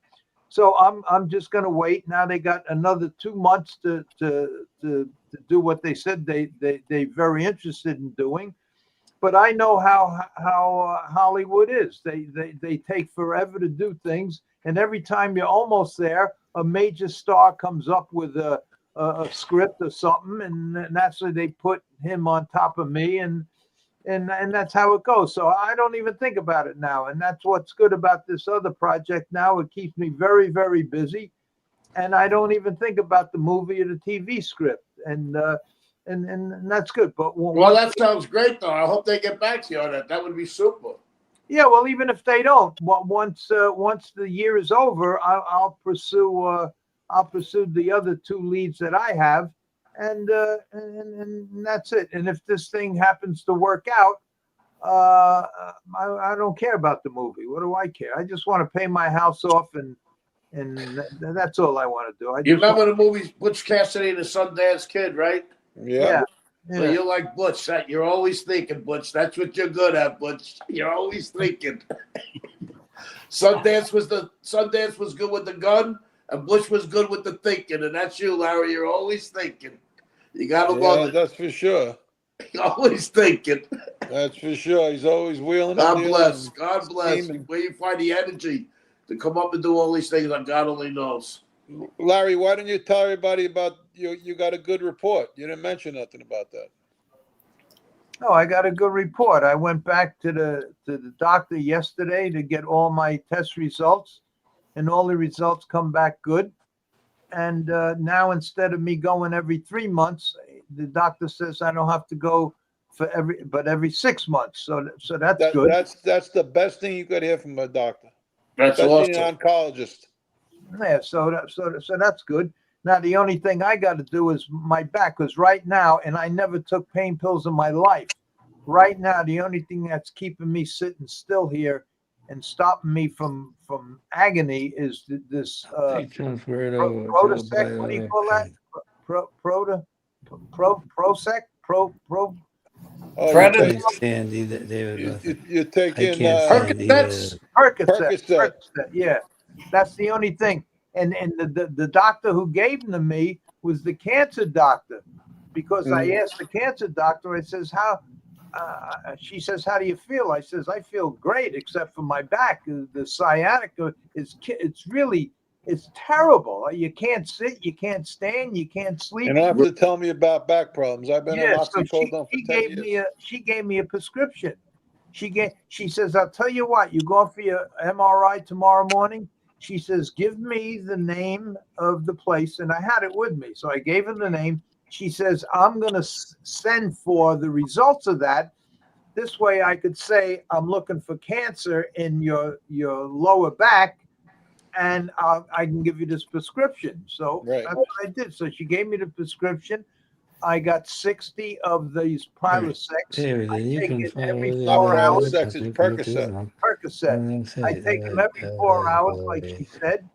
So I'm just going to wait. Now they got another 2 months to do what they said they very interested in doing. But I know how Hollywood is. They take forever to do things, and every time you're almost there, a major star comes up with a script or something, and naturally they put him on top of me, and that's how it goes. So I don't even think about it now. And that's what's good about this other project now. It keeps me very, very busy. And I don't even think about the movie or the TV script. And that's good. But well, that sounds great, though. I hope they get back to you on that. That would be super. Yeah, well, even if they don't, once the year is over, I'll pursue the other 2 leads that I have. And that's it. And if this thing happens to work out, I don't care about the movie. What do I care? I just want to pay my house off, and that's all I want to do. You remember the movie Butch Cassidy and the Sundance Kid, right? Yeah. So you're like Butch. You're always thinking, Butch. That's what you're good at, Butch. You're always thinking. Sundance was good with the gun, and Butch was good with the thinking, and that's you, Larry. You're always thinking. You gotta love it. That's for sure. You're always thinking. That's for sure. He's always wheeling. God bless. God bless. Where you find the energy to come up and do all these things, God only knows. Larry, why didn't you tell everybody about you got a good report? You didn't mention nothing about that. No, I got a good report. I went back to the doctor yesterday to get all my test results, and all the results come back good. And now instead of me going every 3 months, the doctor says I don't have to go but every 6 months. So that's good. That's the best thing you could hear from a doctor. That's awesome. An oncologist. Yeah, so that's good. Now the only thing I got to do is my back, because right now, and I never took pain pills in my life. Right now, the only thing that's keeping me sitting still here and stopping me from agony is this Protosec. What do you call that? Prosec. You're taking Percocet. Yeah, that's the only thing. And the doctor who gave them to me was the cancer doctor, because I asked the cancer doctor. I says, how? She says, how do you feel? I says, I feel great, except for my back. The sciatica it's terrible. You can't sit, you can't stand, you can't sleep. You don't have to tell me about back problems. I've been on oxycodone for 10 years. She gave me a prescription. She says, I'll tell you what, you go for your MRI tomorrow morning. She says, give me the name of the place. And I had it with me. So I gave her the name. She says, I'm going to send for the results of that. This way I could say, I'm looking for cancer in your lower back, and I can give you this prescription. So that's what I did. So she gave me the prescription. I got 60 of these Prilosec. I take it every 4 hours. Percocet. I take them every 4 hours, like she said,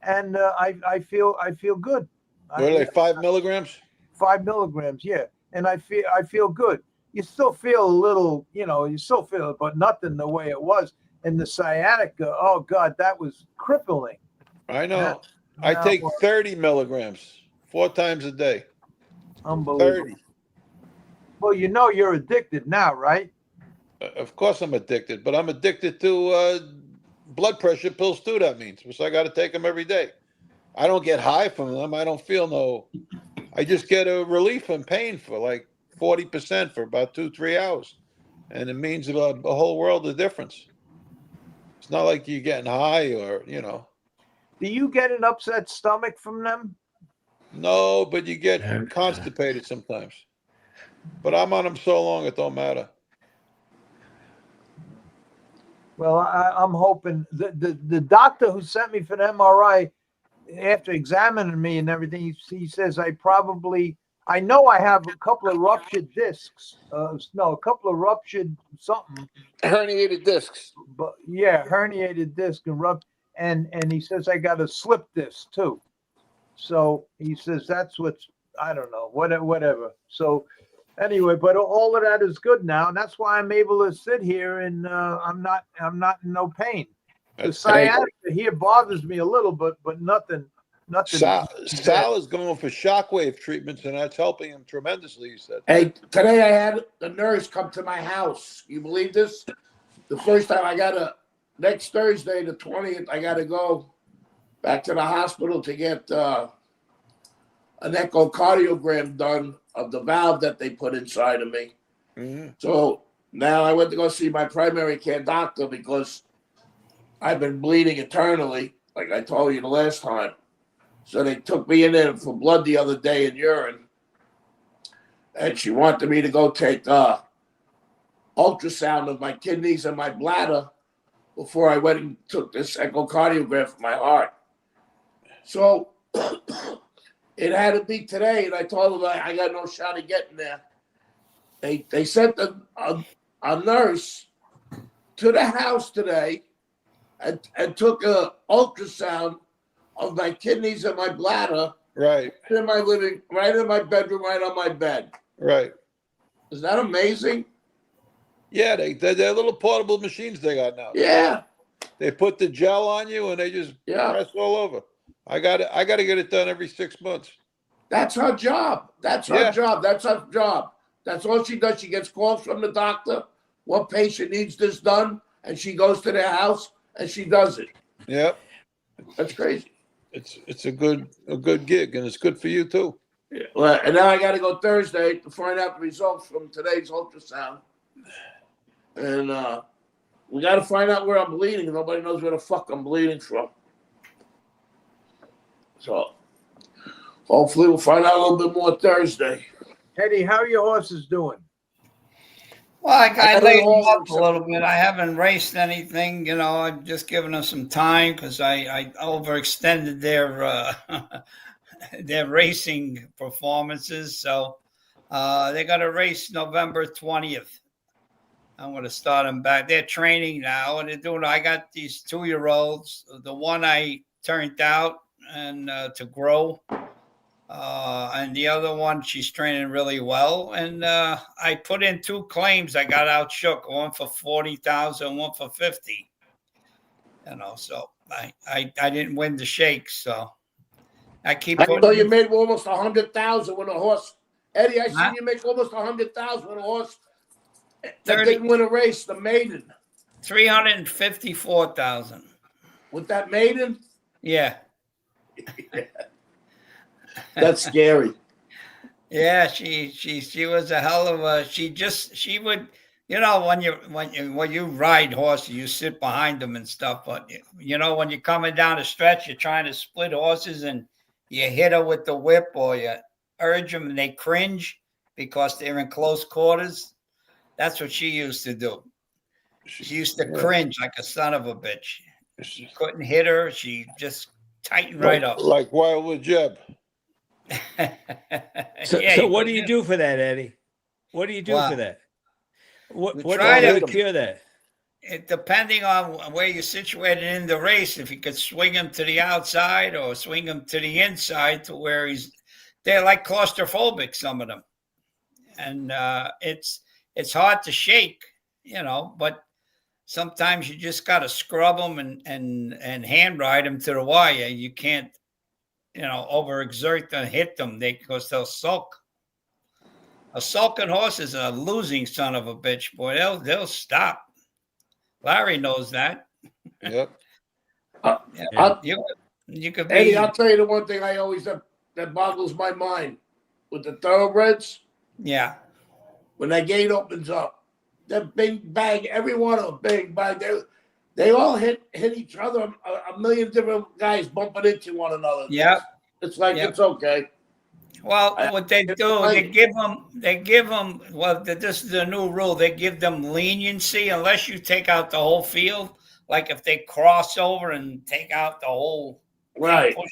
and I feel good. What are they, 5 milligrams? 5 milligrams, yeah, and I feel good. you still feel a little, you still feel it, but nothing the way it was. And the sciatica, oh God, that was crippling. I know. Now, I take 30 milligrams 4 times a day. unbelievable. 30. Well, you're addicted now, right? Of course I'm addicted, but I'm addicted to blood pressure pills too, that means. So I got to take them every day. I don't get high from them. I don't feel I just get a relief from pain for like 40% for about 2-3 hours. And it means a whole world of difference. It's not like you're getting high or. Do you get an upset stomach from them? No, but you get constipated sometimes. But I'm on them so long, it don't matter. Well, I'm hoping the doctor who sent me for the MRI, after examining me and everything, he says I know I have a couple of ruptured discs. A couple of ruptured something. Herniated discs. But yeah, herniated disc and he says I got a slip disc too. So he says that's I don't know, whatever. So anyway, but all of that is good now, and that's why I'm able to sit here and I'm not in no pain. The sciatica here bothers me a little, but nothing. Sal is going for shockwave treatments, and that's helping him tremendously, he said. Hey, today I had the nurse come to my house. You believe this? The first time next Thursday, the 20th, I got to go back to the hospital to get an echocardiogram done of the valve that they put inside of me. Mm-hmm. So now I went to go see my primary care doctor because I've been bleeding internally, like I told you the last time. So they took me in there for blood the other day in urine. And she wanted me to go take ultrasound of my kidneys and my bladder before I went and took this echocardiogram for my heart. So it had to be today, and I told them I got no shot of getting there. They sent a nurse to the house today and took an ultrasound of my kidneys and my bladder. Right. In my right in my bedroom, right on my bed. Right. Is that amazing? Yeah, they're little portable machines they got now. Yeah. They put the gel on you and they just press all over. I got to get it done every 6 months. That's her job. That's her job. That's her job. That's all she does. She gets calls from the doctor. What patient needs this done? And she goes to their house and she does it. Yep. That's crazy. It's a good gig, and it's good for you too. Yeah. Well, and now I got to go Thursday to find out the results from today's ultrasound. And we got to find out where I'm bleeding. Nobody knows where the fuck I'm bleeding from. So hopefully we'll find out a little bit more Thursday. Eddie, how are your horses doing? Well, I laid them up a little bit. I haven't raced anything, I've just given them some time because I overextended their racing performances. So they got a race November 20th. I'm going to start them back. They're training now, and they're doing. I got these 2-year-olds. The one I turned out and to grow. And the other one, she's training really well. And I put in 2 claims. I got outshook, one for 40,000, one for 50. So I didn't win the shakes. So I keep. I know you made almost 100,000 with a horse, Eddie. I seen you make almost 100,000 with a horse that didn't win a race. The maiden. 354,000. With that maiden. Yeah. That's scary. Yeah, she was a hell of a. She would, when you ride horses, you sit behind them and stuff. But when you're coming down a stretch, you're trying to split horses and you hit her with the whip or you urge them and they cringe because they're in close quarters. That's what she used to do. She used to cringe like a son of a bitch. You couldn't hit her. She just tightened right up. Like Wildwood Jeb. So what do you do for that, Eddie? What do you do for that? What try to cure that? Depending on where you're situated in the race, if you could swing him to the outside or swing him to the inside to where they're like claustrophobic, some of them. And it's hard to shake, but sometimes you just got to scrub them and hand ride them to the wire. You can't, overexert and hit them because they'll sulk. A sulking horse is a losing son of a bitch, boy. They'll stop. Larry knows that. Yep. You could be. Eddie, I'll tell you the one thing I always have that boggles my mind with the thoroughbreds. Yeah. When that gate opens up, that big bang, every one of them, big bang, they all hit each other. A million different guys bumping into one another. Yeah. It's like it's okay. Well, what they do, they give them. Well, this is the new rule. They give them leniency unless you take out the whole field. Like if they cross over and take out the whole, right? Push,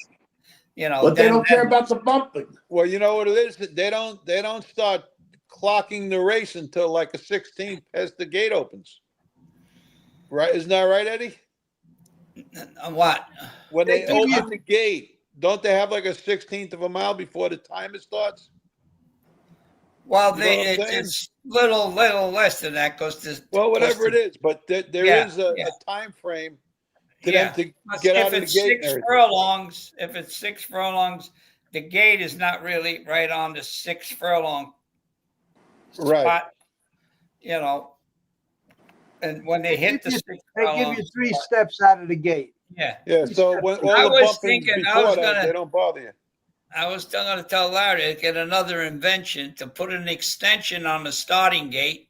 but they don't care about the bumping. Well, you know what it is. They don't start clocking the race until like a 16th as the gate opens. Right? Isn't that right, Eddie? What? When they open the gate. Don't they have like a 16th of a mile before the timer starts? Well, it's little less than that because whatever it is, but there is a time frame to them to get out of the gate. If it's 6 furlongs, the gate is not really right on the 6 furlong spot. And when they hit the 6 furlong, they give you 3 steps out of the gate. Yeah. So when all the bumping before that, they don't bother you. I was still going to tell Larry to get another invention to put an extension on the starting gate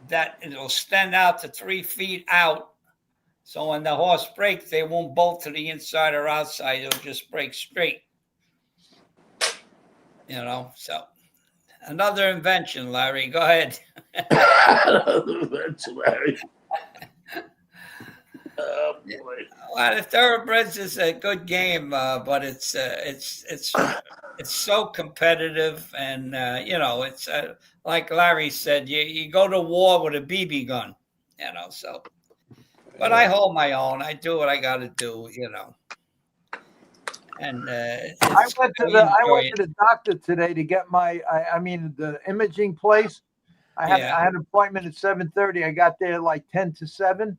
that it'll extend out to 3 feet out. So when the horse breaks, they won't bolt to the inside or outside. It'll just break straight. So another invention, Larry. Go ahead. Another invention, Larry. Oh boy! Well, the thoroughbreds is a good game, but it's so competitive, and it's like Larry said, you go to war with a BB gun, So, but I hold my own. I do what I got to do, And I went to the doctor today to get the imaging place. I had an appointment at 7:30. I got there like 10 to 7.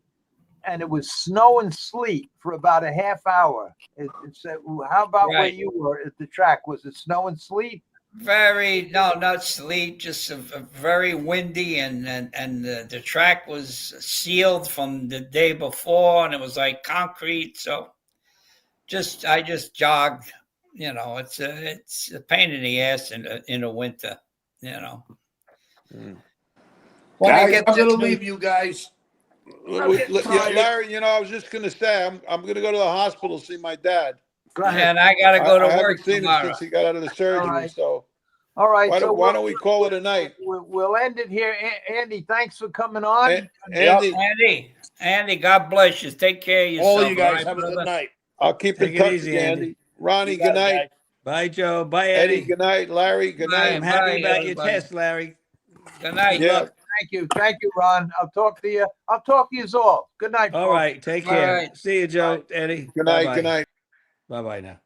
And it was snow and sleet for about a half hour. It said, how about where you were at the track? Was it snow and sleet? No, not sleet, just a very windy, and the track was sealed from the day before, and it was like concrete. So I just jogged. It's a pain in the ass in the winter. Guys, I'm gonna leave you guys. Larry, I was just going to say, I'm going to go to the hospital to see my dad. And I got to go to work I haven't seen tomorrow. him since he got out of the surgery. All right. Why don't we call it a night? We'll end it here. Andy, thanks for coming on. Andy, God bless you. Take care of yourself. All you guys have a good night. I'll keep in touch with you, Andy. Ronnie, good night. Bye, Joe. Bye, Eddie. Good night. Larry, good night. I'm happy about your test, Larry. Good night. Yeah. Thank you, Ron. I'll talk to you all. Good night. All right, take care. See you, Joe. Eddie. Good night. Good night. Bye-bye now.